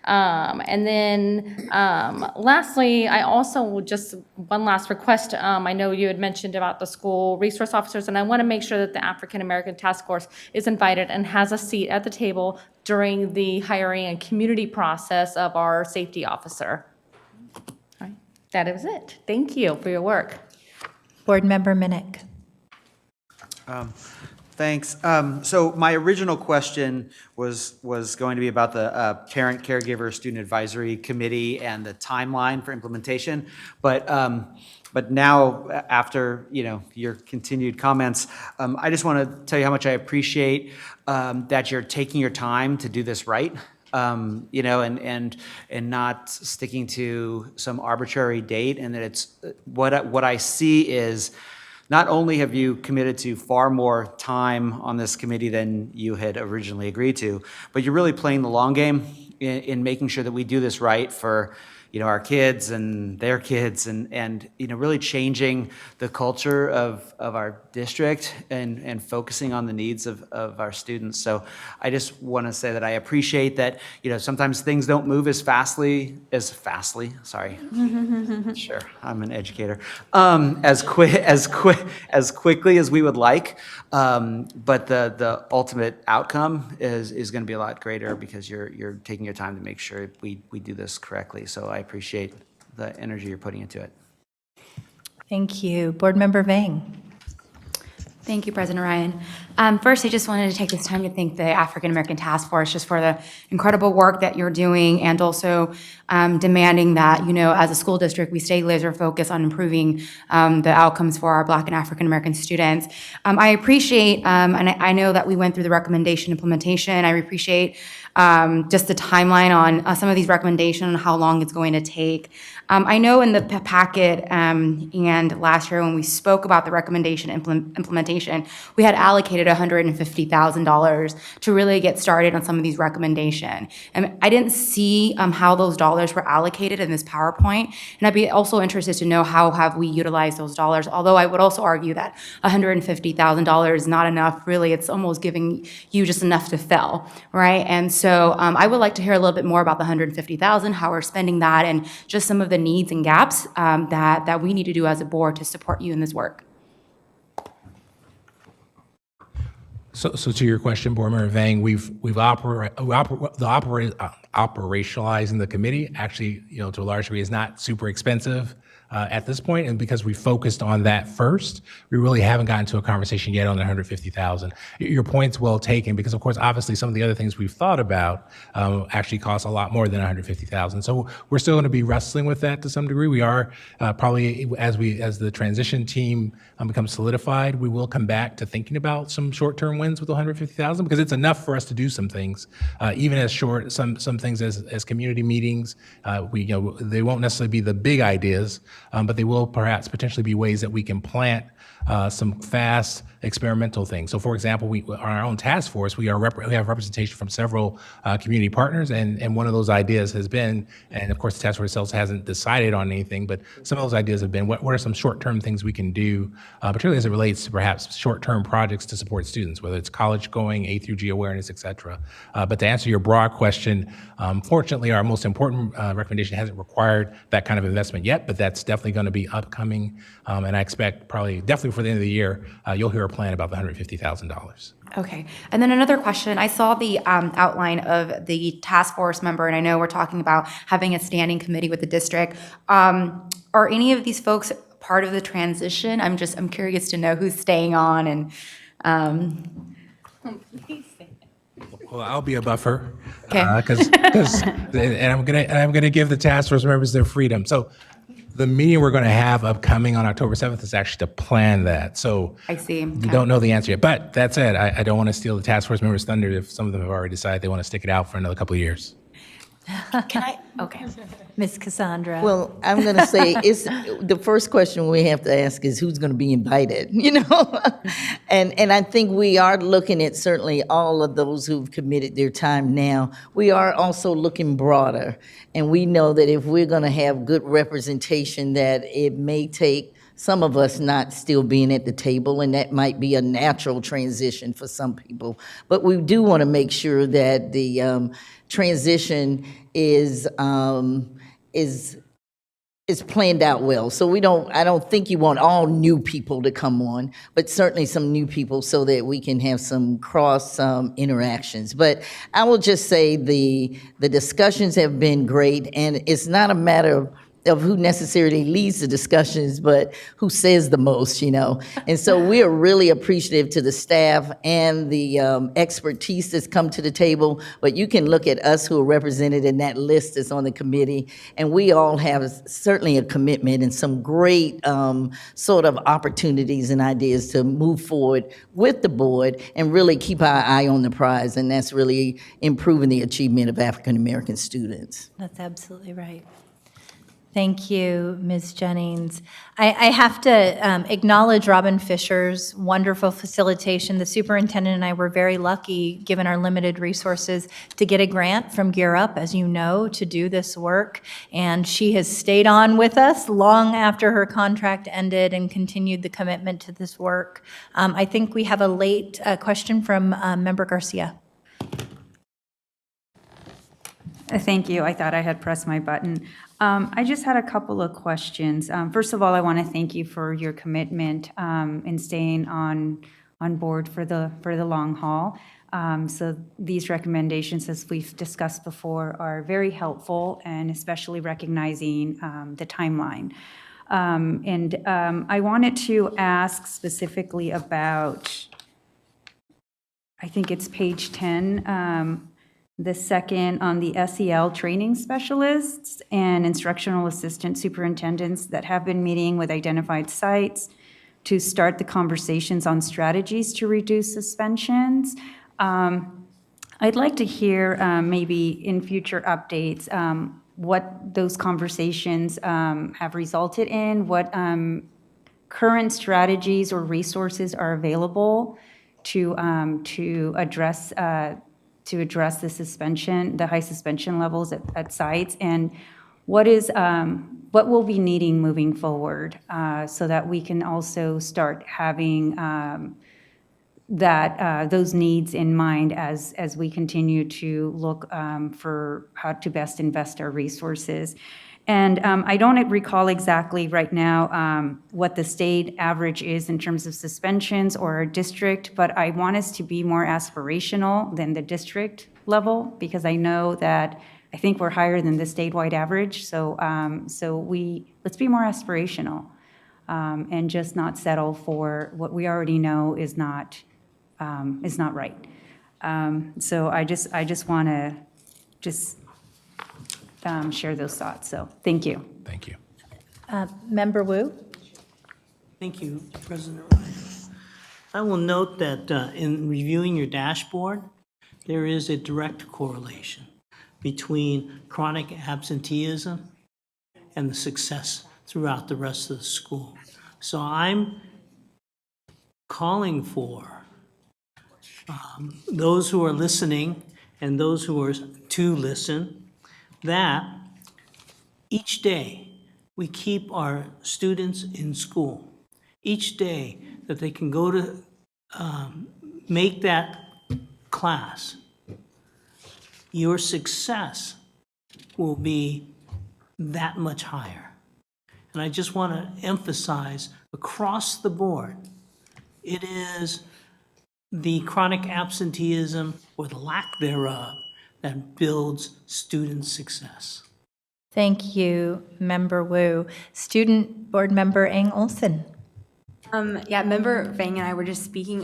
And then lastly, I also just one last request. I know you had mentioned about the school resource officers, and I want to make sure that the African American Task Force is invited and has a seat at the table during the hiring and community process of our safety officer. All right, that is it. Thank you for your work. Board Member Minnick. Thanks. So my original question was going to be about the Parent Caregiver Student Advisory Committee and the timeline for implementation. But now, after your continued comments, I just want to tell you how much I appreciate that you're taking your time to do this right. And not sticking to some arbitrary date, and that it's what I see is. Not only have you committed to far more time on this committee than you had originally agreed to, but you're really playing the long game in making sure that we do this right for our kids and their kids, and really changing the culture of our district and focusing on the needs of our students. So I just want to say that I appreciate that sometimes things don't move as fastly. Sorry, sure, I'm an educator. As quickly as we would like, but the ultimate outcome is going to be a lot greater because you're taking your time to make sure we do this correctly. So I appreciate the energy you're putting into it. Thank you. Board Member Vang. Thank you, President Ryan. First, I just wanted to take this time to thank the African American Task Force just for the incredible work that you're doing, and also demanding that, as a school district, we stay laser focused on improving the outcomes for our Black and African American students. I appreciate, and I know that we went through the recommendation implementation. I appreciate just the timeline on some of these recommendations and how long it's going to take. I know in the packet and last year when we spoke about the recommendation implementation, we had allocated $150,000 to really get started on some of these recommendations. And I didn't see how those dollars were allocated in this PowerPoint, and I'd be also interested to know how have we utilized those dollars, although I would also argue that $150,000 is not enough. Really, it's almost giving you just enough to fill, right? And so I would like to hear a little bit more about the $150,000, how we're spending that, and just some of the needs and gaps that we need to do as a board to support you in this work. So to your question, Board Member Vang, we've operationalizing the committee actually, to a large degree, is not super expensive at this point, and because we focused on that first, we really haven't gotten to a conversation yet on the $150,000. Your point's well taken, because of course, obviously, some of the other things we've thought about actually cost a lot more than $150,000. So we're still going to be wrestling with that to some degree. We are probably as the transition team becomes solidified, we will come back to thinking about some short-term wins with the $150,000, because it's enough for us to do some things, even as short some things as community meetings. They won't necessarily be the big ideas. But they will perhaps potentially be ways that we can plant some fast experimental things. So for example, on our own task force, we have representation from several community partners, and one of those ideas has been, and of course the task force itself hasn't decided on anything, but some of those ideas have been, what are some short-term things we can do, particularly as it relates to perhaps short-term projects to support students, whether it's college going, A through G awareness, et cetera. But to answer your broad question, fortunately our most important recommendation hasn't required that kind of investment yet, but that's definitely going to be upcoming, and I expect definitely for the end of the year, you'll hear a plan about the $150,000. Okay. And then another question. I saw the outline of the task force member, and I know we're talking about having a standing committee with the district. Are any of these folks part of the transition? I'm curious to know who's staying on and. Well, I'll be a buffer, okay. And I'm gonna give the task force members their freedom. So. The meeting we're going to have upcoming on October 7th is actually to plan that. So I see. We don't know the answer yet. But that said, I don't want to steal the task force members' thunder if some of them have already decided they want to stick it out for another couple of years. Can I? Okay. Ms. Cassandra. Well, I'm going to say it's the first question we have to ask is who's going to be invited, you know? And I think we are looking at certainly all of those who've committed their time now. We are also looking broader, and we know that if we're going to have good representation, that it may take some of us not still being at the table, and that might be a natural transition for some people. But we do want to make sure that the transition is planned out well. So I don't think you want all new people to come on, but certainly some new people so that we can have some cross interactions. But I will just say the discussions have been great, and it's not a matter of who necessarily leads the discussions, but who says the most, you know. And so we are really appreciative to the staff and the expertise that's come to the table, but you can look at us who are represented in that list that's on the committee, and we all have certainly a commitment and some great sort of opportunities and ideas to move forward with the board and really keep our eye on the prize, and that's really improving the achievement of African American students. That's absolutely right. Thank you, Ms. Jennings. I have to acknowledge Robin Fisher's wonderful facilitation. The superintendent and I were very lucky, given our limited resources, to get a grant from Gear Up, as you know, to do this work. And she has stayed on with us long after her contract ended and continued the commitment to this work. I think we have a late question from Member Garcia. Thank you. I thought I had pressed my button. I just had a couple of questions. First of all, I want to thank you for your commitment in staying on board for the long haul. So these recommendations, as we've discussed before, are very helpful, and especially recognizing the timeline. I wanted to ask specifically about, I think it's page 10, the second on the SEL training specialists and instructional assistant superintendents that have been meeting with identified sites to start the conversations on strategies to reduce suspensions. I'd like to hear maybe in future updates what those conversations have resulted in, what current strategies or resources are available to address the suspension, the high suspension levels at sites, and what we'll be needing moving forward, so that we can also start having those needs in mind as we continue to look for how to best invest our resources. And I don't recall exactly right now what the state average is in terms of suspensions or our district, but I want us to be more aspirational than the district level, because I know that I think we're higher than the statewide average. So let's be more aspirational and just not settle for what we already know is not right. So I just want to share those thoughts. So thank you. Thank you. Member Wu? Thank you, President Ryan. I will note that in reviewing your dashboard, there is a direct correlation between chronic absenteeism and the success throughout the rest of the school. So I'm calling for those who are listening and those who are to listen, that each day we keep our students in school. Each day that they can go to make that class, your success will be that much higher. And I just want to emphasize across the board, it is the chronic absenteeism or the lack thereof that builds student success. Thank you, Member Wu. Student Board Member Eng Olson. Yeah, Member Vang and I were just speaking.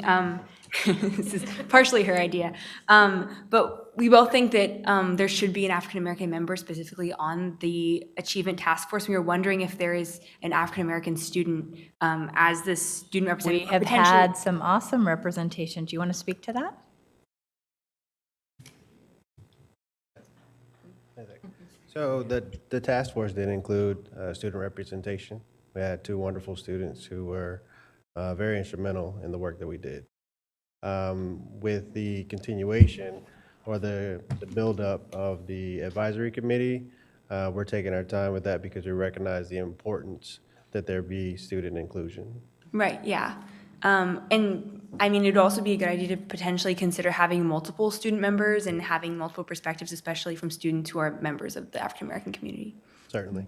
This is partially her idea, but we both think that there should be an African American member specifically on the Achievement Task Force. We were wondering if there is an African American student as the student representative. We have had some awesome representation. Do you want to speak to that? So the task force did include student representation. We had 2 wonderful students who were very instrumental in the work that we did. With the continuation or the buildup of the advisory committee, we're taking our time with that because we recognize the importance that there be student inclusion. Right, yeah. And I mean, it'd also be a good idea to potentially consider having multiple student members and having multiple perspectives, especially from students who are members of the African American community. Certainly.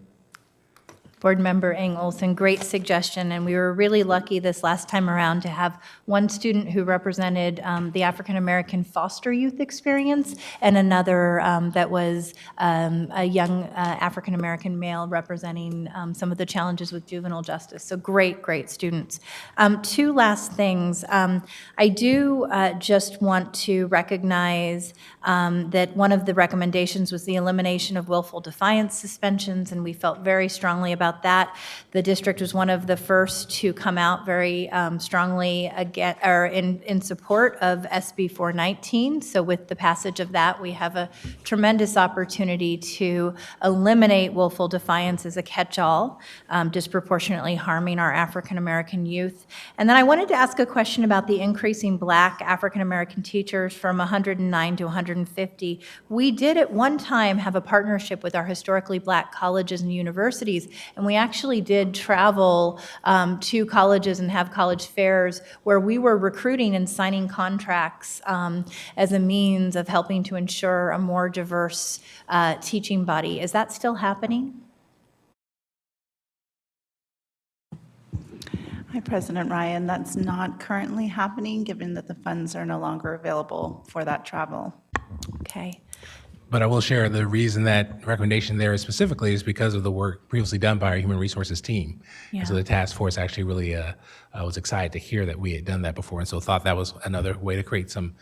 Board Member Eng Olson, great suggestion, and we were really lucky this last time around to have one student who represented the African American foster youth experience and another that was a young African American male representing some of the challenges with juvenile justice. So great students. 2 last things. I do just want to recognize that one of the recommendations was the elimination of willful defiance suspensions, and we felt very strongly about that. The district was one of the first to come out very strongly in support of SB 419. So with the passage of that, we have a tremendous opportunity to eliminate willful defiance as a catch-all, disproportionately harming our African American youth. And then I wanted to ask a question about the increasing Black African American teachers from 109 to 150. We did at one time have a partnership with our historically Black colleges and universities, and we actually did travel to colleges and have college fairs where we were recruiting and signing contracts as a means of helping to ensure a more diverse teaching body. Is that still happening? Hi, President Ryan. That's not currently happening, given that the funds are no longer available for that travel. Okay. But I will share the reason that recommendation there specifically is because of the work previously done by our human resources team. Yeah. And so the task force actually really was excited to hear that we had done that before, and so thought that was another way to create some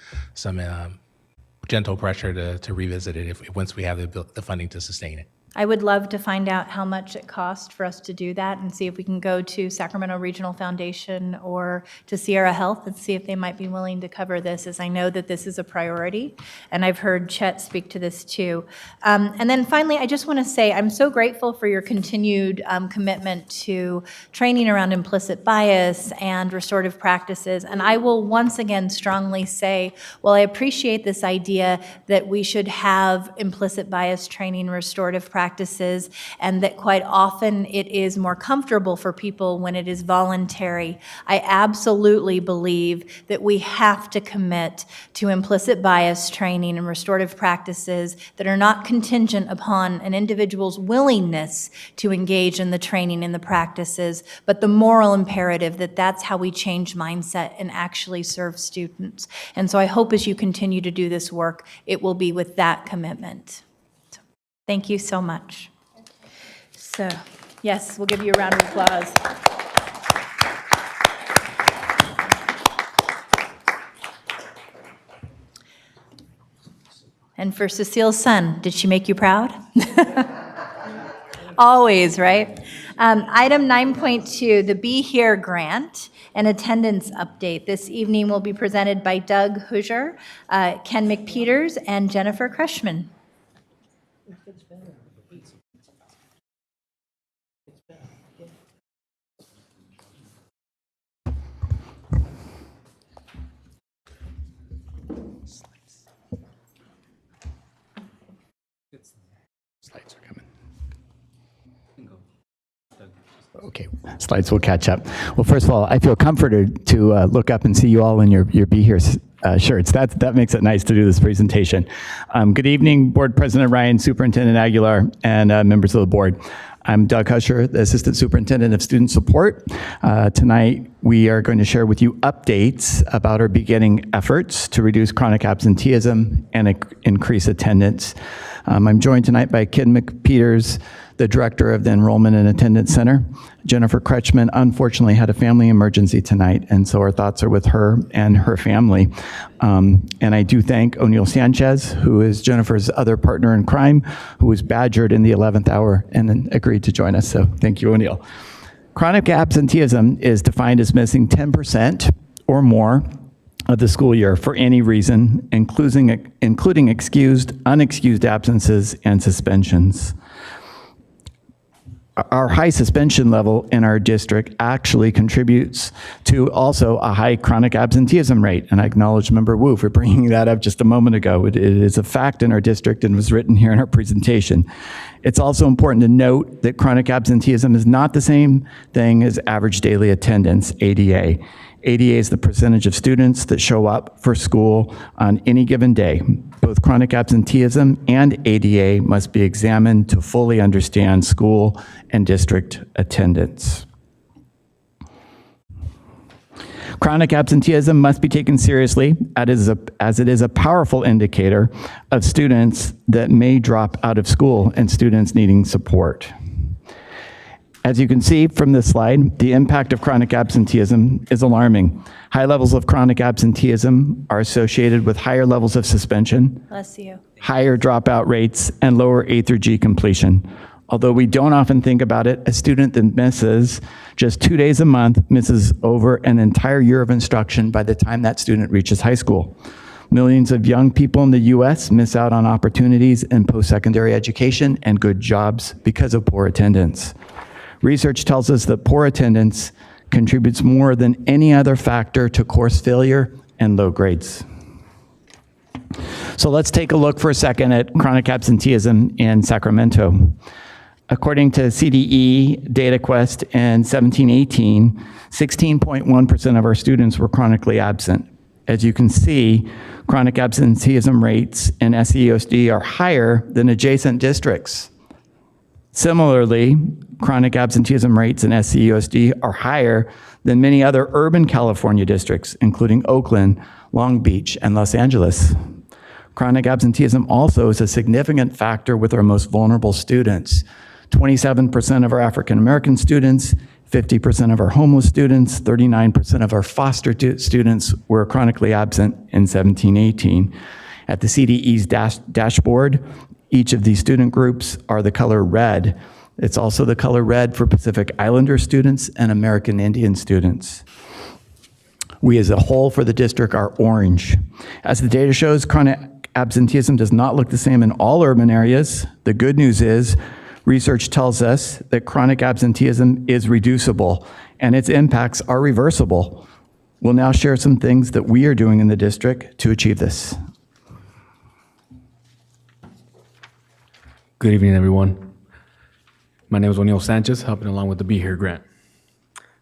gentle pressure to revisit it once we have the funding to sustain it. I would love to find out how much it cost for us to do that and see if we can go to Sacramento Regional Foundation or to Sierra Health and see if they might be willing to cover this, as I know that this is a priority, and I've heard Chet speak to this too. And then finally, I just want to say I'm so grateful for your continued commitment to training around implicit bias and restorative practices, and I will once again strongly say, well, I appreciate this idea that we should have implicit bias training, restorative practices, and that quite often it is more comfortable for people when it is voluntary. I absolutely believe that we have to commit to implicit bias training and restorative practices that are not contingent upon an individual's willingness to engage in the training and the practices, but the moral imperative that that's how we change mindset and actually serve students. And so I hope as you continue to do this work, it will be with that commitment. Thank you so much. So, yes, we'll give you a round of applause. And for Cecile's son, did she make you proud? Always, right? Item 9.2, the Be Here grant and attendance update. This evening will be presented by Doug Hoosier, Ken McPeters, and Jennifer Kreshman. Slides are coming. Okay, slides will catch up. Well, first of all, I feel comforted to look up and see you all in your Be Here shirts. That makes it nice to do this presentation. Good evening, Board President Ryan, Superintendent Aguilar, and members of the board. I'm Doug Husher, the Assistant Superintendent of Student Support. Tonight, we are going to share with you updates about our beginning efforts to reduce chronic absenteeism and increase attendance. I'm joined tonight by Ken McPeters, the Director of the Enrollment and Attendance Center. Jennifer Kreshman unfortunately had a family emergency tonight, and so our thoughts are with her and her family. And I do thank O'Neill Sanchez, who is Jennifer's other partner in crime, who was badgered in the 11th hour and then agreed to join us. So thank you, O'Neill. Chronic absenteeism is defined as missing 10% or more of the school year for any reason, including excused, unexcused absences, and suspensions. Our high suspension level in our district actually contributes to also a high chronic absenteeism rate. And I acknowledge Member Wu for bringing that up just a moment ago. It is a fact in our district and was written here in our presentation. It's also important to note that chronic absenteeism is not the same thing as average daily attendance, ADA. ADA is the percentage of students that show up for school on any given day. Both chronic absenteeism and ADA must be examined to fully understand school and district attendance. Chronic absenteeism must be taken seriously as it is a powerful indicator of students that may drop out of school and students needing support. As you can see from this slide, the impact of chronic absenteeism is alarming. High levels of chronic absenteeism are associated with higher levels of suspension, Bless you. higher dropout rates, and lower A through G completion. Although we don't often think about it, a student that misses just 2 days a month misses over an entire year of instruction by the time that student reaches high school. Millions of young people in the U.S. miss out on opportunities in post-secondary education and good jobs because of poor attendance. Research tells us that poor attendance contributes more than any other factor to course failure and low grades. So let's take a look for a second at chronic absenteeism in Sacramento. According to CDE DataQuest in 1718, 16.1% of our students were chronically absent. As you can see, chronic absenteeism rates in SEUSD are higher than adjacent districts. Similarly, chronic absenteeism rates in SCUSD are higher than many other urban California districts, including Oakland, Long Beach, and Los Angeles. Chronic absenteeism also is a significant factor with our most vulnerable students. 27% of our African American students, 50% of our homeless students, 39% of our foster students were chronically absent in 1718. At the CDE's dashboard, each of these student groups are the color red. It's also the color red for Pacific Islander students and American Indian students. We as a whole for the district are orange. As the data shows, chronic absenteeism does not look the same in all urban areas. The good news is research tells us that chronic absenteeism is reducible and its impacts are reversible. We'll now share some things that we are doing in the district to achieve this. Good evening, everyone. My name is O'Neil Sanchez, helping along with the Be Here grant.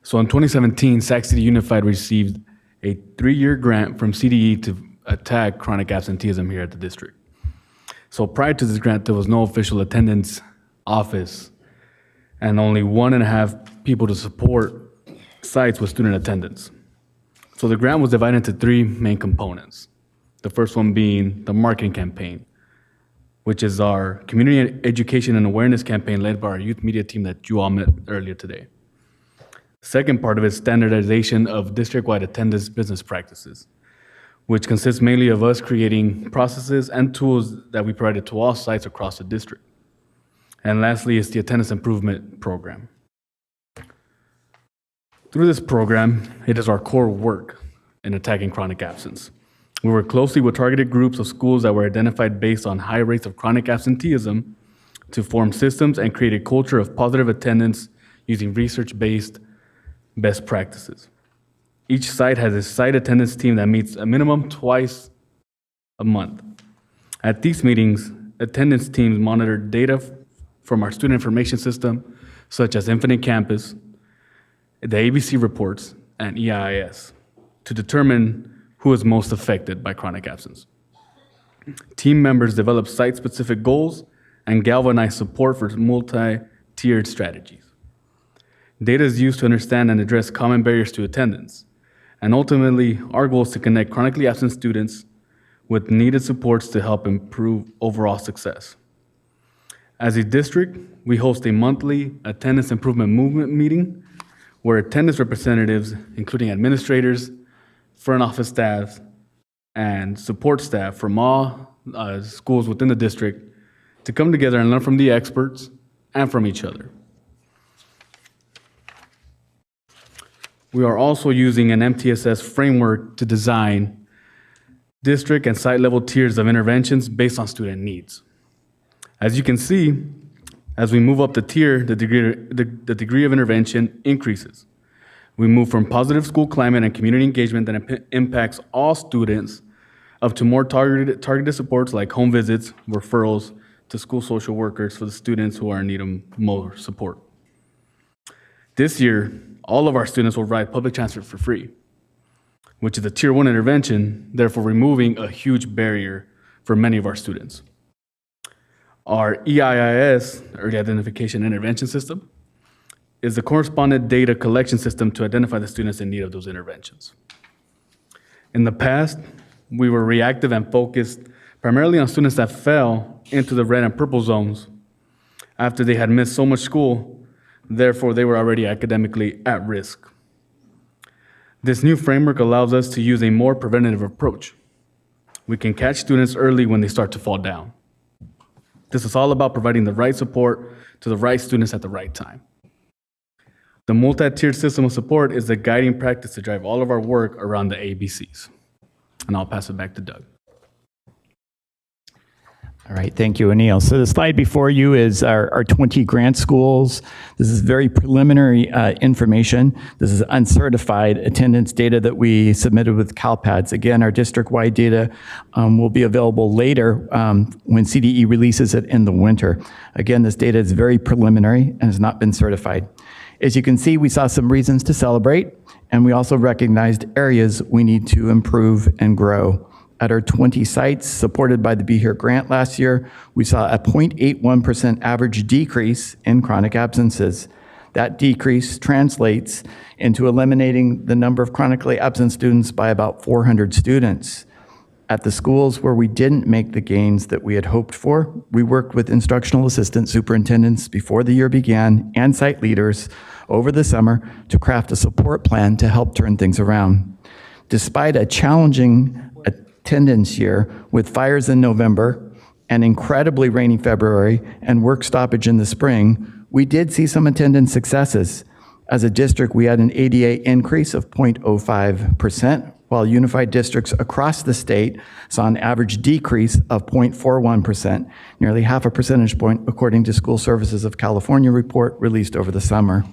So in 2017, Sac City Unified received a 3-year grant from CDE to attack chronic absenteeism here at the district. So prior to this grant, there was no official attendance office and only 1.5 people to support sites with student attendance. So the grant was divided into 3 main components. The first one being the marketing campaign, which is our community education and awareness campaign led by our youth media team that you all met earlier today. Second part of it is standardization of district-wide attendance business practices, which consists mainly of us creating processes and tools that we provided to all sites across the district. And lastly is the attendance improvement program. Through this program, it is our core work in attacking chronic absence. We work closely with targeted groups of schools that were identified based on high rates of chronic absenteeism to form systems and create a culture of positive attendance using research-based best practices. Each site has a site attendance team that meets a minimum twice a month. At these meetings, attendance teams monitor data from our student information system, such as Infinite Campus, the ABC reports, and Eiis, to determine who is most affected by chronic absence. Team members develop site-specific goals and galvanize support for multi-tiered strategies. Data is used to understand and address common barriers to attendance. And ultimately, our goal is to connect chronically absent students with needed supports to help improve overall success. As a district, we host a monthly attendance improvement movement meeting where attendance representatives, including administrators, front office staff, and support staff from all schools within the district to come together and learn from the experts and from each other. We are also using an MTSS framework to design district and site level tiers of interventions based on student needs. As you can see, as we move up the tier, the degree of intervention increases. We move from positive school climate and community engagement that impacts all students up to more targeted supports like home visits, referrals to school social workers for the students who are in need of more support. This year, all of our students will ride public transit for free, which is a tier 1 intervention, therefore removing a huge barrier for many of our students. Our EIIS, Early Identification Intervention System, is the correspondent data collection system to identify the students in need of those interventions. In the past, we were reactive and focused primarily on students that fell into the red and purple zones after they had missed so much school, therefore they were already academically at risk. This new framework allows us to use a more preventative approach. We can catch students early when they start to fall down. This is all about providing the right support to the right students at the right time. The multi-tiered system of support is the guiding practice to drive all of our work around the ABCs. And I'll pass it back to Doug. All right, thank you, Anil. So the slide before you is our 20 grant schools. This is very preliminary information. This is uncertified attendance data that we submitted with CalPADS. Again, our district-wide data will be available later when CDE releases it in the winter. Again, this data is very preliminary and has not been certified. As you can see, we saw some reasons to celebrate, and we also recognized areas we need to improve and grow. At our 20 sites supported by the Be Here grant last year, we saw a 0.81% average decrease in chronic absences. That decrease translates into eliminating the number of chronically absent students by about 400 students. At the schools where we didn't make the gains that we had hoped for, we worked with instructional assistant superintendents before the year began and site leaders over the summer to craft a support plan to help turn things around. Despite a challenging attendance year with fires in November, an incredibly rainy February, and work stoppage in the spring, we did see some attendance successes. As a district, we had an ADA increase of 0.05%, while unified districts across the state saw an average decrease of 0.41%, nearly half a percentage point according to School Services of California report released over the summer.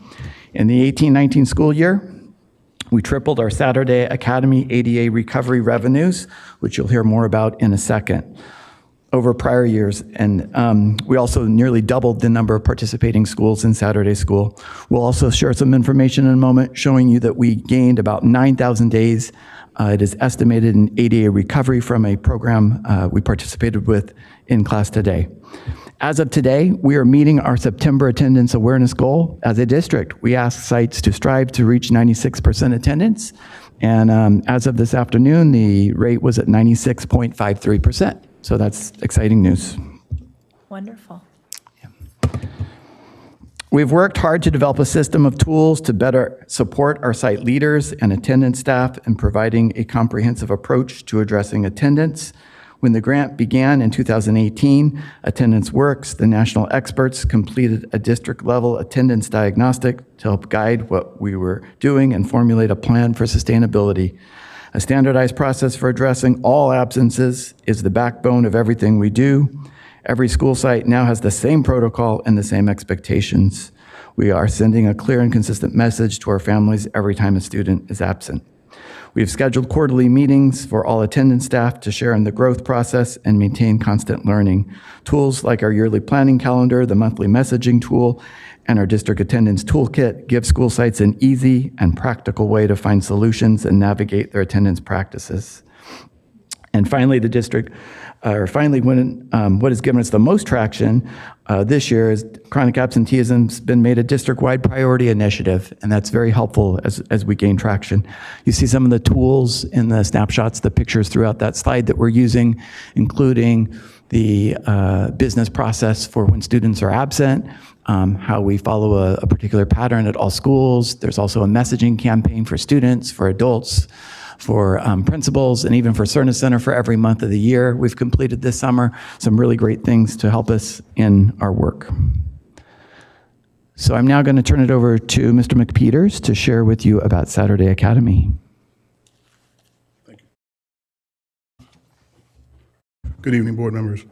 In the 18-19 school year, we tripled our Saturday Academy ADA recovery revenues, which you'll hear more about in a second, over prior years. And we also nearly doubled the number of participating schools in Saturday school. We'll also share some information in a moment showing you that we gained about 9,000 days. It is estimated in ADA recovery from a program we participated with in class today. As of today, we are meeting our September attendance awareness goal as a district. We ask sites to strive to reach 96% attendance. And as of this afternoon, the rate was at 96.53%. So that's exciting news. Wonderful. We've worked hard to develop a system of tools to better support our site leaders and attendance staff in providing a comprehensive approach to addressing attendance. When the grant began in 2018, Attendance Works, the national experts, completed a district-level attendance diagnostic to help guide what we were doing and formulate a plan for sustainability. A standardized process for addressing all absences is the backbone of everything we do. Every school site now has the same protocol and the same expectations. We are sending a clear and consistent message to our families every time a student is absent. We have scheduled quarterly meetings for all attendance staff to share in the growth process and maintain constant learning. Tools like our yearly planning calendar, the monthly messaging tool, and our district attendance toolkit give school sites an easy and practical way to find solutions and navigate their attendance practices. And finally, the district, what has given us the most traction this year is chronic absenteeism has been made a district-wide priority initiative, and that's very helpful as we gain traction. You see some of the tools in the snapshots, the pictures throughout that slide that we're using, including the business process for when students are absent, how we follow a particular pattern at all schools. There's also a messaging campaign for students, for adults, for principals, and even for Cerna Center for every month of the year. We've completed this summer some really great things to help us in our work. So I'm now going to turn it over to Mr. McPeters to share with you about Saturday Academy. Good evening, board members.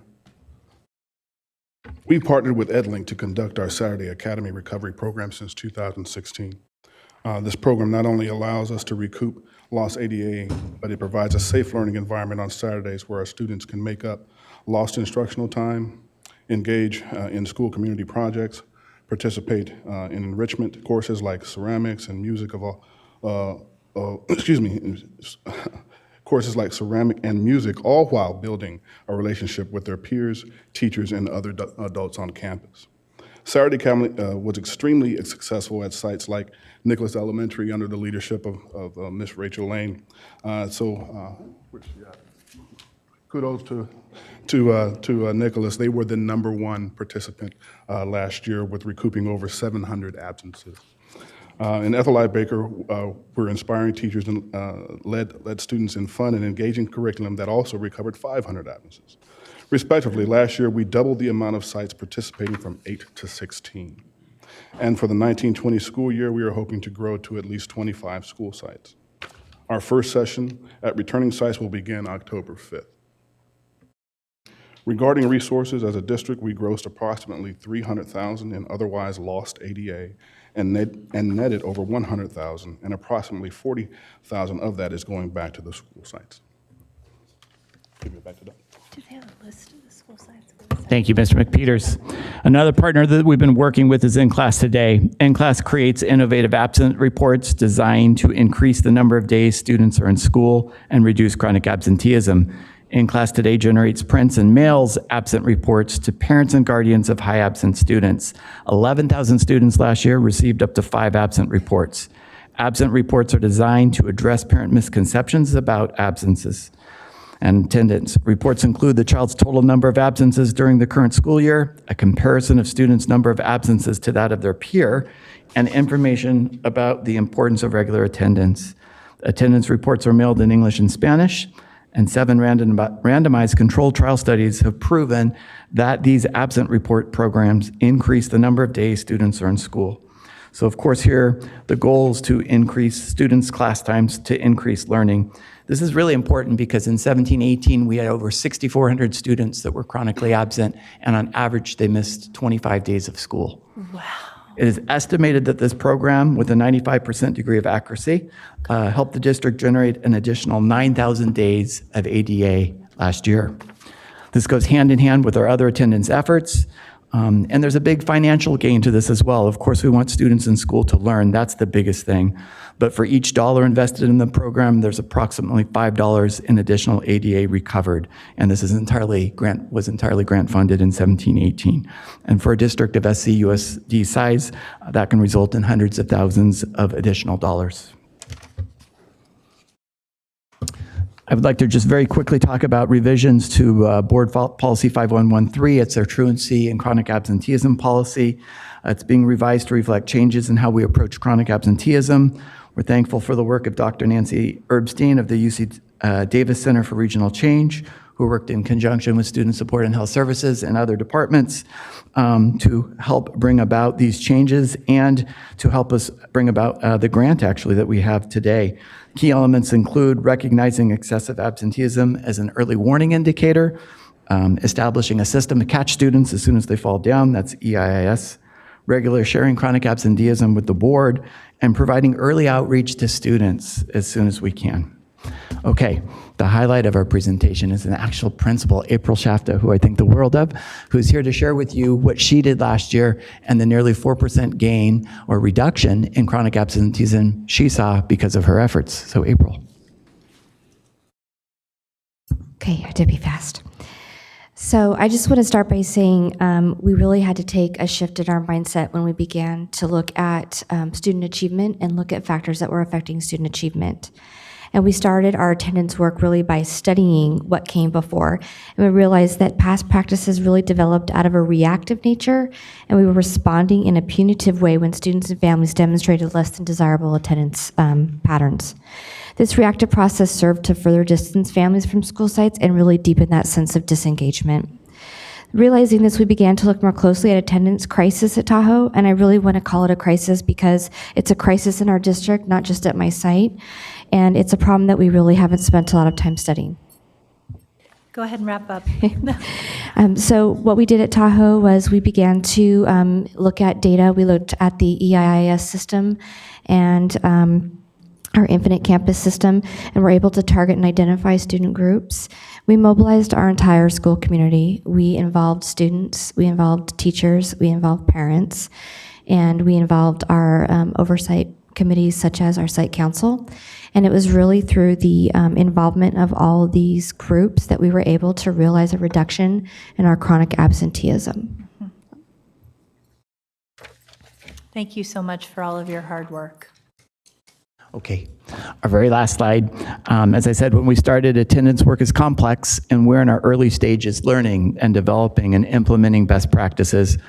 We've partnered with EdLink to conduct our Saturday Academy Recovery Program since 2016. This program not only allows us to recoup lost ADA, but it provides a safe learning environment on Saturdays where our students can make up lost instructional time, engage in school community projects, participate in enrichment courses like ceramics and music courses like ceramic and music, all while building a relationship with their peers, teachers, and other adults on campus. Saturday Academy was extremely successful at sites like Nicholas Elementary under the leadership of Miss Rachel Lane. Kudos to Nicholas. They were the #1 participant last year with recouping over 700 absences. In Ethel I. Baker, we're inspiring teachers and led students in fun and engaging curriculum that also recovered 500 absences. Respectively, last year we doubled the amount of sites participating from 8 to 16. And for the 1920 school year, we are hoping to grow to at least 25 school sites. Our first session at returning sites will begin October 5th. Regarding resources, as a district, we grossed approximately $300,000 in otherwise lost ADA and netted over $100,000, and approximately $40,000 of that is going back to the school sites. Give it back to Doug. Do they have a list of the school sites? Thank you, Mr. McPeters. Another partner that we've been working with is In-Class Today. In-Class creates innovative absent reports designed to increase the number of days students are in school and reduce chronic absenteeism. In-Class Today generates prints and mails absent reports to parents and guardians of high absent students. 11,000 students last year received up to 5 absent reports. Absent reports are designed to address parent misconceptions about absences and attendance. Reports include the child's total number of absences during the current school year, a comparison of students' number of absences to that of their peer, and information about the importance of regular attendance. Attendance reports are mailed in English and Spanish, and 7 randomized controlled trial studies have proven that these absent report programs increase the number of days students are in school. So of course here, the goal is to increase students' class times to increase learning. This is really important because in 17-18, we had over 6,400 students that were chronically absent, and on average, they missed 25 days of school. Wow. It is estimated that this program, with a 95% degree of accuracy, helped the district generate an additional 9,000 days of ADA last year. This goes hand in hand with our other attendance efforts. And there's a big financial gain to this as well. Of course, we want students in school to learn. That's the biggest thing. But for each dollar invested in the program, there's approximately $5 in additional ADA recovered. And this is was entirely grant funded in 17-18. And for a district of SCUSD size, that can result in hundreds of thousands of additional dollars. I would like to just very quickly talk about revisions to Board Policy 5113. It's our truancy and chronic absenteeism policy. It's being revised to reflect changes in how we approach chronic absenteeism. We're thankful for the work of Dr. Nancy Erbstein of the UC Davis Center for Regional Change, who worked in conjunction with Student Support and Health Services and other departments to help bring about these changes and to help us bring about the grant actually that we have today. Key elements include recognizing excessive absenteeism as an early warning indicator, establishing a system to catch students as soon as they fall down, that's EIIS, regular sharing chronic absenteeism with the board, and providing early outreach to students as soon as we can. Okay, the highlight of our presentation is an actual principal, April Shafta, who I think the world of, who's here to share with you what she did last year and the nearly 4% gain or reduction in chronic absenteeism she saw because of her efforts. So April. Okay, I have to be fast. So I just want to start by saying we really had to take a shift in our mindset when we began to look at student achievement and look at factors that were affecting student achievement. And we started our attendance work really by studying what came before. And we realized that past practices really developed out of a reactive nature, and we were responding in a punitive way when students and families demonstrated less than desirable attendance patterns. This reactive process served to further distance families from school sites and really deepen that sense of disengagement. Realizing this, we began to look more closely at attendance crisis at Tahoe, and I really want to call it a crisis because it's a crisis in our district, not just at my site, and it's a problem that we really haven't spent a lot of time studying. Go ahead and wrap up. So what we did at Tahoe was we began to look at data. We looked at the Eiis system and our Infinite Campus system, and were able to target and identify student groups. We mobilized our entire school community. We involved students, we involved teachers, we involved parents, and we involved our oversight committees such as our site council. And it was really through the involvement of all these groups that we were able to realize a reduction in our chronic absenteeism. Thank you so much for all of your hard work. Okay, our very last slide. As I said, when we started, attendance work is complex, and we're in our early stages learning and developing and implementing best practices.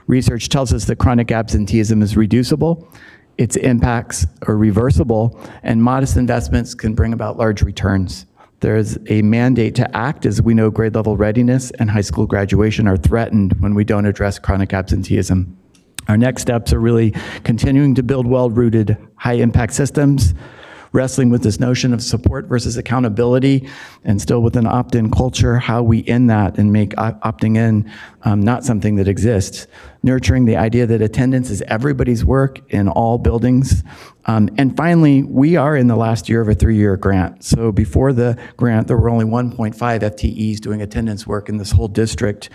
Research tells us that chronic absenteeism is reducible, its impacts are reversible, and modest investments can bring about large returns. There is a mandate to act, as we know grade level readiness and high school graduation are threatened when we don't address chronic absenteeism. Our next steps are really continuing to build well-rooted, high-impact systems, wrestling with this notion of support versus accountability, and still with an opt-in culture, how we end that and make opting in not something that exists. Nurturing the idea that attendance is everybody's work in all buildings. And finally, we are in the last year of a 3-year grant. So before the grant, there were only 1.5 FTEs doing attendance work in this whole district.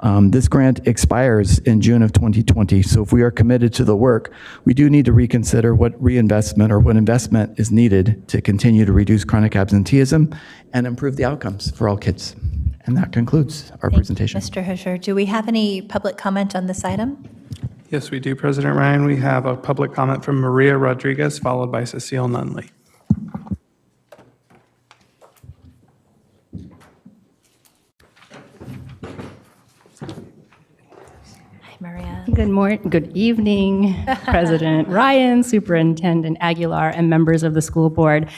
This grant expires in June of 2020. So if we are committed to the work, we do need to reconsider what reinvestment or what investment is needed to continue to reduce chronic absenteeism and improve the outcomes for all kids. And that concludes our presentation. Mr. Hischer, do we have any public comment on this item? Yes, we do, President Ryan. We have a public comment from Maria Rodriguez, followed by Cecile Nunley. Hi, Maria. Good morning, good evening, President Ryan, Superintendent Aguilar, and members of the school board.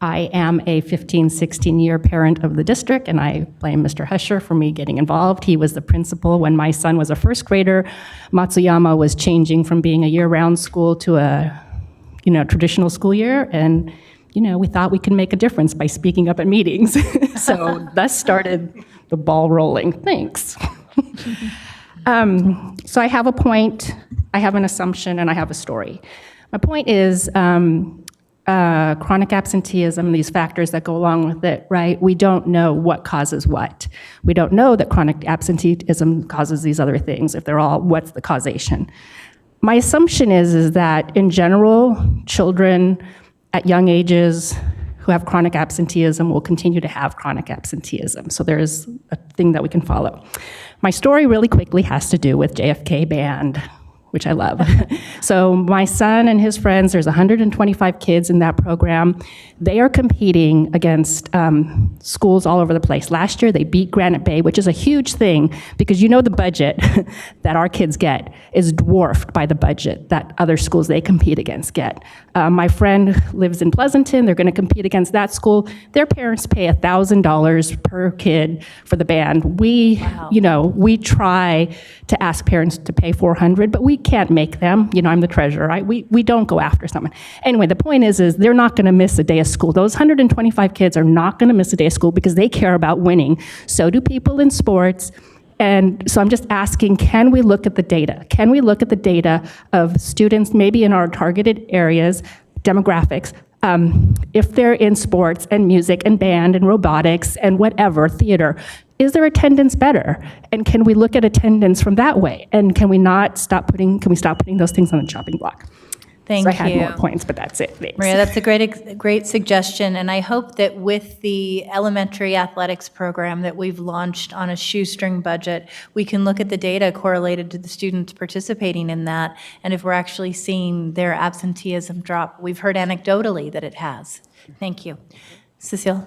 I am a 15, 16-year parent of the district, and I blame Mr. Hischer for me getting involved. He was the principal when my son was a first grader. Matsuyama was changing from being a year-round school to a, traditional school year, and, we thought we could make a difference by speaking up at meetings. So thus started the ball rolling. Thanks. So I have a point, I have an assumption, and I have a story. My point is, chronic absenteeism, these factors that go along with it, right? We don't know what causes what. We don't know that chronic absenteeism causes these other things. If they're all, what's the causation? My assumption is that in general, children at young ages who have chronic absenteeism will continue to have chronic absenteeism. So there's a thing that we can follow. My story really quickly has to do with Jfk Band, which I love. So my son and his friends, there's 125 kids in that program. They are competing against schools all over the place. Last year, they beat Granite Bay, which is a huge thing because the budget that our kids get is dwarfed by the budget that other schools they compete against get. My friend lives in Pleasanton. They're going to compete against that school. Their parents pay $1,000 per kid for the band. We, we try to ask parents to pay $400, but we can't make them. I'm the treasurer, right? We don't go after someone. Anyway, the point is they're not going to miss a day of school. Those 125 kids are not going to miss a day of school because they care about winning. So do people in sports. And so I'm just asking, can we look at the data? Can we look at the data of students maybe in our targeted areas, demographics, if they're in sports and music and band and robotics and whatever, theater, is their attendance better? And can we look at attendance from that way? And can we stop putting those things on the chopping block? Thank you. I had more points, but that's it. Thanks. Maria, that's a great suggestion, and I hope that with the elementary athletics program that we've launched on a shoestring budget, we can look at the data correlated to the students participating in that, and if we're actually seeing their absenteeism drop. We've heard anecdotally that it has. Thank you. Cecile?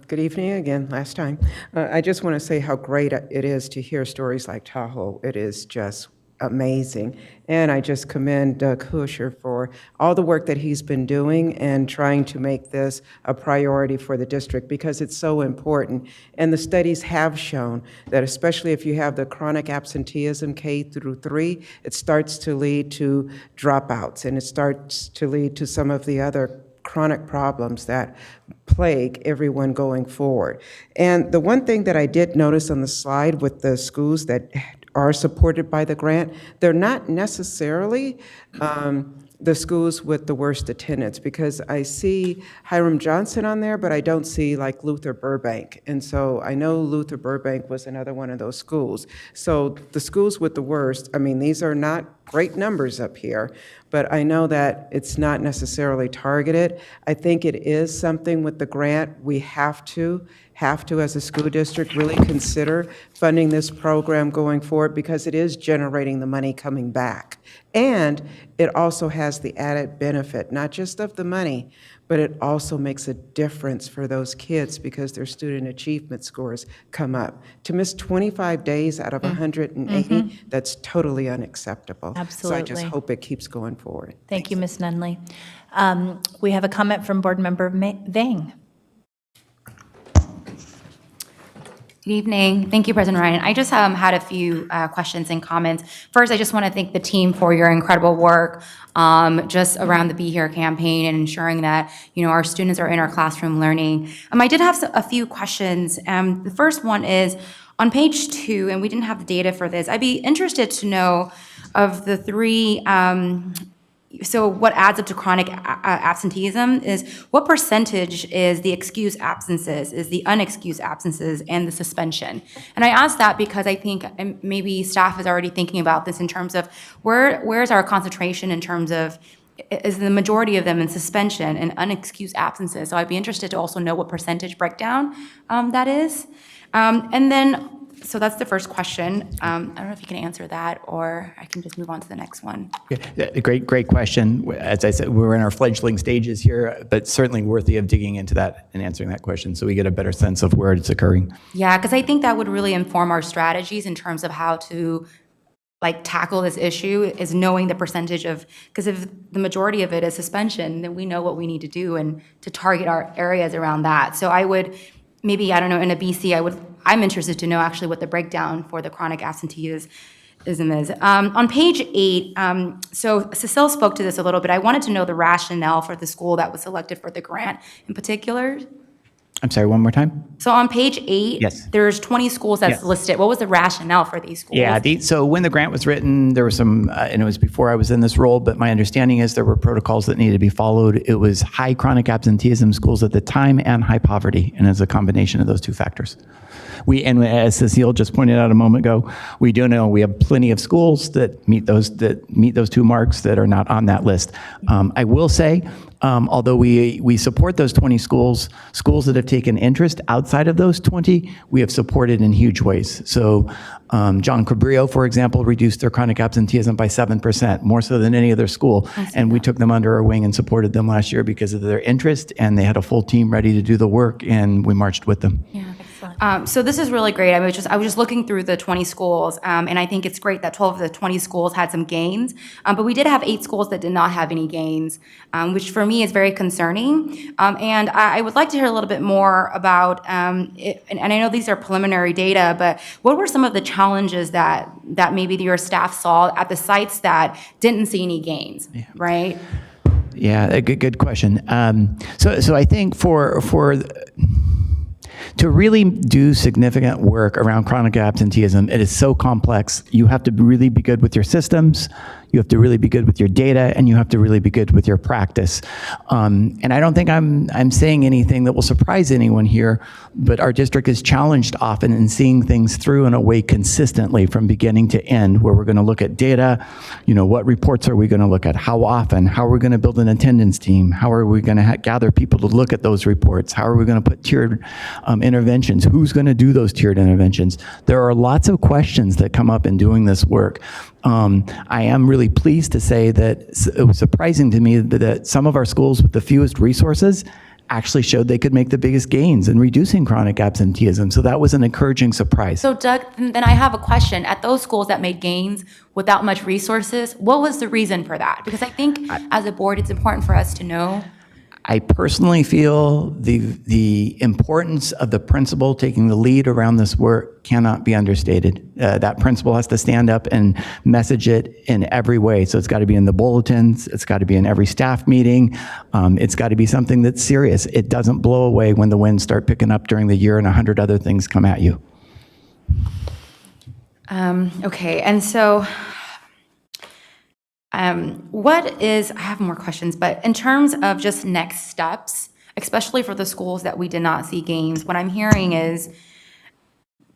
Good evening again, last time. I just want to say how great it is to hear stories like Tahoe. It is just amazing. And I just commend Doug Husher for all the work that he's been doing and trying to make this a priority for the district because it's so important. And the studies have shown that especially if you have the chronic absenteeism K through 3, it starts to lead to dropouts and it starts to lead to some of the other chronic problems that plague everyone going forward. And the one thing that I did notice on the slide with the schools that are supported by the grant, they're not necessarily the schools with the worst attendance, because I see Hiram Johnson on there, but I don't see like Luther Burbank. And so I know Luther Burbank was another one of those schools. So the schools with the worst, I mean, these are not great numbers up here, but I know that it's not necessarily targeted. I think it is something with the grant we have to, as a school district, really consider funding this program going forward because it is generating the money coming back. And it also has the added benefit, not just of the money, but it also makes a difference for those kids because their student achievement scores come up. To miss 25 days out of 180, that's totally unacceptable. Absolutely. So I just hope it keeps going forward. Thank you, Ms. Nunley. We have a comment from Board Member Vang. Good evening. Thank you, President Ryan. I just had a few questions and comments. First, I just want to thank the team for your incredible work just around the Be Here campaign and ensuring that, you know, our students are in our classroom learning. I did have a few questions. The first one is on page 2, and we didn't have the data for this. I'd be interested to know of the 3 so what adds up to chronic absenteeism is what percentage is the excused absences, is the unexcused absences, and the suspension? And I ask that because I think maybe staff is already thinking about this in terms of where's our concentration in terms of, is the majority of them in suspension and unexcused absences? So I'd be interested to also know what percentage breakdown that is. And then, so that's the first question. I don't know if you can answer that, or I can just move on to the next one. Great question. As I said, we're in our fledgling stages here, but certainly worthy of digging into that and answering that question so we get a better sense of where it's occurring. Yeah, because I think that would really inform our strategies in terms of how to tackle this issue, is knowing the percentage of, because if the majority of it is suspension, then we know what we need to do and to target our areas around that. So I would, maybe, I don't know, in a BC, I'm interested to know actually what the breakdown for the chronic absenteeism is. On page 8, so Cecile spoke to this a little bit. I wanted to know the rationale for the school that was selected for the grant in particular. I'm sorry, one more time? So on page 8, yes, there's 20 schools that's listed. What was the rationale for these schools? Yeah, so when the grant was written, there were some, and it was before I was in this role, but my understanding is there were protocols that needed to be followed. It was high chronic absenteeism schools at the time and high poverty, and as a combination of those two factors. And as Cecile just pointed out a moment ago, we do know we have plenty of schools that meet those 2 marks that are not on that list. I will say, although we support those 20 schools that have taken interest outside of those 20, we have supported in huge ways. So John Cabrillo, for example, reduced their chronic absenteeism by 7%, more so than any other school. And we took them under our wing and supported them last year because of their interest, and they had a full team ready to do the work, and we marched with them. Yeah. So this is really great. I was just looking through the 20 schools, and I think it's great that 12 of the 20 schools had some gains, but we did have 8 schools that did not have any gains, which for me is very concerning. And I would like to hear a little bit more about, and I know these are preliminary data, but what were some of the challenges that maybe your staff saw at the sites that didn't see any gains, right? Yeah, a good question. So I think to really do significant work around chronic absenteeism, it is so complex. You have to really be good with your systems, you have to really be good with your data, and you have to really be good with your practice. And I don't think I'm saying anything that will surprise anyone here, but our district is challenged often in seeing things through in a way consistently from beginning to end, where we're going to look at data, what reports are we going to look at, how often, how are we going to build an attendance team, how are we going to gather people to look at those reports, how are we going to put tiered interventions, who's going to do those tiered interventions. There are lots of questions that come up in doing this work. I am really pleased to say that it was surprising to me that some of our schools with the fewest resources actually showed they could make the biggest gains in reducing chronic absenteeism. So that was an encouraging surprise. So Doug, then I have a question. At those schools that made gains without much resources, what was the reason for that? Because I think as a board, it's important for us to know. I personally feel the importance of the principal taking the lead around this work cannot be understated. That principal has to stand up and message it in every way. So it's got to be in the bulletins, it's got to be in every staff meeting, it's got to be something that's serious. It doesn't blow away when the winds start picking up during the year and 100 other things come at you. Okay, and so I have more questions, but in terms of just next steps, especially for the schools that we did not see gains, what I'm hearing is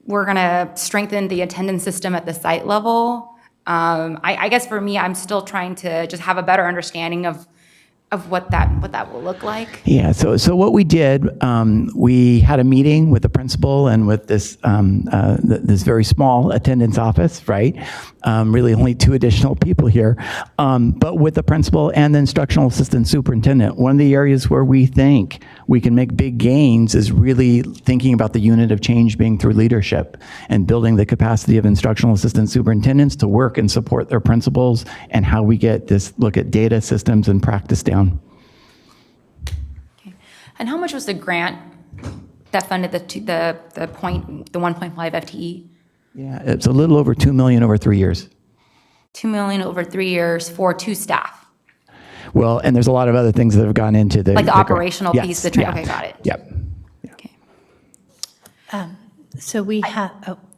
we're gonna strengthen the attendance system at the site level. I guess for me, I'm still trying to just have a better understanding of what that will look like. Yeah, so what we did, we had a meeting with the principal and with this this very small attendance office, right? Really only 2 additional people here, but with the principal and the instructional assistant superintendent. One of the areas where we think we can make big gains is really thinking about the unit of change being through leadership and building the capacity of instructional assistant superintendents to work and support their principals, and how we get this look at data systems and practice down. And how much was the grant that funded the 1.5 FTE? Yeah, it's a little over $2 million over 3 years. $2 million over 3 years for 2 staff. Well, and there's a lot of other things that have gone into the Like the grant. operational Yes, piece, the training. yeah. Okay, got it. Yep. So we have,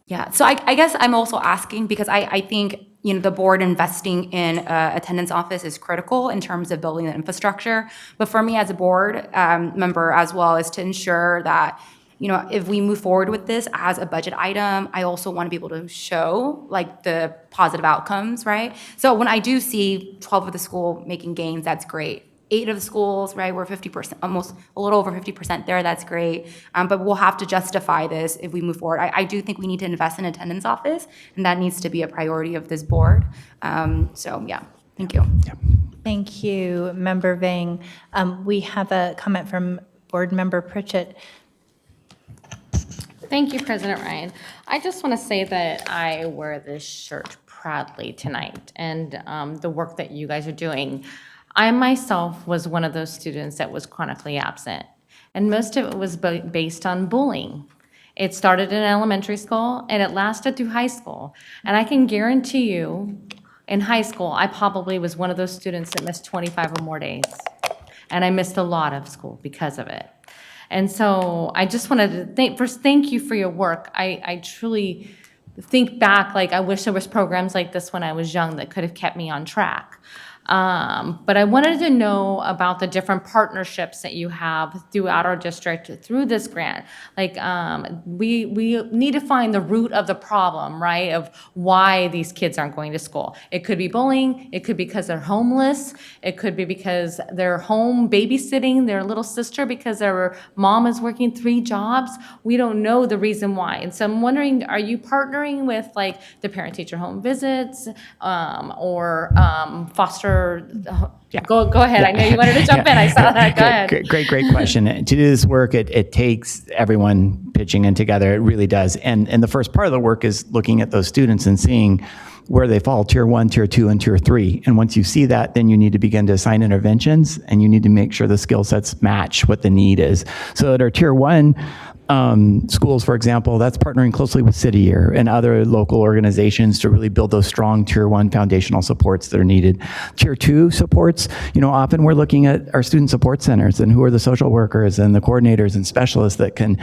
Yeah, so I guess I'm also asking because I think, the board investing in attendance office is critical in terms of building the infrastructure. But for me as a board member as well is to ensure that, if we move forward with this as a budget item, I also want to be able to show like the positive outcomes, right? So when I do see 12 of the school making gains, that's great. 8 of the schools, right, we're 50%, almost a little over 50% there, that's great. But we'll have to justify this if we move forward. I do think we need to invest in attendance office, and that needs to be a priority of this board. So yeah, thank you. Thank you, Member Vang. We have a comment from Board Member Pritchett. Thank you, President Ryan. I just want to say that I wear this shirt proudly tonight, and the work that you guys are doing. I myself was one of those students that was chronically absent, and most of it was based on bullying. It started in elementary school, and it lasted through high school. And I can guarantee you, in high school, I probably was one of those students that missed 25 or more days. And I missed a lot of school because of it. And so I just wanted to thank you for your work. I truly think back, like I wish there was programs like this when I was young that could have kept me on track. But I wanted to know about the different partnerships that you have throughout our district through this grant. Like, we need to find the root of the problem, right, of why these kids aren't going to school. It could be bullying, it could be because they're homeless, it could be because they're home babysitting their little sister because their mom is working 3 jobs. We don't know the reason why. And so I'm wondering, are you partnering with like the parent-teacher home visits or foster? Yeah. Go ahead. I know you wanted to jump in. I saw that. Go ahead. Great question. To do this work, it takes everyone pitching in together. It really does. And the first part of the work is looking at those students and seeing where they fall, tier 1, tier 2, and tier 3. And once you see that, then you need to begin to assign interventions, and you need to make sure the skill sets match what the need is. So at our tier 1 schools, for example, that's partnering closely with City Year and other local organizations to really build those strong tier 1 foundational supports that are needed. Tier 2 supports, often we're looking at our student support centers and who are the social workers and the coordinators and specialists that can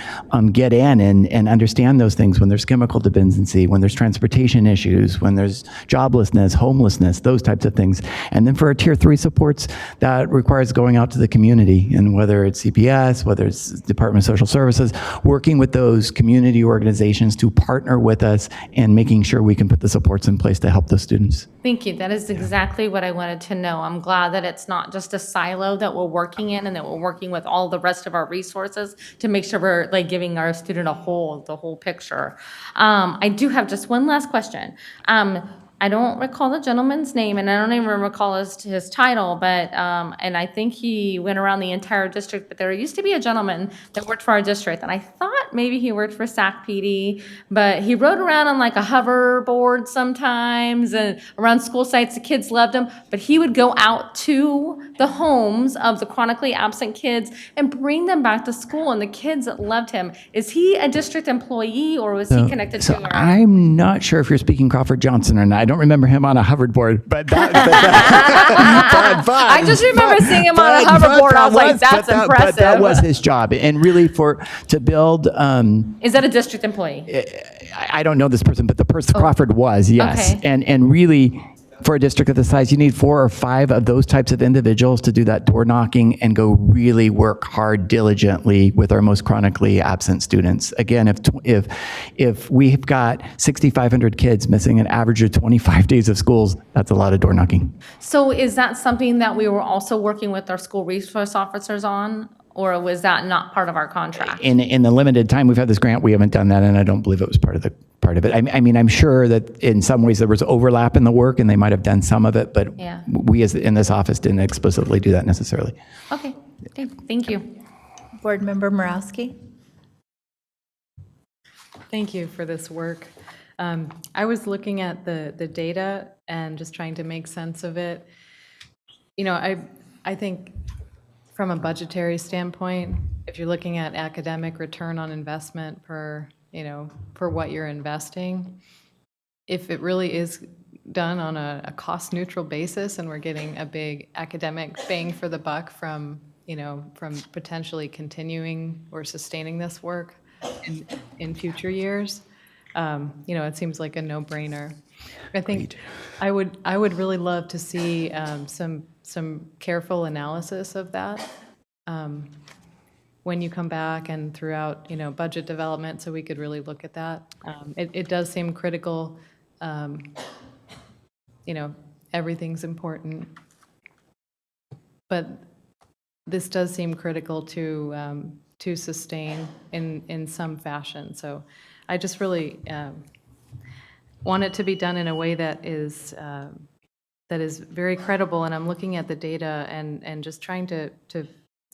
get in and understand those things when there's chemical dependency, when there's transportation issues, when there's joblessness, homelessness, those types of things. And then for our tier 3 supports, that requires going out to the community, and whether it's CPS, whether it's Department of Social Services, working with those community organizations to partner with us and making sure we can put the supports in place to help those students. Thank you. That is exactly what I wanted to know. I'm glad that it's not just a silo that we're working in and that we're working with all the rest of our resources to make sure we're like giving our student the whole picture. I do have just one last question. I don't recall the gentleman's name, and I don't even recall his title, but, and I think he went around the entire district, but there used to be a gentleman that worked for our district, and I thought maybe he worked for SAC PD, but he rode around on like a hoverboard sometimes, and around school sites, the kids loved him, but he would go out to the homes of the chronically absent kids and bring them back to school, and the kids loved him. Is he a district employee, or was he connected to our? I'm not sure if you're speaking Crawford Johnson or not. I don't remember him on a hoverboard, but I just remember seeing him on a hoverboard. I was like, that's impressive. But that was his job, and really to build. Is that a district employee? I don't know this person, but the person Crawford was, yes, Okay. and really. For a district of the size, you need 4 or 5 of those types of individuals to do that door knocking and go really work hard diligently with our most chronically absent students. Again, if we've got 6,500 kids missing an average of 25 days of schools, that's a lot of door knocking. So is that something that we were also working with our school resource officers on, or was that not part of our contract? In the limited time we've had this grant, we haven't done that, and I don't believe it was part of it. I mean, I'm sure that in some ways there was overlap in the work, and they might have done some of it, but we as in this office didn't explicitly do that necessarily. Okay, thank you. Board Member Morawski. Thank you for this work. I was looking at the data and just trying to make sense of it. You know, I think from a budgetary standpoint, if you're looking at academic return on investment per, for what you're investing, if it really is done on a cost-neutral basis and we're getting a big academic bang for the buck from potentially continuing or sustaining this work in future years, it seems like a no-brainer. I think I would really love to see some careful analysis of that when you come back and throughout budget development, so we could really look at that. It does seem critical. Everything's important, but this does seem critical to sustain in some fashion. So I just really want it to be done in a way that is very credible. And I'm looking at the data and just trying to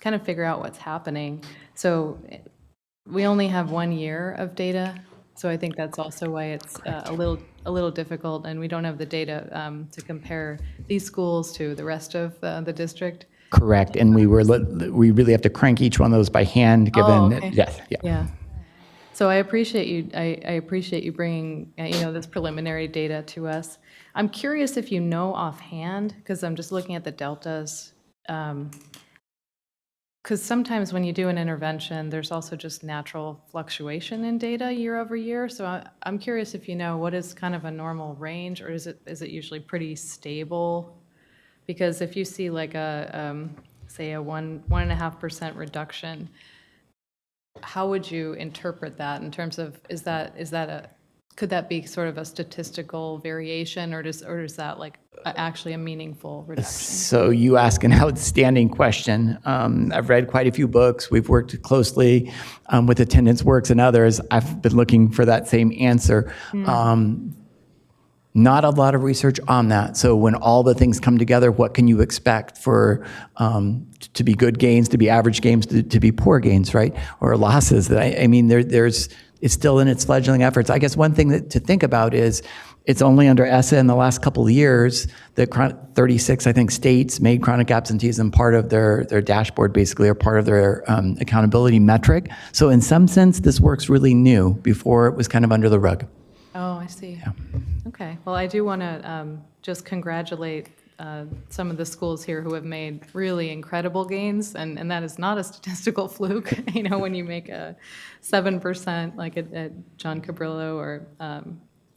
kind of figure out what's happening. So we only have 1 year of data, so I think that's also why it's a little difficult, and we don't have the data to compare these schools to the rest of the district. Correct, and we really have to crank each one of those by hand, given okay. yes, Yeah. So I appreciate you. I appreciate you bringing this preliminary data to us. I'm curious if you know offhand, because I'm just looking at the deltas. Because sometimes when you do an intervention, there's also just natural fluctuation in data year over year. So I'm curious if you know what is kind of a normal range, or is it usually pretty stable? Because if you see like say a 1.5% reduction, how would you interpret that in terms of could that be sort of a statistical variation, or is that like actually a meaningful reduction? So you ask an outstanding question. I've read quite a few books. We've worked closely with Attendance Works and others. I've been looking for that same answer. Not a lot of research on that. So when all the things come together, what can you expect for to be good gains, to be average gains, to be poor gains, right? Or losses. I mean, it's still in its fledgling efforts. I guess one thing to think about is it's only under ESSA in the last couple of years that 36, I think, states made chronic absenteeism part of their dashboard, basically, or part of their accountability metric. So in some sense, this work's really new. Before, it was kind of under the rug. Oh, I see. Yeah. Okay. Well, I do want to just congratulate some of the schools here who have made really incredible gains, and that is not a statistical fluke. When you make a 7% like at John Cabrillo, or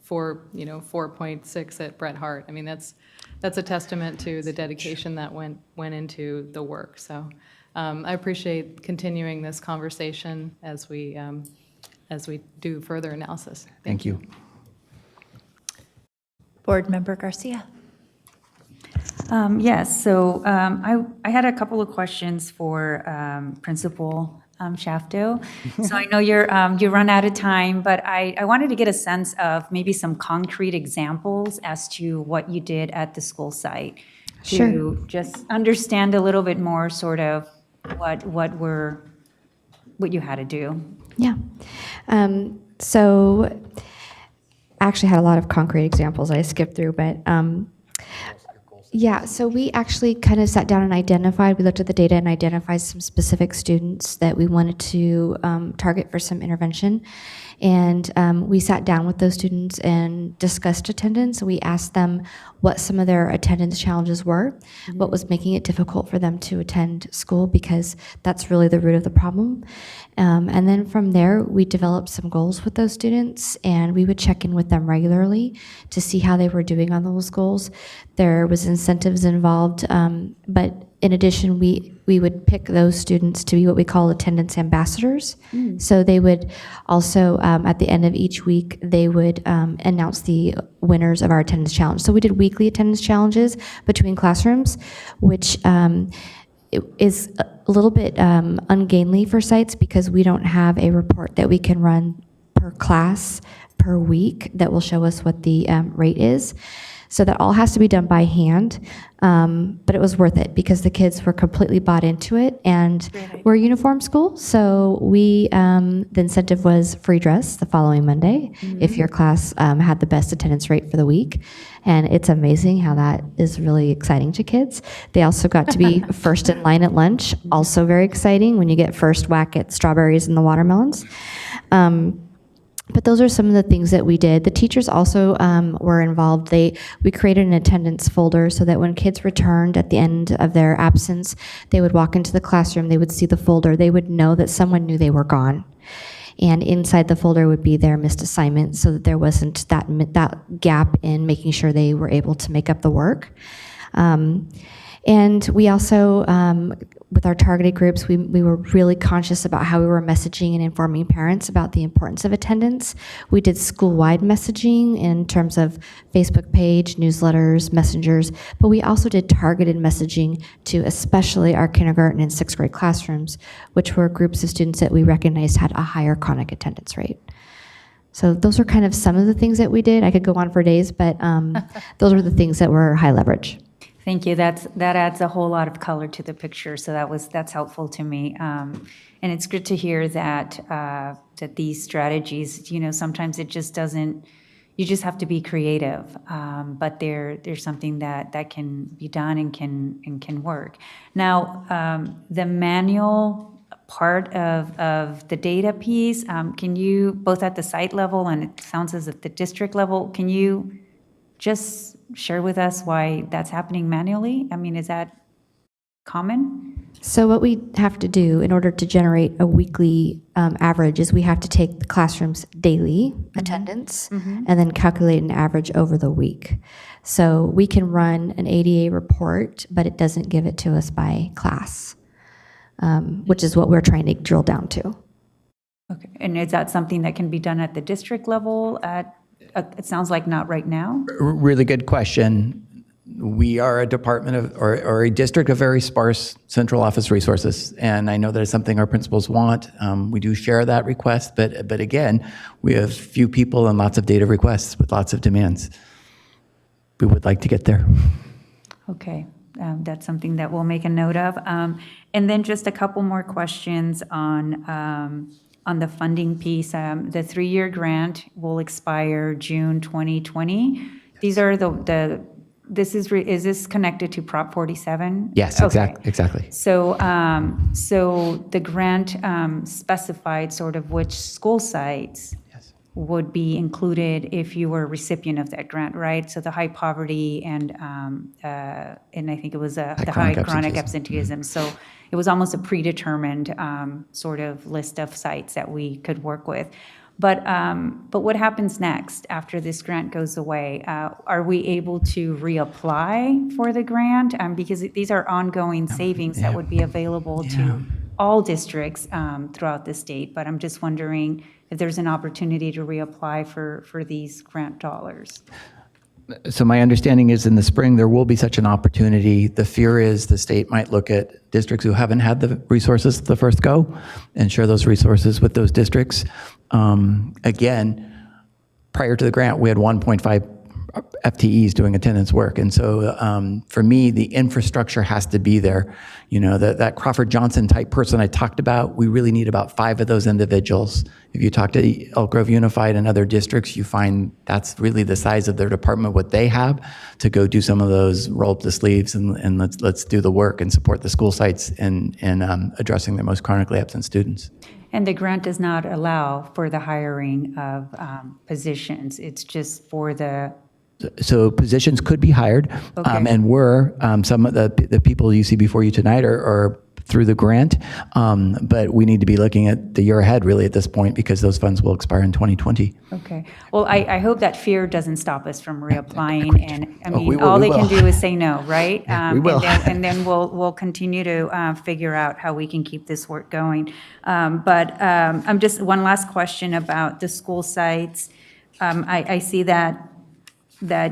4.6 at Bret Hart. I mean, that's a testament to the dedication that went into the work. So I appreciate continuing this conversation as we do further analysis. Thank you. Board Member Garcia. Yes, so I had a couple of questions for Principal Shafto. So I know you run out of time, but I wanted to get a sense of maybe some concrete examples as to what you did at the school site. Sure. To just understand a little bit more sort of what you had to do. Yeah. So I actually had a lot of concrete examples I skipped through, but yeah, so we actually kind of sat down and identified, we looked at the data and identified some specific students that we wanted to target for some intervention. And we sat down with those students and discussed attendance. We asked them what some of their attendance challenges were, what was making it difficult for them to attend school, because that's really the root of the problem. And then from there, we developed some goals with those students, and we would check in with them regularly to see how they were doing on those goals. There was incentives involved, but in addition, we would pick those students to be what we call attendance ambassadors. So they would also, at the end of each week, they would announce the winners of our attendance challenge. So we did weekly attendance challenges between classrooms, which it is a little bit ungainly for sites because we don't have a report that we can run per class per week that will show us what the rate is. So that all has to be done by hand, but it was worth it because the kids were completely bought into it, and we're a uniform school, so we the incentive was free dress the following Monday if your class had the best attendance rate for the week, and it's amazing how that is really exciting to kids. They also got to be first in line at lunch, also very exciting when you get first whack at strawberries and the watermelons. But those are some of the things that we did. The teachers also were involved. We created an attendance folder so that when kids returned at the end of their absence, they would walk into the classroom, they would see the folder, they would know that someone knew they were gone. And inside the folder would be their missed assignment so that there wasn't that gap in making sure they were able to make up the work. And we also, with our targeted groups, we were really conscious about how we were messaging and informing parents about the importance of attendance. We did school-wide messaging in terms of Facebook page, newsletters, messengers, but we also did targeted messaging to especially our kindergarten and sixth grade classrooms, which were groups of students that we recognized had a higher chronic attendance rate. So those are kind of some of the things that we did. I could go on for days, but those were the things that were high leverage. Thank you. That adds a whole lot of color to the picture. So that's helpful to me. And it's good to hear that that these strategies, sometimes it just doesn't. You just have to be creative. But there's something that can be done and can work. Now, the manual part of the data piece, can you, both at the site level and it sounds as if the district level, can you just share with us why that's happening manually? I mean, is that common? So what we have to do in order to generate a weekly average is we have to take the classroom's daily attendance and then calculate an average over the week. So we can run an ADA report, but it doesn't give it to us by class, which is what we're trying to drill down to. Okay, and is that something that can be done at the district level? It sounds like not right now. Really good question. We are a department of, or a district of very sparse central office resources, and I know that is something our principals want. We do share that request, but again, we have few people and lots of data requests with lots of demands. We would like to get there. Okay, that's something that we'll make a note of. And then just a couple more questions on the funding piece. The 3-year grant will expire June 2020. These are is this connected to Prop 47? Yes, okay. Exactly. So, so the grant specified sort of which school sites would be included if you were a recipient of that grant, right? So the high poverty and I think it was the high chronic absenteeism. So it was almost a predetermined sort of list of sites that we could work with. But what happens next after this grant goes away? Are we able to reapply for the grant? Because these are ongoing savings that would be available to all districts throughout the state. But I'm just wondering if there's an opportunity to reapply for these grant dollars. So my understanding is in the spring, there will be such an opportunity. The fear is the state might look at districts who haven't had the resources the first go and share those resources with those districts. Again, prior to the grant, we had 1.5 FTEs doing attendance work. And so for me, the infrastructure has to be there. You know, that Crawford Johnson type person I talked about, we really need about 5 of those individuals. If you talk to Elk Grove Unified and other districts, you find that's really the size of their department, what they have to go do some of those roll up the sleeves and let's do the work and support the school sites in addressing their most chronically absent students. And the grant does not allow for the hiring of positions. It's just for the So positions could be hired, and were. Some of the people you see before you tonight are through the grant, but we need to be looking at the year ahead really at this point because those funds will expire in 2020. Okay. Well, I hope that fear doesn't stop us from reapplying. And I mean, all they can do is say no, right? We will. And then we'll continue to figure out how we can keep this work going. But I'm just one last question about the school sites. I see that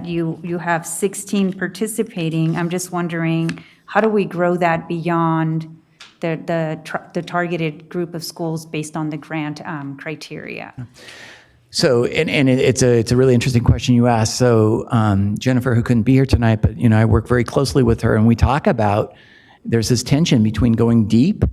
you have 16 participating. I'm just wondering, how do we grow that beyond the targeted group of schools based on the grant criteria? So, and it's a really interesting question you asked. So Jennifer, who couldn't be here tonight, but I work very closely with her, and we talk about there's this tension between going deep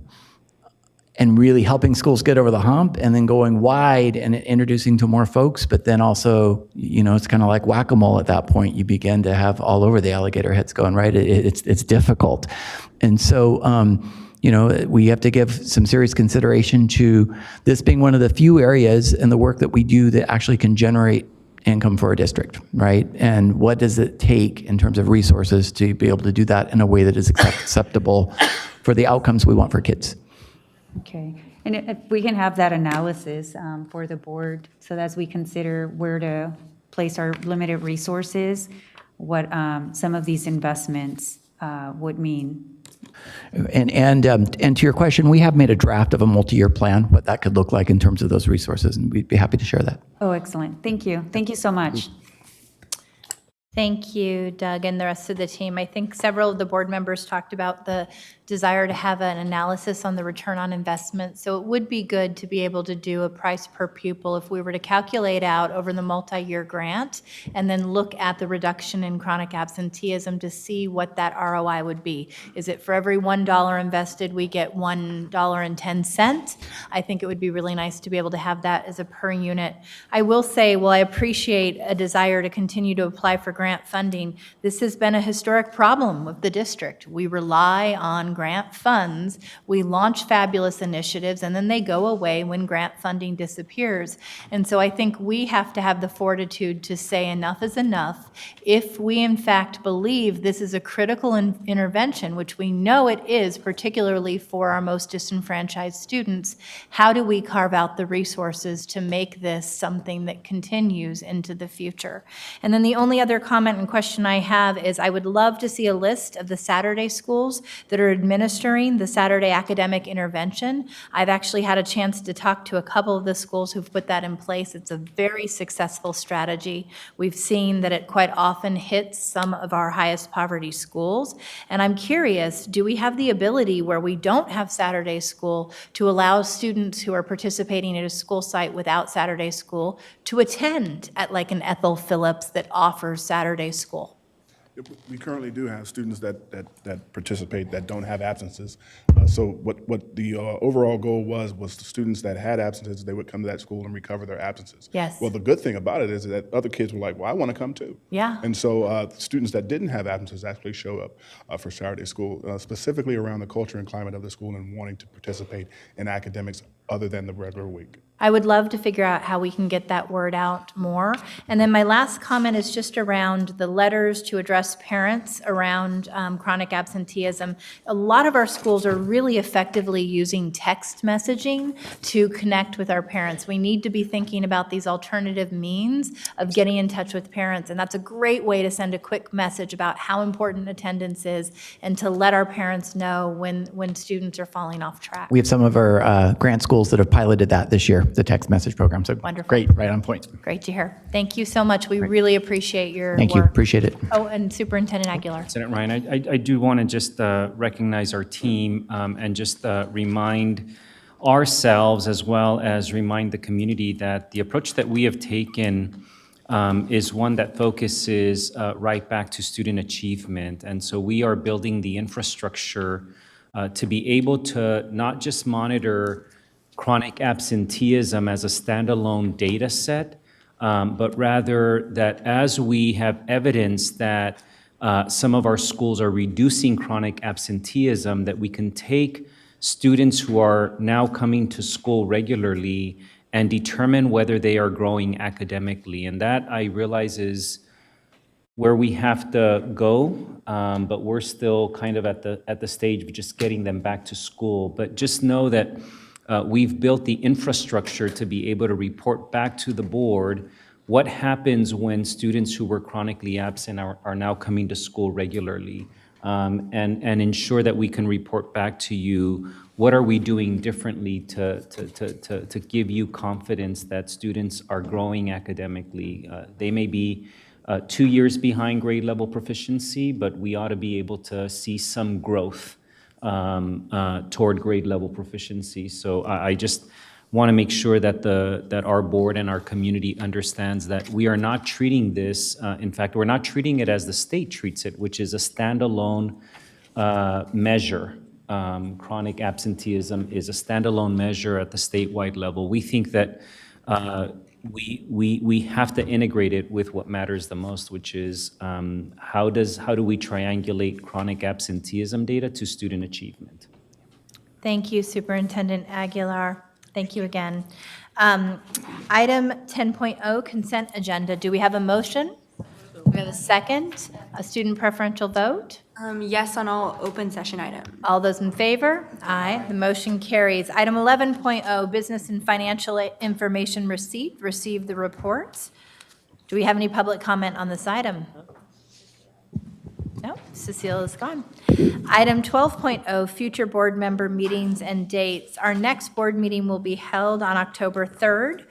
and really helping schools get over the hump, and then going wide and introducing to more folks. But then also, it's kind of like whack-a-mole at that point. You begin to have all over the alligator heads going, right? It's difficult. And so, we have to give some serious consideration to this being one of the few areas in the work that we do that actually can generate income for a district, right? And what does it take in terms of resources to be able to do that in a way that is acceptable for the outcomes we want for kids? Okay, and if we can have that analysis for the board, so as we consider where to place our limited resources, what some of these investments would mean. And to your question, we have made a draft of a multi-year plan, what that could look like in terms of those resources, and we'd be happy to share that. Oh, excellent. Thank you. Thank you so much. Thank you, Doug, and the rest of the team. I think several of the board members talked about the desire to have an analysis on the return on investment. So it would be good to be able to do a price per pupil if we were to calculate out over the multi-year grant and then look at the reduction in chronic absenteeism to see what that ROI would be. Is it for every $1 invested, we get $1.10? I think it would be really nice to be able to have that as a per unit. I will say, while I appreciate a desire to continue to apply for grant funding, this has been a historic problem with the district. We rely on grant funds, we launch fabulous initiatives, and then they go away when grant funding disappears. And so I think we have to have the fortitude to say enough is enough. If we in fact believe this is a critical intervention, which we know it is, particularly for our most disenfranchised students, how do we carve out the resources to make this something that continues into the future? And then the only other comment and question I have is I would love to see a list of the Saturday schools that are administering the Saturday academic intervention. I've actually had a chance to talk to a couple of the schools who've put that in place. It's a very successful strategy. We've seen that it quite often hits some of our highest poverty schools. And I'm curious, do we have the ability where we don't have Saturday school to allow students who are participating at a school site without Saturday school to attend at like an Ethel Phillips that offers Saturday school? We currently do have students that participate that don't have absences. So what the overall goal was the students that had absences, they would come to that school and recover their absences. Yes. Well, the good thing about it is that other kids were like, well, I want to come too. Yeah. And so students that didn't have absences actually show up for Saturday school, specifically around the culture and climate of the school and wanting to participate in academics other than the regular week. I would love to figure out how we can get that word out more. And then my last comment is just around the letters to address parents around chronic absenteeism. A lot of our schools are really effectively using text messaging to connect with our parents. We need to be thinking about these alternative means of getting in touch with parents, and that's a great way to send a quick message about how important attendance is and to let our parents know when students are falling off track. We have some of our grant schools that have piloted that this year. the text message program. So Wonderful. great, right on point. Great to hear. Thank you so much. We really appreciate your Thank you, work. appreciate it. Oh, and Superintendent Aguilar. President Ryan, I do want to just recognize our team and just remind ourselves as well as remind the community that the approach that we have taken is one that focuses right back to student achievement. And so we are building the infrastructure to be able to not just monitor chronic absenteeism as a standalone data set, but rather that as we have evidence that some of our schools are reducing chronic absenteeism, that we can take students who are now coming to school regularly and determine whether they are growing academically. And that, I realize, is where we have to go, but we're still kind of at the stage of just getting them back to school. But just know that we've built the infrastructure to be able to report back to the board what happens when students who were chronically absent are now coming to school regularly, and ensure that we can report back to you what are we doing differently to give you confidence that students are growing academically. They may be 2 years behind grade level proficiency, but we ought to be able to see some growth toward grade level proficiency. So I just want to make sure that that our board and our community understands that we are not treating this, in fact, we're not treating it as the state treats it, which is a standalone measure. Chronic absenteeism is a standalone measure at the statewide level. We think that we have to integrate it with what matters the most, which is how do we triangulate chronic absenteeism data to student achievement? Thank you, Superintendent Aguilar. Thank you again. Item 10.0, consent agenda. Do we have a motion? We have a second. A student preferential vote? Yes on all open session items. All those in favor? Aye. The motion carries. Item 11.0, business and financial information receipt. Receive the reports. Do we have any public comment on this item? No, Cecile is gone. Item 12.0, future board member meetings and dates. Our next board meeting will be held on October 3rd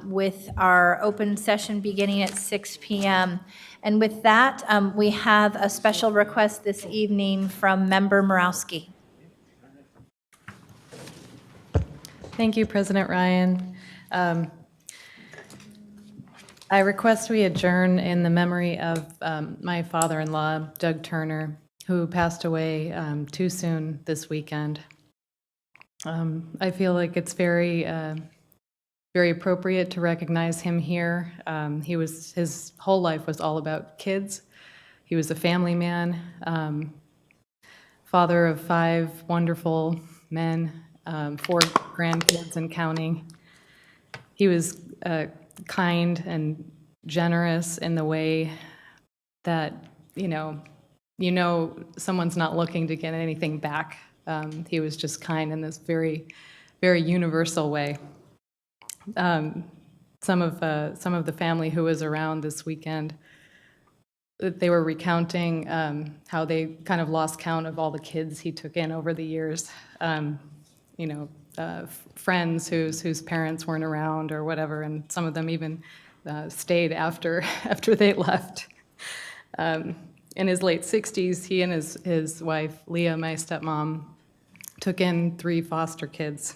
with our open session beginning at 6 p.m. And with that, we have a special request this evening from Member Morawski. Thank you, President Ryan. I request we adjourn in the memory of my father-in-law, Doug Turner, who passed away too soon this weekend. I feel like it's very appropriate to recognize him here. His whole life was all about kids. He was a family man, father of 5 wonderful men, 4 grandkids and counting. He was kind and generous in the way that, you know someone's not looking to get anything back. He was just kind in this very, very universal way. Some of the family who was around this weekend, they were recounting how they kind of lost count of all the kids he took in over the years. Friends whose parents weren't around or whatever, and some of them even stayed after they left. In his late 60s, he and his wife, Leah, my stepmom, took in 3 foster kids.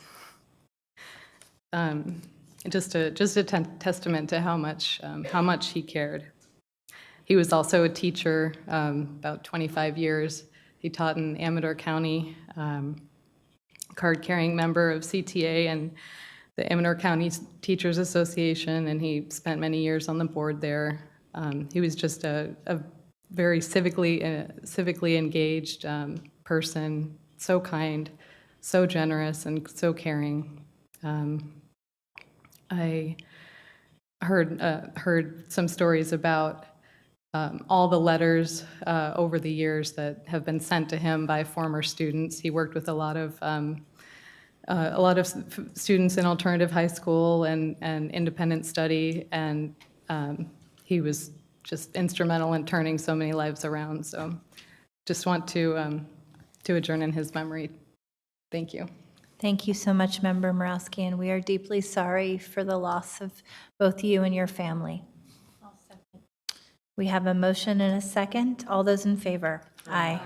Just a testament to how much he cared. He was also a teacher, about 25 years. He taught in Amador County, card-carrying member of CTA and the Amador County Teachers Association, and he spent many years on the board there. He was just a very civically engaged person, so kind, so generous, and so caring. I heard some stories about all the letters over the years that have been sent to him by former students. He worked with a lot of students in alternative high school and independent study, and he was just instrumental in turning so many lives around. So just want to adjourn in his memory. Thank you. Thank you so much, Member Morawski, and we are deeply sorry for the loss of both you and your family. We have a motion and a second. All those in favor? Aye.